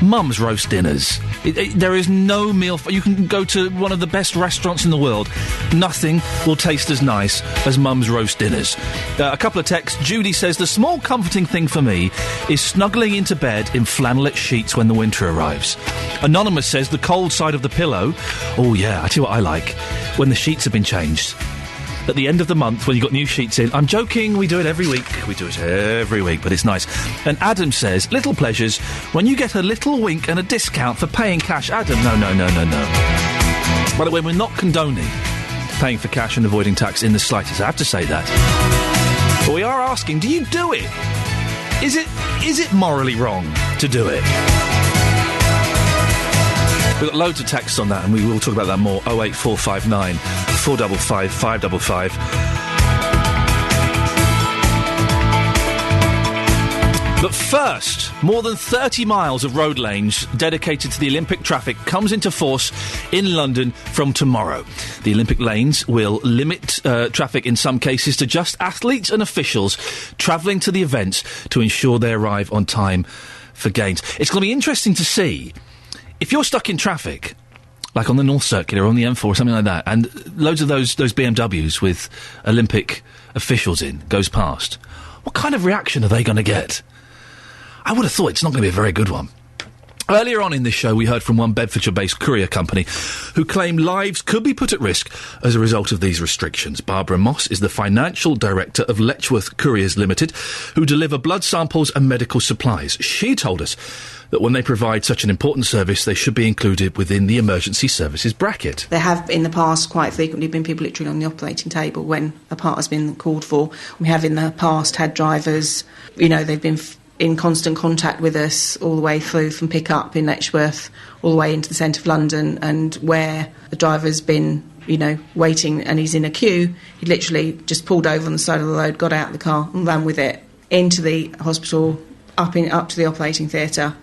Mum's roast dinners. There is no meal... You can go to one of the best restaurants in the world. Nothing will taste as nice as Mum's roast dinners. A couple of texts. Judy says, the small comforting thing for me is snuggling into bed in flannelette sheets when the winter arrives. Anonymous says, the cold side of the pillow. Oh, yeah, I tell you what I like. When the sheets have been changed. At the end of the month, when you've got new sheets in. I'm joking, we do it every week. We do it every week, but it's nice. And Adam says, little pleasures, when you get a little wink and a discount for paying cash. Adam, no. By the way, we're not condoning paying for cash and avoiding tax in the slightest. I have to say that. But we are asking, do you do it? Is it morally wrong to do it? We've got loads of texts on that, and we will talk about that more. 08459 455 555. But first, more than 30 miles of road lanes dedicated to the Olympic traffic comes into force in London from tomorrow. The Olympic lanes will limit traffic in some cases to just athletes and officials travelling to the events to ensure they arrive on time for games. It's going to be interesting to see if you're stuck in traffic, like on the North Circuit or on the M4 or something like that, and loads of those BMWs with Olympic officials in goes past, what kind of reaction are they going to get? I would have thought it's not going to be a very good one. Earlier on in this show, we heard from one Bedfordshire-based courier company who claimed lives could be put at risk as a result of these restrictions. Barbara Moss is the financial director of Letchworth Couriers Limited, who deliver blood samples and medical supplies. She told us that when they provide such an important service, they should be included within the emergency services bracket. There have, in the past, quite frequently been people literally on the operating table when a part has been called for. We have in the past had drivers, they've been in constant contact with us all the way through from pick-up in Letchworth all the way into the centre of London, and where the driver's been, waiting and he's in a queue, he literally just pulled over on the side of the road, got out of the car and ran with it into the hospital, up to the operating theatre,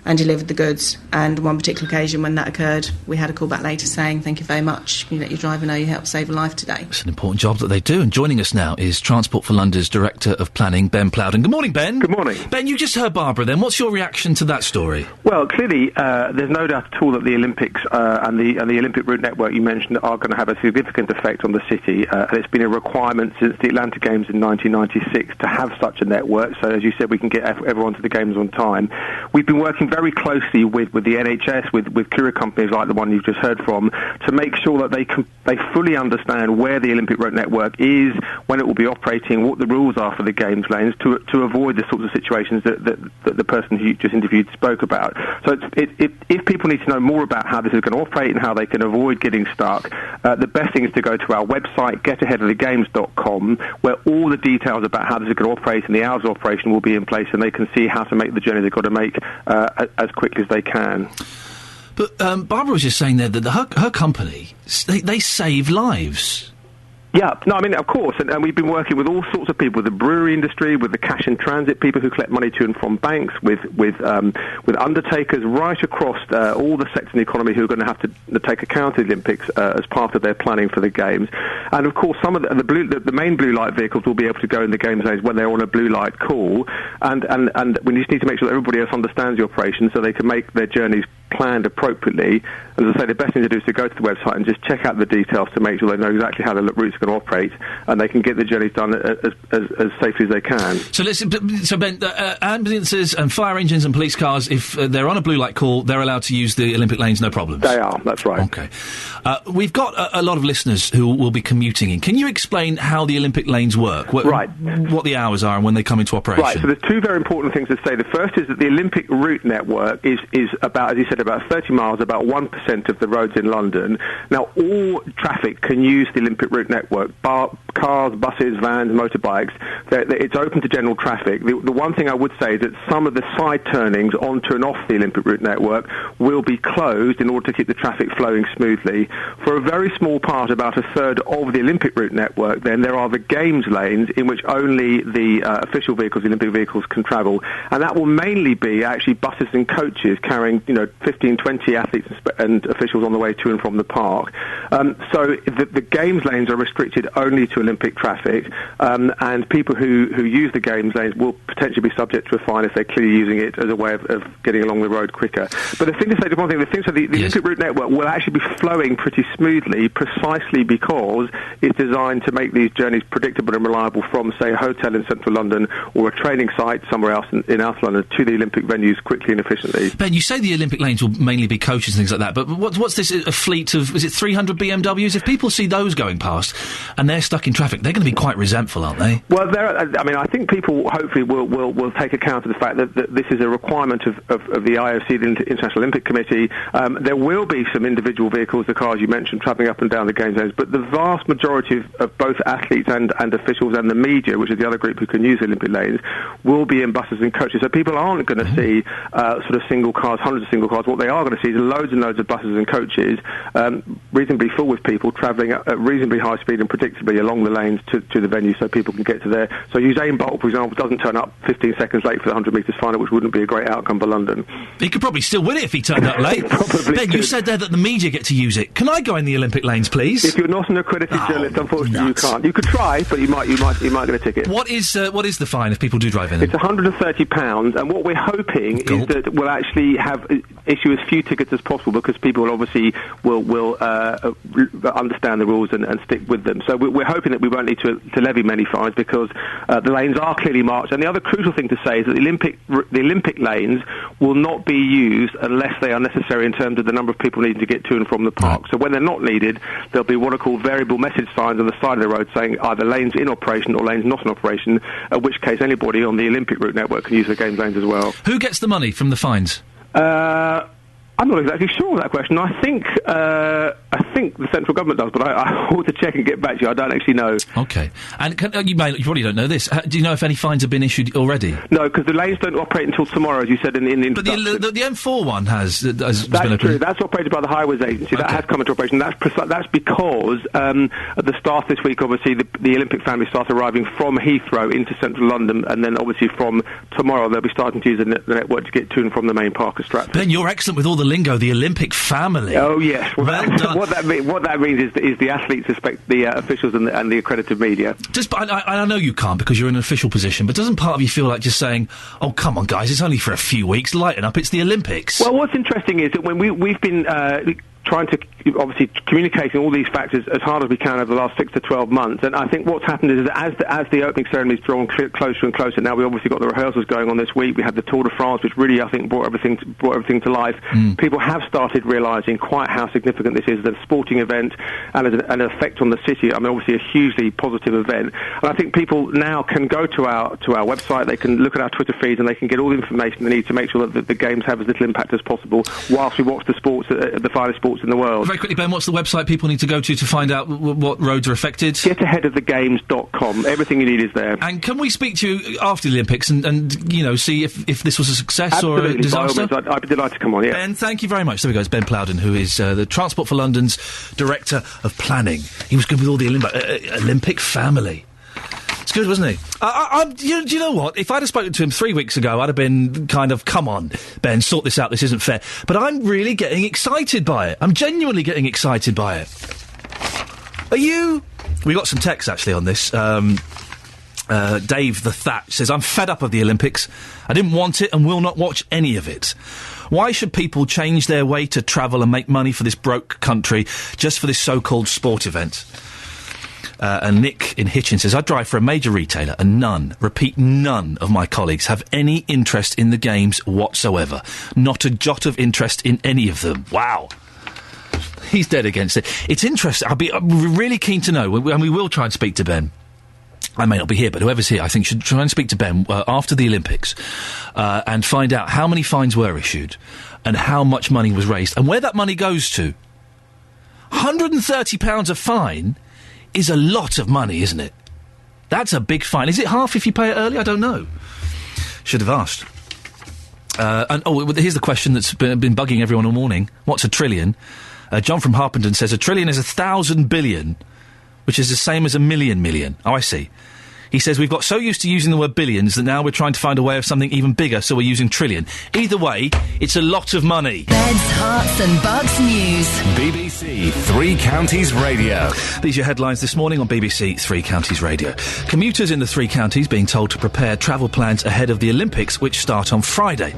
and delivered the goods. And on one particular occasion when that occurred, we had a call back later saying, thank you very much, can you let your driver know you helped save a life today? It's an important job that they do. And joining us now is Transport for London's Director of Planning, Ben Plowden. Good morning, Ben. Good morning. Ben, you just heard Barbara then. What's your reaction to that story? Well, clearly, there's no doubt at all that the Olympics and the Olympic route network you mentioned are going to have a significant effect on the city. And it's been a requirement since the Atlanta Games in 1996 to have such a network. So, as you said, we can get everyone to the Games on time. We've been working very closely with the NHS, with courier companies like the one you've just heard from, to make sure that they fully understand where the Olympic road network is, when it will be operating, what the rules are for the Games lanes, to avoid the sorts of situations that the person who you just interviewed spoke about. So if people need to know more about how this is going to operate and how they can avoid getting stuck, the best thing is to go to our website, getaheadofthegames.com, where all the details about how this is going to operate and the hours of operation will be in place, and they can see how to make the journey they've got to make as quickly as they can. But Barbara was just saying there that her company, they save lives. Yeah, no, I mean, of course, and we've been working with all sorts of people, with the brewery industry, with the cash and transit people who collect money to and from banks, with undertakers, right across all the sectors in the economy who are going to have to take account of the Olympics as part of their planning for the Games. And of course, some of the main blue light vehicles will be able to go in the Games zones when they're on a blue light call, and we just need to make sure that everybody else understands the operation so they can make their journeys planned appropriately. As I say, the best thing to do is to go to the website and just check out the details to make sure they know exactly how the routes are going to operate, and they can get the journeys done as safely as they can. So Ben, ambulances and fire engines and police cars, if they're on a blue light call, they're allowed to use the Olympic lanes, no problems? They are, that's right. Okay. We've got a lot of listeners who will be commuting in. Can you explain how the Olympic lanes work? What the hours are and when they come into operation? Right, so there's two very important things to say. The first is that the Olympic route network is about, as you said, about 30 miles, about 1% of the roads in London. Now, all traffic can use the Olympic route network. Cars, buses, vans, motorbikes. It's open to general traffic. The one thing I would say is that some of the side turnings onto and off the Olympic route network will be closed in order to keep the traffic flowing smoothly. For a very small part, about a third of the Olympic route network, then there are the games lanes in which only the official vehicles, the Olympic vehicles, can travel. And that will mainly be actually buses and coaches carrying, 15, 20 athletes and officials on the way to and from the park. So the games lanes are restricted only to Olympic traffic, and people who use the games lanes will potentially be subject to a fine if they're clearly using it as a way of getting along the road quicker. But the thing to say, the one thing, the Olympic route network will actually be flowing pretty smoothly, precisely because it's designed to make these journeys predictable and reliable from, say, a hotel in central London or a training site somewhere else in South London to the Olympic venues quickly and efficiently. Ben, you say the Olympic lanes will mainly be coaches and things like that, but what's this, a fleet of, is it 300 BMWs? If people see those going past and they're stuck in traffic, they're going to be quite resentful, aren't they? Well, I think people hopefully will take account of the fact that this is a requirement of the IOC, the International Olympic Committee. There will be some individual vehicles, the cars you mentioned, travelling up and down the game zones, but the vast majority of both athletes and officials and the media, which is the other group who can use the Olympic lanes, will be in buses and coaches. So people aren't going to see sort of single cars, hundreds of single cars. What they are going to see is loads and loads of buses and coaches, reasonably full with people travelling at reasonably high speed and predictably along the lanes to the venue so people can get to there. So Usain Bolt, for example, doesn't turn up 15 seconds late for the 100 metres final, which wouldn't be a great outcome for London. He could probably still win it if he turned up late. Ben, you said there that the media get to use it. Can I go in the Olympic lanes, please? If you're not an accredited journalist, unfortunately you can't. You could try, but you might get a ticket. What is the fine if people do drive in? It's £130, and what we're hoping is that we'll actually issue as few tickets as possible, because people obviously will understand the rules and stick with them. So we're hoping that we won't need to levy many fines, because the lanes are clearly marked. And the other crucial thing to say is that the Olympic lanes will not be used unless they are necessary in terms of the number of people needing to get to and from the park. So when they're not needed, there'll be what are called variable message signs on the side of the road saying either lanes in operation or lanes not in operation, at which case anybody on the Olympic route network can use the games lanes as well. Who gets the money from the fines? I'm not exactly sure of that question. I think the central government does, but I ought to check and get back to you. I don't actually know. Okay. And you probably don't know this. Do you know if any fines have been issued already? No, because the lanes don't operate until tomorrow, as you said in the introduction. But the M4 one has That's true. That's operated by the Highways Agency. That has come into operation. That's because at the start this week, obviously, the Olympic family start arriving from Heathrow into central London, and then obviously from tomorrow they'll be starting to use the network to get to and from the main park of Stratford. Ben, you're excellent with all the lingo. The Olympic family. Oh yes. Well done. What that means is the athletes respect the officials and the accredited media. I know you can't because you're in an official position, but doesn't part of you feel like just saying, "Oh, come on, guys, it's only for a few weeks. Lighten up. It's the Olympics." Well, what's interesting is that when we've been trying to obviously communicating all these factors as hard as we can over the last 6 to 12 months, and I think what's happened is that as the opening ceremony's drawn closer and closer, now we obviously got the rehearsals going on this week. We had the Tour de France, which really I think brought everything to life. People have started realising quite how significant this is as a sporting event and as an effect on the city. I mean, obviously a hugely positive event, and I think people now can go to our website, they can look at our Twitter feeds, and they can get all the information they need to make sure that the games have as little impact as possible whilst we watch the sports, the finest sports in the world. Very quickly, Ben, what's the website people need to go to find out what roads are affected? Getaheadofthegames.com. Everything you need is there. And can we speak to you after the Olympics and see if this was a success Absolutely. or a disaster? By all means, I'd be delighted to come on, yeah. Ben, thank you very much. There we go. It's Ben Plowden, who is the Transport for London's Director of Planning. He was good with all the Olympic family. It's good, wasn't he? Do you know what? If I'd have spoken to him 3 weeks ago, I'd have been kind of, come on, Ben, sort this out, this isn't fair. But I'm really getting excited by it. I'm genuinely getting excited by it. Are you? We got some text, actually, on this. Dave the Thatch says, I'm fed up of the Olympics. I didn't want it and will not watch any of it. Why should people change their way to travel and make money for this broke country just for this so-called sport event? And Nick in Hitchin says, I drive for a major retailer and none of my colleagues have any interest in the games whatsoever. Not a jot of interest in any of them. Wow. He's dead against it. It's interesting. I'm really keen to know, and we will try and speak to Ben. I may not be here, but whoever's here, I think, should try and speak to Ben after the Olympics and find out how many fines were issued and how much money was raised and where that money goes to. £130 a fine is a lot of money, isn't it? That's a big fine. Is it half if you pay it early? I don't know. Should have asked. Here's the question that's been bugging everyone all morning. What's a trillion? John from Harpenden says a trillion is 1,000 billion, which is the same as a million. Oh, I see. He says we've got so used to using the word billions that now we're trying to find a way of something even bigger, so we're using trillion. Either way, it's a lot of money. Beds, Hearts and Bucks News. BBC Three Counties Radio. These are your headlines this morning on BBC Three Counties Radio. Commuters in the three counties being told to prepare travel plans ahead of the Olympics, which start on Friday.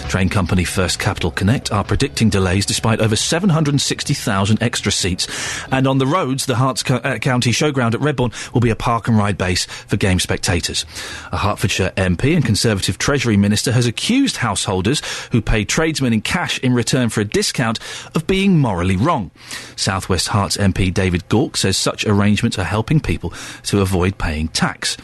Train company First Capital Connect are predicting delays despite over 760,000 extra seats. And on the roads, the Hearts County Showground at Redbourne will be a park and ride base for game spectators. A Hertfordshire MP and Conservative Treasury Minister has accused householders who pay tradesmen in cash in return for a discount of being morally wrong. South West Herts MP David Gauke says such arrangements are helping people to avoid paying tax.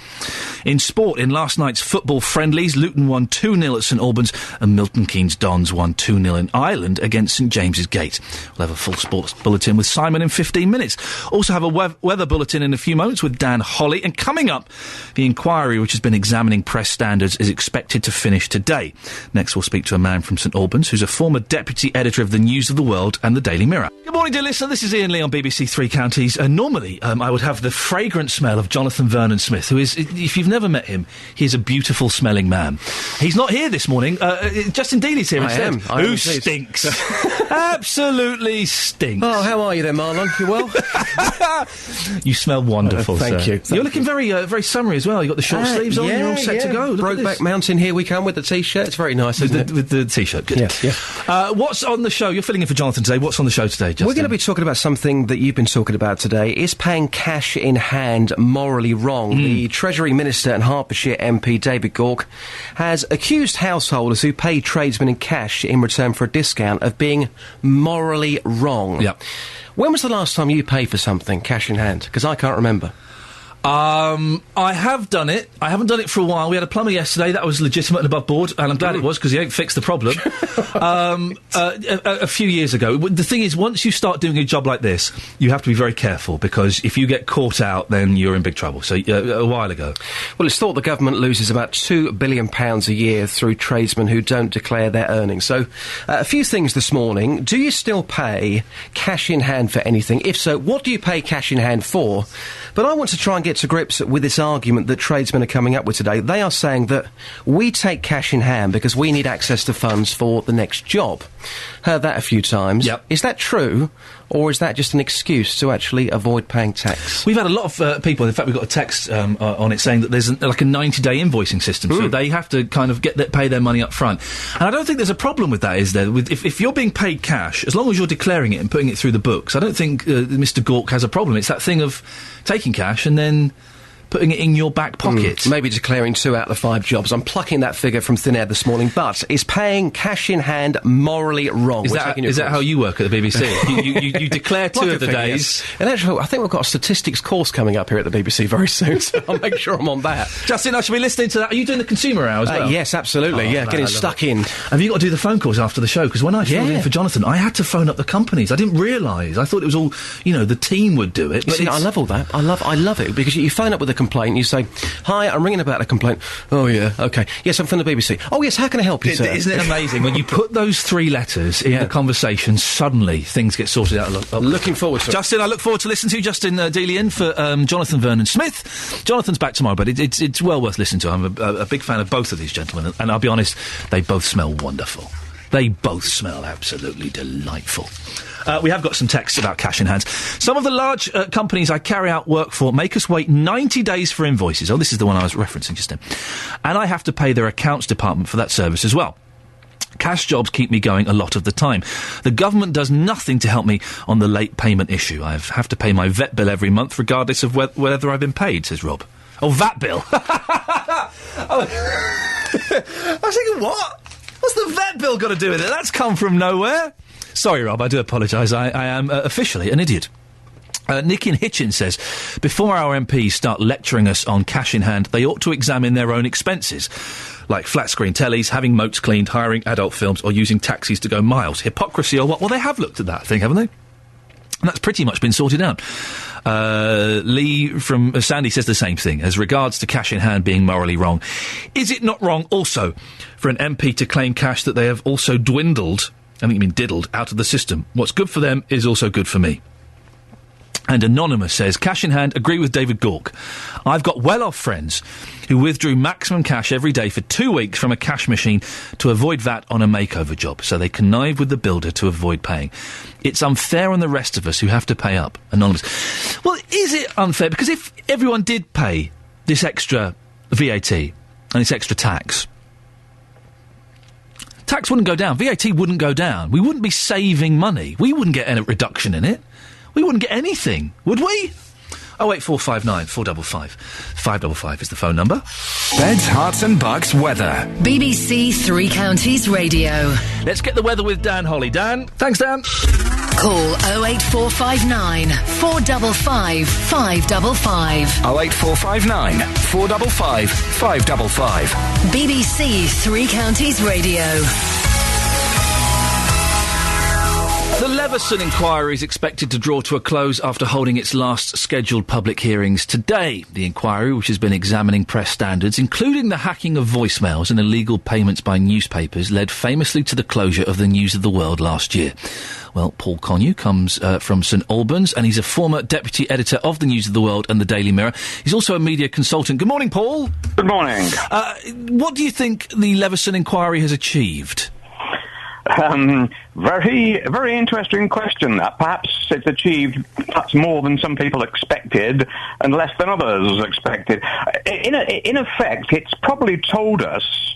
In sport, in last night's football friendlies, Luton won 2-0 at St Albans and Milton Keynes Dons won 2-0 in Ireland against St James's Gate. We'll have a full sports bulletin with Simon in 15 minutes. Also have a weather bulletin in a few moments with Dan Holly. And coming up, the inquiry which has been examining press standards is expected to finish today. Next, we'll speak to a man from St Albans who's a former deputy editor of the News of the World and the Daily Mirror. Good morning, dear listener. This is Iain Lee on BBC Three Counties. Normally, I would have the fragrant smell of Jonathan Vernon Smith, who is, if you've never met him, he's a beautiful smelling man. He's not here this morning. Justin Dealey's here instead. Who stinks? Absolutely stinks. Oh, how are you there, Marlon? You well? You smell wonderful, thank sir. you. You're looking very summery as well. You've got the short sleeves on, you're all set to go. Brokeback Mountain, here we come with the T-shirt. It's very nice, isn't it? With the T-shirt, good. Yeah. What's on the show? You're filling in for Jonathan today. What's on the show today, Justin? We're going to be talking about something that you've been talking about today. Is paying cash in hand morally wrong? The Treasury Minister and Hertfordshire MP David Gauke has accused householders who pay tradesmen in cash in return for a discount of being morally wrong. Yeah. When was the last time you paid for something cash in hand? Because I can't remember. I have done it. I haven't done it for a while. We had a plumber yesterday. That was legitimate and above board, and I'm glad it was, because he ain't fixed the problem. A few years ago. The thing is, once you start doing a job like this, you have to be very careful, because if you get caught out, then you're in big trouble. So, a while ago. Well, it's thought the government loses about £2 billion a year through tradesmen who don't declare their earnings. So, a few things this morning. Do you still pay cash in hand for anything? If so, what do you pay cash in hand for? But I want to try and get to grips with this argument that tradesmen are coming up with today. They are saying that we take cash in hand because we need access to funds for the next job. Heard that a few times. Yep. Is that true, or is that just an excuse to actually avoid paying tax? We've had a lot of people, in fact we've got a text on it saying that there's like a 90-day invoicing system, so they have to kind of pay their money up front. And I don't think there's a problem with that, is there? If you're being paid cash, as long as you're declaring it and putting it through the books, I don't think Mr Gauke has a problem. It's that thing of taking cash and then putting it in your back pocket. Maybe declaring 2 out of 5 jobs. I'm plucking that figure from thin air this morning, but is paying cash in hand morally wrong? Is that how you work at the BBC? you declare 2 of the days. Yes. And actually, I think we've got a statistics course coming up here at the BBC very soon, so I'll make sure I'm on that. Justin, I should be listening to that. Are you doing the consumer hour as well? Yes, absolutely. Getting stuck in. Have you got to do the phone calls after the show? Because when I filled in for Jonathan, I had to phone up the companies. I didn't realise. I thought it was all, the team would do it. But I love all that. I love it, because you phone up with a complaint and you say, hi, I'm ringing about a complaint. Oh, yeah, OK. Yes, I'm from the BBC. Oh, yes, how can I help you, sir? Isn't it amazing? When you put those 3 letters in the conversation, suddenly things get sorted out. Looking forward to it. Justin, I look forward to listening to you. Justin Dealey in for Jonathan Vernon Smith. Jonathan's back tomorrow, but it's well worth listening to. I'm a big fan of both of these gentlemen, and I'll be honest, they both smell wonderful. They both smell absolutely delightful. We have got some texts about cash in hands. Some of the large companies I carry out work for make us wait 90 days for invoices. Oh, this is the one I was referencing just then. And I have to pay their accounts department for that service as well. Cash jobs keep me going a lot of the time. The government does nothing to help me on the late payment issue. I have to pay my vet bill every month, regardless of whether I've been paid, says Rob. Oh, VAT bill. I was thinking, what? What's the vet bill got to do with it? That's come from nowhere. Sorry, Rob, I do apologise. I am officially an idiot. Nicky and Hitchens says, before our MPs start lecturing us on cash in hand, they ought to examine their own expenses, like flat-screen tellies, having moats cleaned, hiring adult films, or using taxis to go miles. Hypocrisy or what? Well, they have looked at that, I think, haven't they? And that's pretty much been sorted out. Lee from Sandy says the same thing. As regards to cash in hand being morally wrong, is it not wrong also for an MP to claim cash that they have also dwindled, I think you mean diddled, out of the system? What's good for them is also good for me. And Anonymous says, cash in hand, agree with David Gork. I've got well-off friends who withdrew maximum cash every day for 2 weeks from a cash machine to avoid VAT on a makeover job, so they connive with the builder to avoid paying. It's unfair on the rest of us who have to pay up. Anonymous. Well, is it unfair? Because if everyone did pay this extra VAT and this extra tax wouldn't go down. VAT wouldn't go down. We wouldn't be saving money. We wouldn't get any reduction in it. We wouldn't get anything, would we? 08459 455 555 is the phone number. Beds, Hearts and Bucks weather. BBC Three Counties Radio. Let's get the weather with Dan Holly. Dan? Thanks, Dan. Call 08459 455 555. 08459 455 555. BBC Three Counties Radio. The Leveson inquiry is expected to draw to a close after holding its last scheduled public hearings today. The inquiry, which has been examining press standards, including the hacking of voicemails and illegal payments by newspapers, led famously to the closure of the News of the World last year. Well, Paul Connew comes from St Albans, and he's a former deputy editor of the News of the World and the Daily Mirror. He's also a media consultant. Good morning, Paul. Good morning. What do you think the Leveson inquiry has achieved? Very, very interesting question, that. Perhaps it's achieved perhaps more than some people expected and less than others expected. In effect, it's probably told us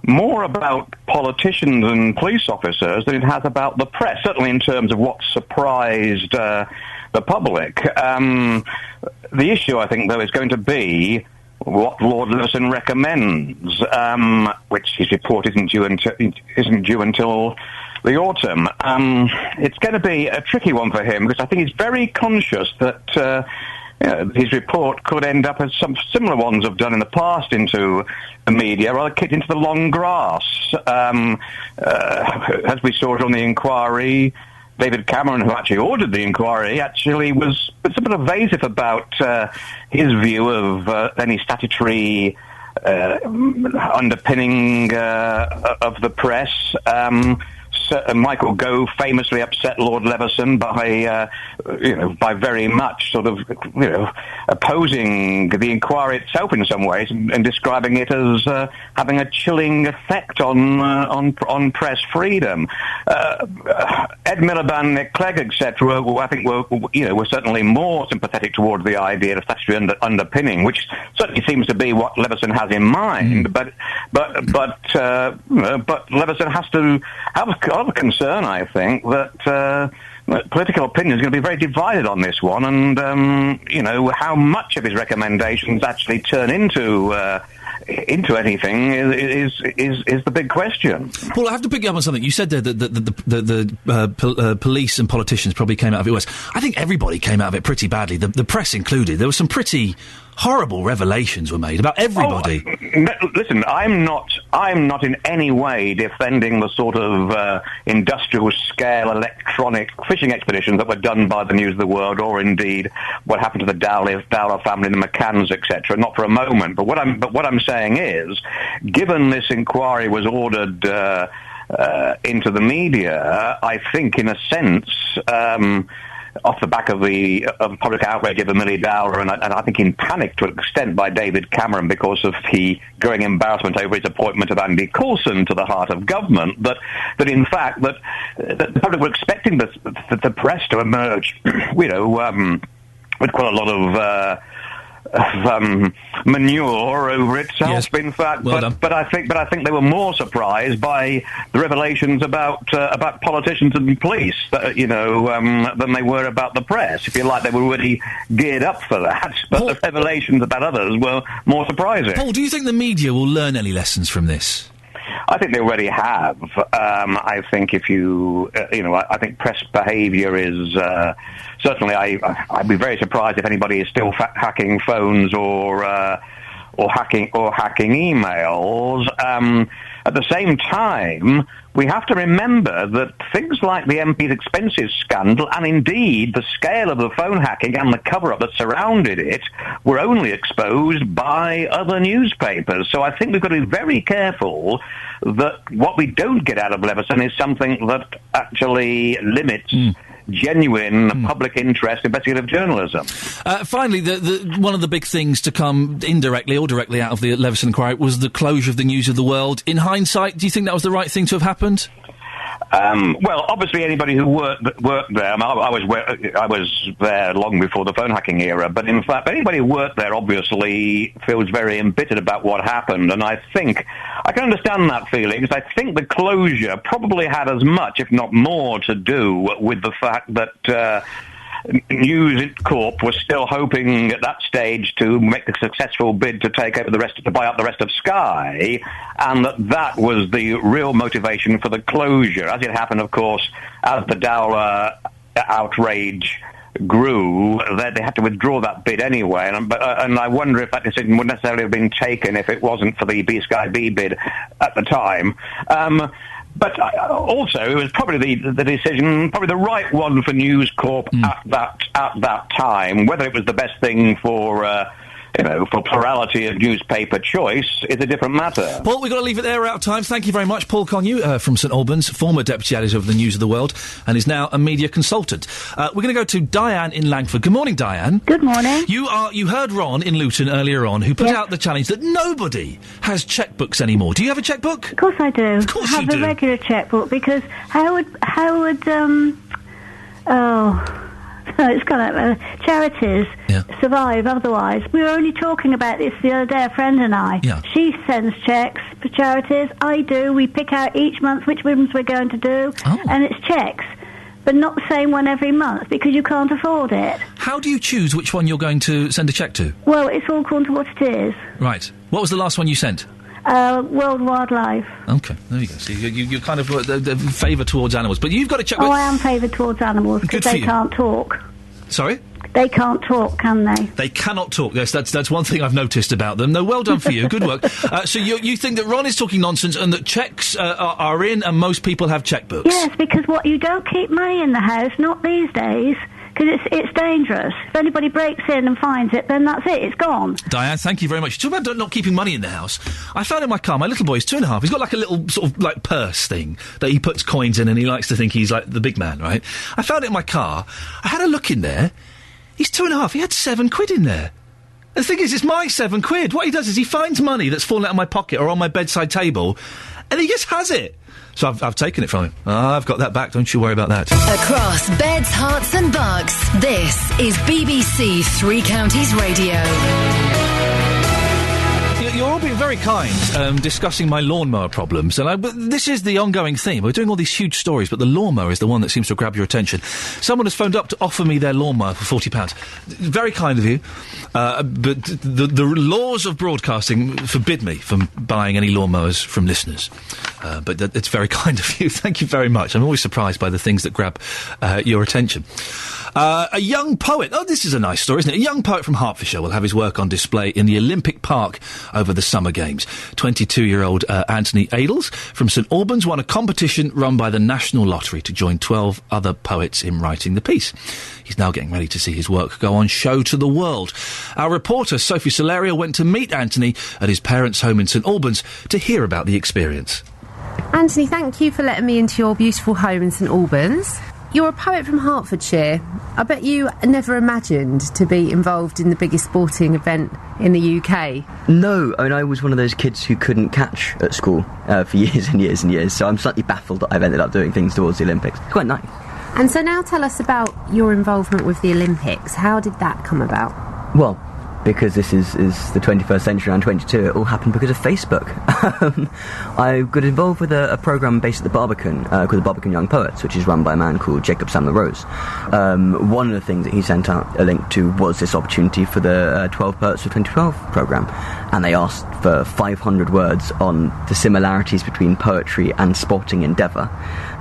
more about politicians and police officers than it has about the press, certainly in terms of what surprised the public. The issue, I think, though, is going to be what Lord Leveson recommends, which his report isn't due until the autumn. It's going to be a tricky one for him, because I think he's very conscious that his report could end up as some similar ones have done in the past into the media, rather kicked into the long grass. As we saw it on the inquiry, David Cameron, who actually ordered the inquiry, actually was a bit evasive about his view of any statutory underpinning of the press. Michael Gove famously upset Lord Leveson by very much sort of, opposing the inquiry itself in some ways and describing it as having a chilling effect on press freedom. Ed Miliband, Nick Clegg, etc., I think were certainly more sympathetic towards the idea of statutory underpinning, which certainly seems to be what Leveson has in mind. But Leveson has to have a concern, I think, that political opinion is going to be very divided on this one, and how much of his recommendations actually turn into anything is the big question. Paul, I have to pick you up on something. You said there that the police and politicians probably came out of it worse. I think everybody came out of it pretty badly, the press included. There were some pretty horrible revelations were made about everybody. Listen, I'm not in any way defending the sort of industrial scale electronic fishing expeditions that were done by the News of the World, or indeed what happened to the Dowler family, the McCanns, etc. Not for a moment. But what I'm saying is, given this inquiry was ordered into the media, I think, in a sense, off the back of the public outrage over Millie Dowler, and I think in panic to an extent by David Cameron because of the growing embarrassment over his appointment of Andy Coulson to the heart of government, that in fact that the public were expecting the press to emerge, with quite a lot of manure over itself, yes. In fact. Well but I think they were more surprised by the revelations about politicians and police, than they were about the press. If you like, they were already geared up for that. But Paul, the revelations about others were more surprising. Paul, do you think the media will learn any lessons from this? I think they already have. I think if I think press behaviour is certainly. I'd be very surprised if anybody is still hacking phones or hacking emails. At the same time, we have to remember that things like the MP's expenses scandal and indeed the scale of the phone hacking and the cover-up that surrounded it were only exposed by other newspapers. So I think we've got to be very careful that what we don't get out of Leveson is something that actually limits genuine public interest investigative journalism. Finally, one of the big things to come indirectly or directly out of the Leveson inquiry was the closure of the News of the World. In hindsight, do you think that was the right thing to have happened? Well, obviously, anybody who worked there, I was there long before the phone hacking era, but in fact, anybody who worked there obviously feels very embittered about what happened, and I think I can understand that feeling, because I think the closure probably had as much, if not more, to do with the fact that News Corp was still hoping at that stage to make a successful bid to take over to buy up the rest of Sky, and that was the real motivation for the closure. As it happened, of course, as the Dowler outrage grew, they had to withdraw that bid anyway, and I wonder if that decision wouldn't necessarily have been taken if it wasn't for the Sky B bid at the time. But also, it was probably the decision, probably the right one for News Corp at that time. Whether it was the best thing for for plurality of newspaper choice is a different matter. Paul, we've got to leave it there. We're out of time. Thank you very much. Paul Connew from St Albans, former deputy editor of the News of the World, and is now a media consultant. We're going to go to Diane in Langford. Good morning, Diane. Good morning. You heard Ron in Luton earlier on, who put out the challenge that nobody has checkbooks anymore. Do you have a checkbook? Of course I do. Of course I have a regular checkbook, because how would it's gone out. Charities survive otherwise. We were only talking about this the other day, a friend and I. Yeah. She sends checks for charities. I do. We pick out each month which ones we're going to do, and it's checks, but not the same one every month, because you can't afford it. How do you choose which one you're going to send a cheque to? Well, it's all according to what it is. Right. What was the last one you sent? World Wildlife. Okay, there you go. So you're kind of favour towards animals, but you've got to check. I am favoured towards animals because they can't talk. Sorry? They can't talk, can they? They cannot talk. Yes, that's one thing I've noticed about them. No, well done for you. Good work. So you think that Ron is talking nonsense and that cheques are in and most people have checkbooks? Yes, because you don't keep money in the house, not these days. Because it's dangerous. If anybody breaks in and finds it, then that's it. It's gone. Diane, thank you very much. You talk about not keeping money in the house. I found in my car, my little boy's 2.5. He's got like a little sort of like purse thing that he puts coins in, and he likes to think he's like the big man, right? I found it in my car. I had a look in there. He's 2.5. He had £7 in there. The thing is, it's my £7. What he does is he finds money that's fallen out of my pocket or on my bedside table, and he just has it. So I've taken it from him. I've got that back, don't you worry about that. Across beds, hearts and bucks, this is BBC Three Counties Radio. You're all being very kind, discussing my lawnmower problems, and this is the ongoing theme. We're doing all these huge stories, but the lawnmower is the one that seems to grab your attention. Someone has phoned up to offer me their lawnmower for £40. Very kind of you, but the laws of broadcasting forbid me from buying any lawnmowers from listeners. But it's very kind of you. Thank you very much. I'm always surprised by the things that grab your attention. A young poet. Oh, this is a nice story, isn't it? A young poet from Hertfordshire will have his work on display in the Olympic Park over the Summer Games. 22-year-old Anthony Adels from St Albans won a competition run by the National Lottery to join 12 other poets in writing the piece. He's now getting ready to see his work go on show to the world. Our reporter, Sophie Solario, went to meet Anthony at his parents' home in St Albans to hear about the experience. Anthony, thank you for letting me into your beautiful home in St Albans. You're a poet from Hertfordshire. I bet you never imagined to be involved in the biggest sporting event in the UK. No, I mean, I was one of those kids who couldn't catch at school for years and years and years, so I'm slightly baffled that I've ended up doing things towards the Olympics. Quite nice. And so now tell us about your involvement with the Olympics. How did that come about? Well, because this is the 21st century, I'm 22, it all happened because of Facebook. I got involved with a programme based at the Barbican called the Barbican Young Poets, which is run by a man called Jacob Samler-Rose. One of the things that he sent out a link to was this opportunity for the 12 Poets of 2012 programme, and they asked for 500 words on the similarities between poetry and sporting endeavour,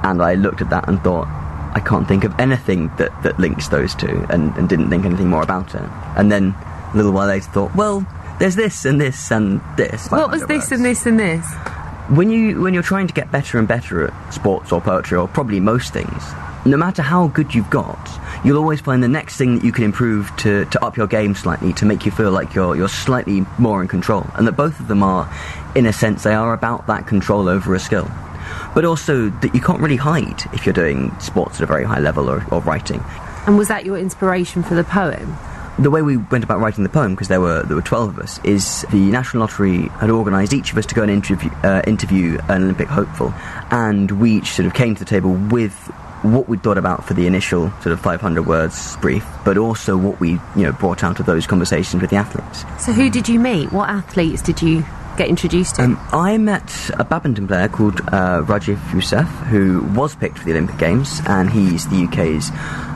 and I looked at that and thought, I can't think of anything that links those two, and didn't think anything more about it. And then a little while later thought, well, there's this and this and this. What was this and this and this? When you're trying to get better and better at sports or poetry or probably most things, no matter how good you've got, you'll always find the next thing that you can improve to up your game slightly, to make you feel like you're slightly more in control. And that both of them are, in a sense, they are about that control over a skill. But also that you can't really hide if you're doing sports at a very high level or writing. And was that your inspiration for the poem? The way we went about writing the poem, because there were 12 of us, is the National Lottery had organised each of us to go and interview an Olympic hopeful, and we each sort of came to the table with what we'd thought about for the initial sort of 500 words brief, but also what we brought out of those conversations with the athletes. So who did you meet? What athletes did you get introduced to? I met a badminton player called Rajiv Youssef, who was picked for the Olympic Games, and he's the UK's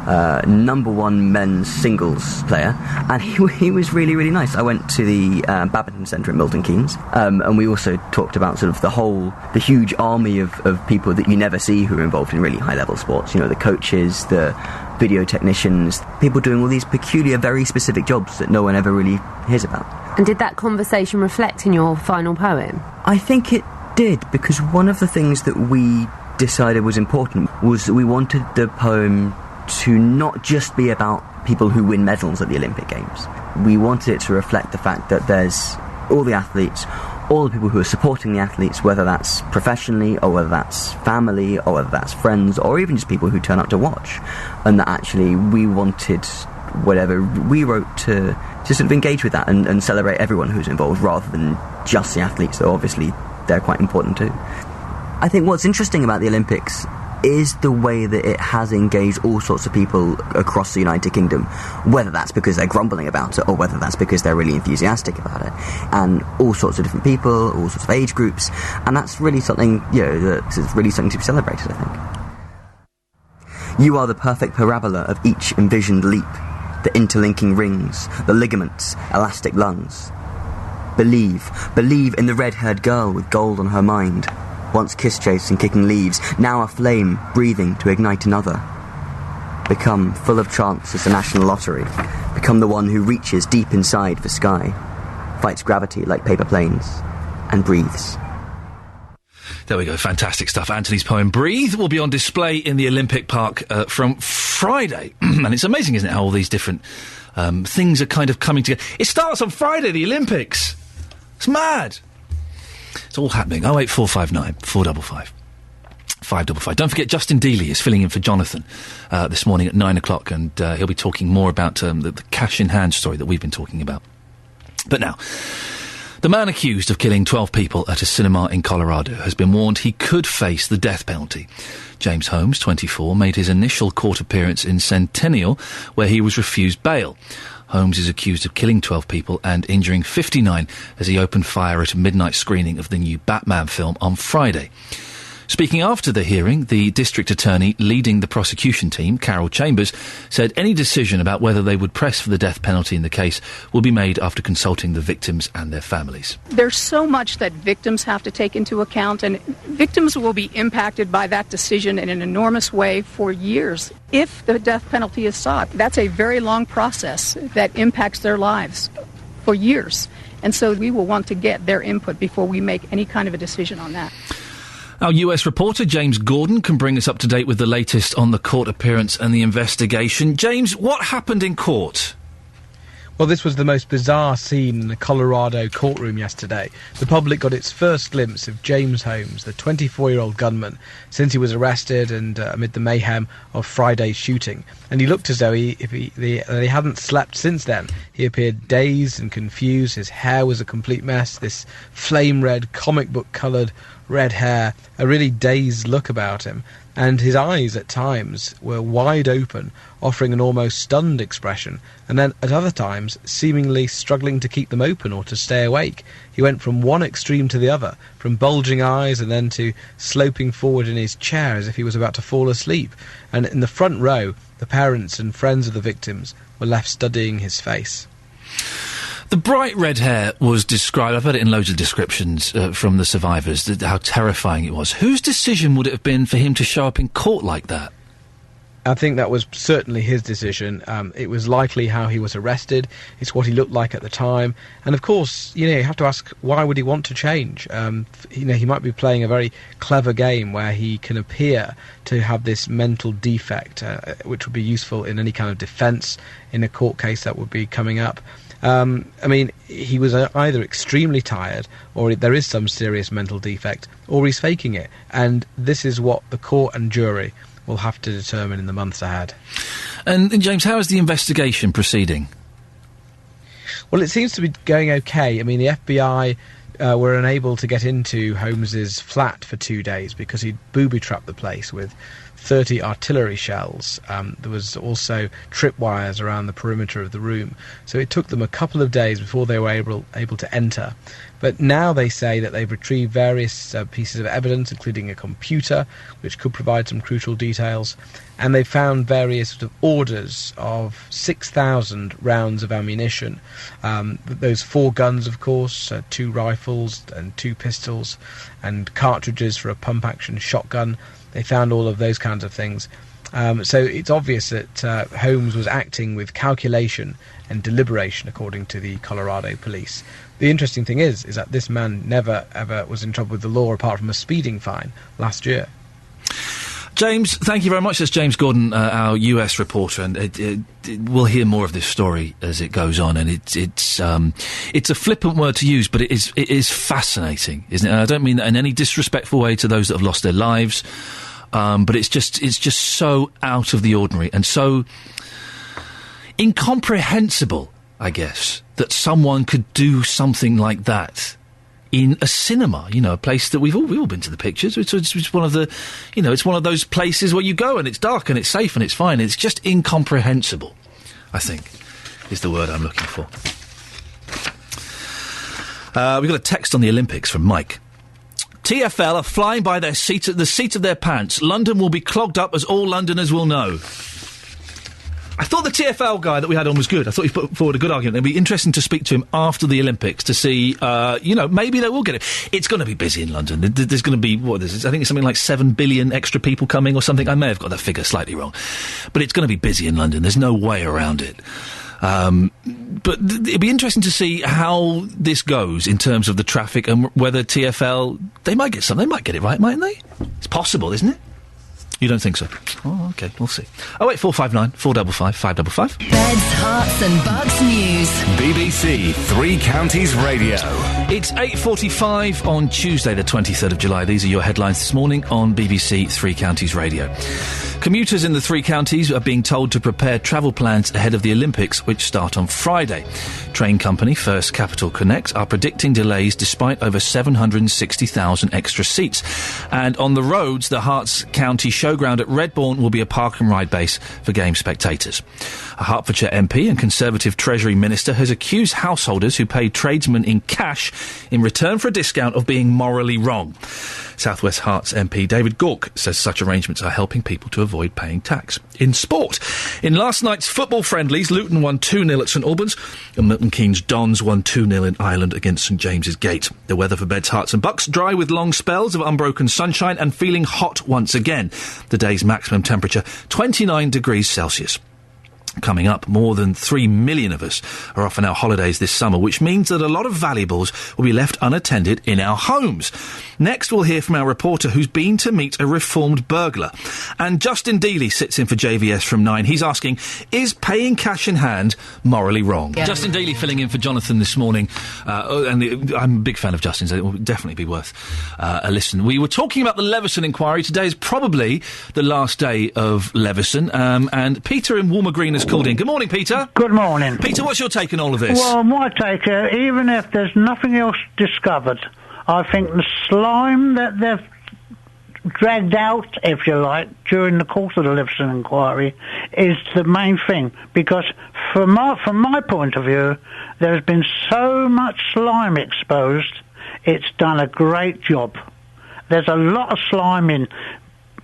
#1 men's singles player, and he was really, really nice. I went to the badminton centre at Milton Keynes, and we also talked about sort of the huge army of people that you never see who are involved in really high-level sports. The coaches, the video technicians, people doing all these peculiar, very specific jobs that no one ever really hears about. And did that conversation reflect in your final poem? I think it did, because one of the things that we decided was important was that we wanted the poem to not just be about people who win medals at the Olympic Games. We wanted it to reflect the fact that there's all the athletes, all the people who are supporting the athletes, whether that's professionally or whether that's family or whether that's friends or even just people who turn up to watch, and that actually we wanted whatever we wrote to sort of engage with that and celebrate everyone who's involved rather than just the athletes, though obviously they're quite important too. I think what's interesting about the Olympics is the way that it has engaged all sorts of people across the United Kingdom, whether that's because they're grumbling about it or whether that's because they're really enthusiastic about it, and all sorts of different people, all sorts of age groups, and that's really something, that's really something to be celebrated, I think. You are the perfect parabola of each envisioned leap, the interlinking rings, the ligaments, elastic lungs. Believe in the red-haired girl with gold on her mind, once kiss-chasing kicking leaves, now a flame breathing to ignite another. Become full of chance as the National Lottery. Become the one who reaches deep inside the sky, fights gravity like paper planes, and breathes. There we go, fantastic stuff. Anthony's poem Breathe will be on display in the Olympic Park from Friday. And it's amazing, isn't it, how all these different things are kind of coming together. It starts on Friday, the Olympics. It's mad. It's all happening. 08459 455 555. Don't forget, Justin Dealey is filling in for Jonathan this morning at 9 o'clock, and he'll be talking more about the cash-in-hand story that we've been talking about. But now, the man accused of killing 12 people at a cinema in Colorado has been warned he could face the death penalty. James Holmes, 24, made his initial court appearance in Centennial, where he was refused bail. Holmes is accused of killing 12 people and injuring 59 as he opened fire at a midnight screening of the new Batman film on Friday. Speaking after the hearing, the district attorney leading the prosecution team, Carol Chambers, said any decision about whether they would press for the death penalty in the case will be made after consulting the victims and their families. There's so much that victims have to take into account, and victims will be impacted by that decision in an enormous way for years. If the death penalty is sought, that's a very long process that impacts their lives for years. And so we will want to get their input before we make any kind of a decision on that. Our US reporter, James Gordon, can bring us up to date with the latest on the court appearance and the investigation. James, what happened in court? Well, this was the most bizarre scene in the Colorado courtroom yesterday. The public got its first glimpse of James Holmes, the 24-year-old gunman, since he was arrested and amid the mayhem of Friday's shooting. And he looked as though he hadn't slept since then. He appeared dazed and confused. His hair was a complete mess, this flame-red, comic book-coloured red hair, a really dazed look about him. and his eyes at times were wide open, offering an almost stunned expression, and then at other times seemingly struggling to keep them open or to stay awake. He went from one extreme to the other, from bulging eyes and then to sloping forward in his chair as if he was about to fall asleep. And in the front row, the parents and friends of the victims were left studying his face. The bright red hair was described, I've heard it in loads of descriptions from the survivors, how terrifying it was. Whose decision would it have been for him to show up in court like that? I think that was certainly his decision. It was likely how he was arrested. It's what he looked like at the time. And of course, you have to ask, why would he want to change? He might be playing a very clever game where he can appear to have this mental defect, which would be useful in any kind of defence in a court case that would be coming up. He was either extremely tired, or there is some serious mental defect, or he's faking it. And this is what the court and jury will have to determine in the months ahead. And James, how is the investigation proceeding? Well, it seems to be going okay. The FBI were unable to get into Holmes's flat for 2 days because he'd booby-trapped the place with 30 artillery shells. There was also tripwires around the perimeter of the room. So it took them a couple of days before they were able to enter. But now they say that they've retrieved various pieces of evidence, including a computer, which could provide some crucial details. And they found various sort of orders of 6,000 rounds of ammunition. Those 4 guns, of course, 2 rifles and 2 pistols, and cartridges for a pump-action shotgun. They found all of those kinds of things. So it's obvious that Holmes was acting with calculation and deliberation, according to the Colorado police. The interesting thing is that this man never, ever was in trouble with the law apart from a speeding fine last year. James, thank you very much. That's James Gordon, our US reporter, and we'll hear more of this story as it goes on. And it's a flippant word to use, but it is fascinating, isn't it? And I don't mean that in any disrespectful way to those that have lost their lives, but it's just so out of the ordinary and so incomprehensible, I guess, that someone could do something like that in a cinema, a place that we've all been to the pictures. It's one of the, it's one of those places where you go and it's dark and it's safe and it's fine. It's just incomprehensible, I think, is the word I'm looking for. We've got a text on the Olympics from Mike. TfL are flying by the seat of their pants. London will be clogged up, as all Londoners will know. I thought the TfL guy that we had on was good. I thought he put forward a good argument. It'd be interesting to speak to him after the Olympics to see, maybe they will get it. It's going to be busy in London. There's going to be, I think it's something like 7 billion extra people coming or something. I may have got that figure slightly wrong. But it's going to be busy in London. There's no way around it. But it'd be interesting to see how this goes in terms of the traffic and whether TfL, they might get it right, mightn't they? It's possible, isn't it? You don't think so? Oh, OK, we'll see. 08459 455 555. Beds, Hearts and Bucks News. BBC Three Counties Radio. It's 8:45 on Tuesday, the 23rd of July. These are your headlines this morning on BBC Three Counties Radio. Commuters in the 3 counties are being told to prepare travel plans ahead of the Olympics, which start on Friday. Train company First Capital Connect are predicting delays despite over 760,000 extra seats. And on the roads, the Herts County Showground at Redbourne will be a park and ride base for game spectators. A Hertfordshire MP and Conservative Treasury Minister has accused householders who paid tradesmen in cash in return for a discount of being morally wrong. South West Herts MP David Gork says such arrangements are helping people to avoid paying tax. In sport, in last night's football friendlies, Luton won 2-0 at St Albans and Milton Keynes Dons won 2-0 in Ireland against St James's Gate. The weather for Beds, Herts and Bucks, dry with long spells of unbroken sunshine and feeling hot once again. The day's maximum temperature, 29 degrees Celsius. Coming up, more than 3 million of us are off on our holidays this summer, which means that a lot of valuables will be left unattended in our homes. Next, we'll hear from our reporter who's been to meet a reformed burglar. And Justin Dealey sits in for JVS from 9. He's asking, is paying cash in hand morally wrong? Yeah. Justin Dealey filling in for Jonathan this morning. I'm a big fan of Justin's. It will definitely be worth a listen. We were talking about the Leveson inquiry. Today is probably the last day of Leveson. And Peter in Walmer Green has called in. Good morning, Peter. Good morning. Peter, what's your take on all of this? Well, my take, even if there's nothing else discovered, I think the slime that they've dragged out, if you like, during the course of the Leveson inquiry is the main thing, because from my point of view, there's been so much slime exposed, it's done a great job. There's a lot of slime in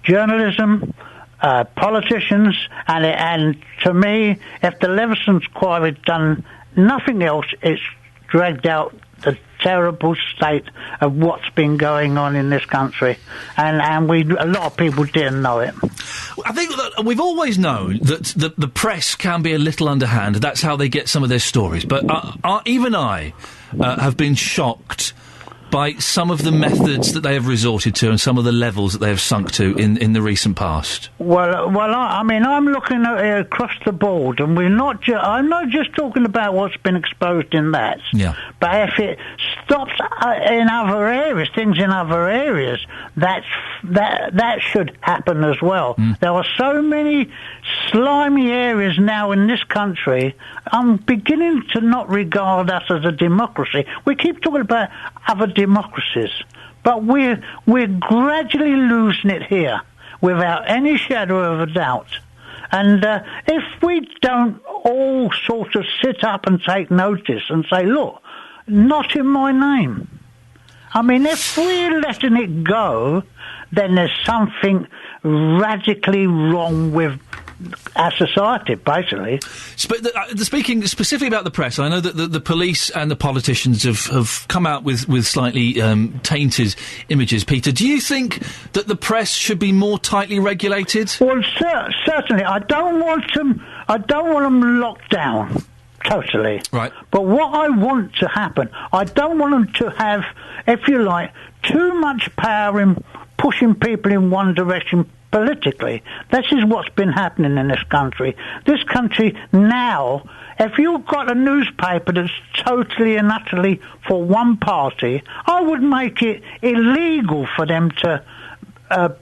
journalism, politicians, and to me, if the Leveson inquiry had done nothing else, it's dragged out the terrible state of what's been going on in this country, and a lot of people didn't know it. I think that we've always known that the press can be a little underhand. That's how they get some of their stories. But even I have been shocked by some of the methods that they have resorted to and some of the levels that they have sunk to in the recent past. Well, I mean, I'm looking at it across the board, and I'm not just talking about what's been exposed in that. Yeah. But if it stops in other areas, things in other areas, that should happen as well. There are so many slimy areas now in this country. I'm beginning to not regard us as a democracy. We keep talking about other democracies, but we're gradually losing it here without any shadow of a doubt. And if we don't all sort of sit up and take notice and say, look, not in my name. I mean, if we're letting it go, then there's something radically wrong with our society, basically. Speaking specifically about the press, I know that the police and the politicians have come out with slightly tainted images. Peter, do you think that the press should be more tightly regulated? Well, certainly. I don't want them locked down totally. Right. But what I want to happen, I don't want them to have, if you like, too much power in pushing people in one direction politically. This is what's been happening in this country. This country now, if you've got a newspaper that's totally and utterly for one party, I would make it illegal for them to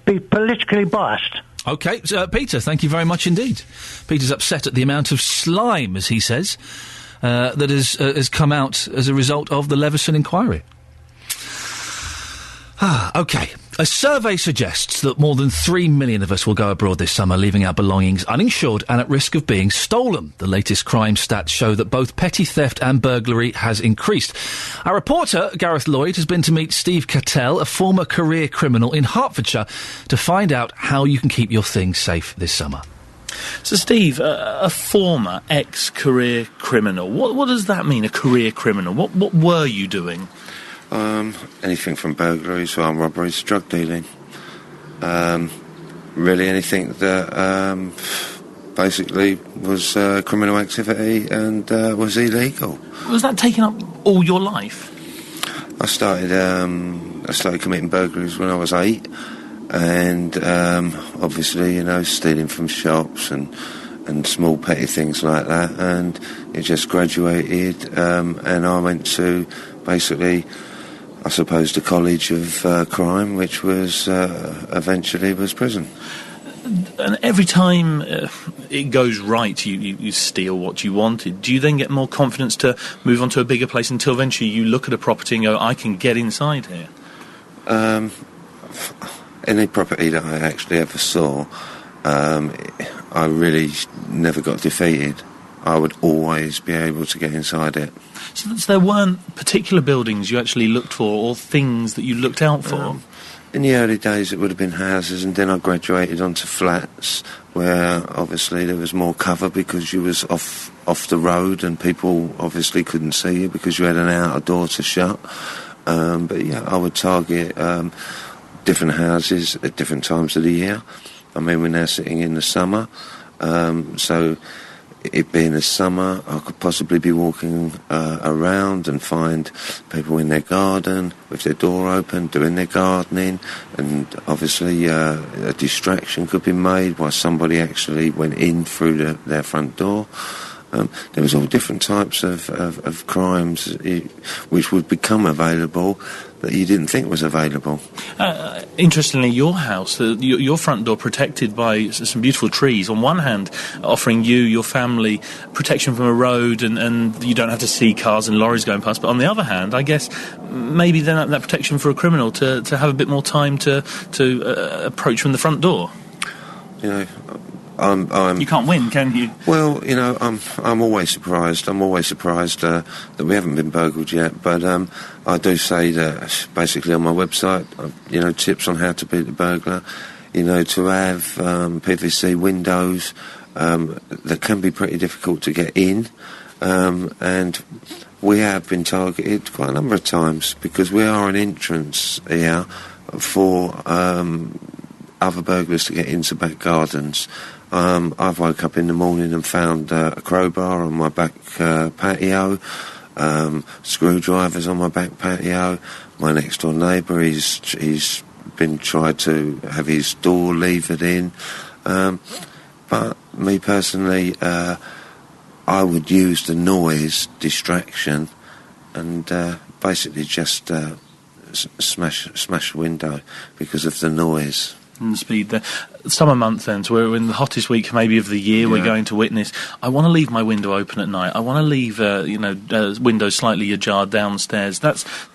be politically biased. OK, Peter, thank you very much indeed. Peter's upset at the amount of slime, as he says, that has come out as a result of the Leveson inquiry. OK. A survey suggests that more than 3 million of us will go abroad this summer, leaving our belongings uninsured and at risk of being stolen. The latest crime stats show that both petty theft and burglary has increased. Our reporter, Gareth Lloyd, has been to meet Steve Cattell, a former career criminal in Hertfordshire, to find out how you can keep your things safe this summer. So, Steve, a former ex-career criminal, what does that mean, a career criminal? What were you doing? Anything from burglaries, armed robberies, drug dealing. Really anything that basically was criminal activity and was illegal. Was that taking up all your life? I started committing burglaries when I was 8, and obviously, stealing from shops and small petty things like that, and it just graduated, and I went to basically, I suppose, the college of crime, which was eventually was prison. And every time it goes right, you steal what you wanted. Do you then get more confidence to move on to a bigger place until eventually you look at a property and go, I can get inside here? Any property that I actually ever saw, I really never got defeated. I would always be able to get inside it. So there weren't particular buildings you actually looked for or things that you looked out for? In the early days it would have been houses, and then I graduated onto flats where obviously there was more cover because you was off the road and people obviously couldn't see you because you had an outer door to shut. But yeah, I would target different houses at different times of the year. I mean, we're now sitting in the summer, so it being the summer, I could possibly be walking around and find people in their garden with their door open, doing their gardening, and obviously a distraction could be made while somebody actually went in through their front door. There was all different types of crimes which would become available that you didn't think was available. Interestingly, your house, your front door protected by some beautiful trees, on one hand offering you, your family, protection from a road and you don't have to see cars and lorries going past, but on the other hand, I guess maybe then that protection for a criminal to have a bit more time to approach from the front door. You know, you can't win, can you? Well, you know, I'm always surprised. I'm always surprised that we haven't been burgled yet. But I do say that basically on my website, you know, tips on how to beat the burglar. You know, to have PVC windows that can be pretty difficult to get in, and we have been targeted quite a number of times because we are an entrance here for other burglars to get into back gardens. I've woke up in the morning and found a crowbar on my back patio, screwdrivers on my back patio. My next door neighbour, he's been tried to have his door levered in. But me personally, I would use the noise distraction and basically just smash a window because of the noise. And the speed there. Summer months then, so we're in the hottest week maybe of the year we're going to witness. I want to leave my window open at night. I want to leave, windows slightly ajar downstairs.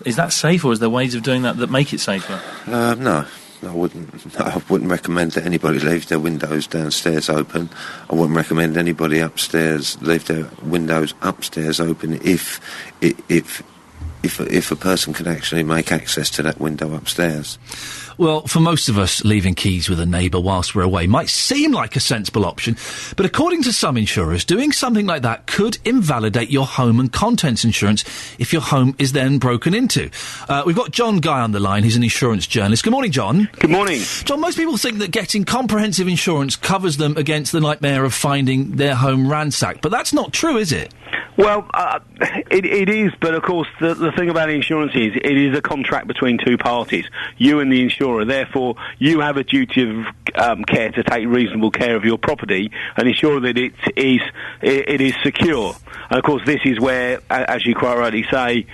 Is that safe, or is there ways of doing that make it safer? No. I wouldn't recommend that anybody leave their windows downstairs open. I wouldn't recommend anybody upstairs leave their windows upstairs open if a person can actually make access to that window upstairs. Well, for most of us, leaving keys with a neighbour whilst we're away might seem like a sensible option, but according to some insurers, doing something like that could invalidate your home and contents insurance if your home is then broken into. We've got John Guy on the line. He's an insurance journalist. Good morning, John. Good morning. John, most people think that getting comprehensive insurance covers them against the nightmare of finding their home ransacked, but that's not true, is it? Well, it is, but of course the thing about insurance is it is a contract between two parties, you and the insurer. Therefore, you have a duty of care to take reasonable care of your property and ensure that it is secure. And of course, this is where, as you quite rightly say,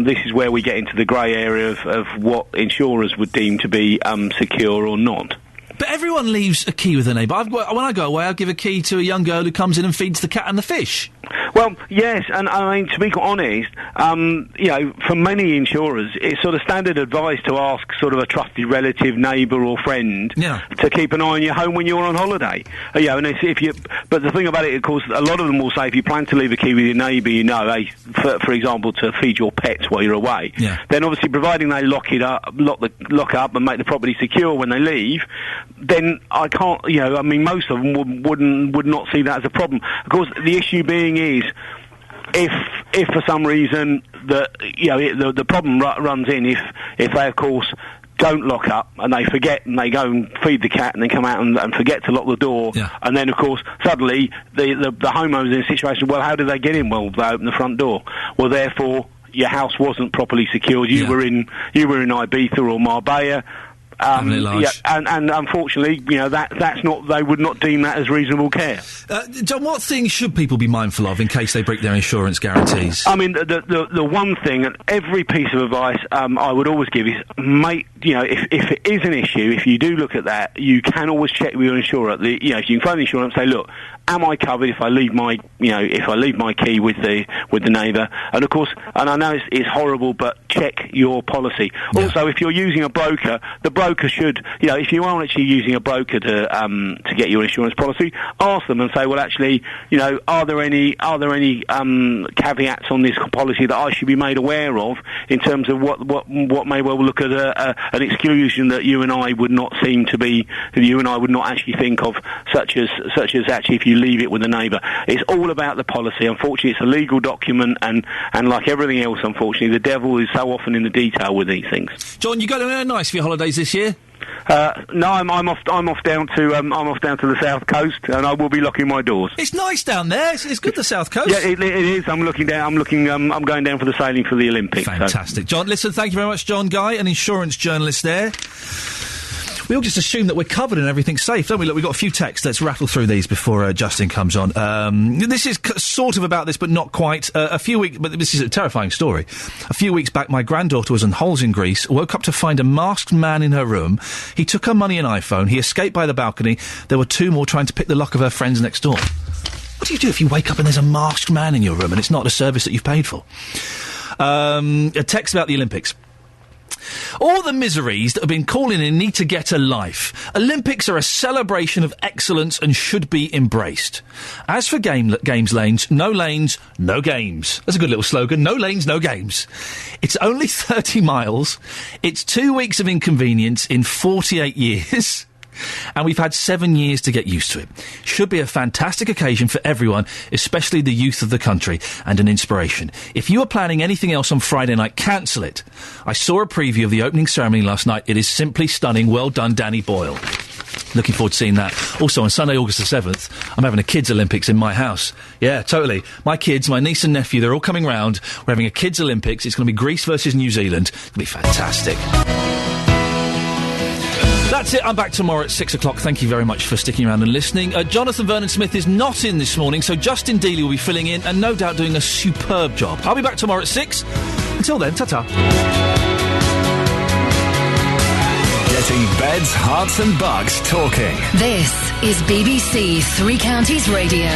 this is where we get into the grey area of what insurers would deem to be secure or not. But everyone leaves a key with a neighbour. When I go away, I give a key to a young girl who comes in and feeds the cat and the fish. Well, yes, and I mean, to be quite honest, for many insurers, it's sort of standard advice to ask sort of a trusted relative, neighbour or friend to keep an eye on your home when you're on holiday. But the thing about it, of course, a lot of them will say if you plan to leave a key with your neighbour, for example, to feed your pets while you're away, then obviously providing they lock up and make the property secure when they leave, then I can't, most of them would not see that as a problem. Of course, the issue being is, if for some reason the problem runs in if they of course don't lock up and they forget and they go and feed the cat and then come out and forget to lock the door, and then of course suddenly the homeowner's in a situation. Well, how did they get in? Well, they opened the front door. Well, therefore your house wasn't properly secured. You were in Ibiza or Marbella. And unfortunately, that's not. They would not deem that as reasonable care. John, what things should people be mindful of in case they break their insurance guarantees? I mean, the one thing, and every piece of advice I would always give is, if it is an issue, if you do look at that, you can always check with your insurer. If you can phone the insurer and say, look, am I covered if I leave my key with the neighbour? And of course, and I know it's horrible, but check your policy. Yeah. Also, if you're using a broker, the broker should, if you aren't actually using a broker to get your insurance policy, ask them and say, well, actually, are there any caveats on this policy that I should be made aware of in terms of what may well look at an exclusion that you and I would not actually think of, such as actually if you leave it with a neighbour. It's all about the policy. Unfortunately, it's a legal document, and like everything else, unfortunately, the devil is so often in the detail with these things. John, you got anywhere nice for your holidays this year? No, I'm off down to the south coast, and I will be locking my doors. It's nice down there. It's good, the south coast. Yeah, it is. I'm going down for the sailing for the Olympics. Fantastic, so. John. Listen, thank you very much, John Guy, an insurance journalist there. We all just assume that we're covered and everything's safe, don't we? Look, we've got a few texts. Let's rattle through these before Justin comes on. This is sort of about this, but not quite. But this is a terrifying story. A few weeks back, my granddaughter was on holes in Greece, woke up to find a masked man in her room. He took her money and iPhone. He escaped by the balcony. There were two more trying to pick the lock of her friends next door. What do you do if you wake up and there's a masked man in your room and it's not a service that you've paid for? A text about the Olympics. All the miseries that have been calling in need to get a life. Olympics are a celebration of excellence and should be embraced. As for games lanes, no games. That's a good little slogan. No lanes, no games. It's only 30 miles. It's 2 weeks of inconvenience in 48 years. And we've had 7 years to get used to it. Should be a fantastic occasion for everyone, especially the youth of the country, and an inspiration. If you are planning anything else on Friday night, cancel it. I saw a preview of the opening ceremony last night. It is simply stunning. Well done, Danny Boyle. Looking forward to seeing that. Also, on Sunday, August the 7th, I'm having a kids' Olympics in my house. Yeah, totally. My kids, my niece and nephew, they're all coming round. We're having a kids' Olympics. It's going to be Greece versus New Zealand. It's going to be fantastic. That's it. I'm back tomorrow at 6 o'clock. Thank you very much for sticking around and listening. Jonathan Vernon-Smith is not in this morning, so Justin Dealey will be filling in and no doubt doing a superb job. I'll be back tomorrow at 6. Until then, ta-ta. Getting beds, hearts and bugs talking. This is BBC Three Counties Radio.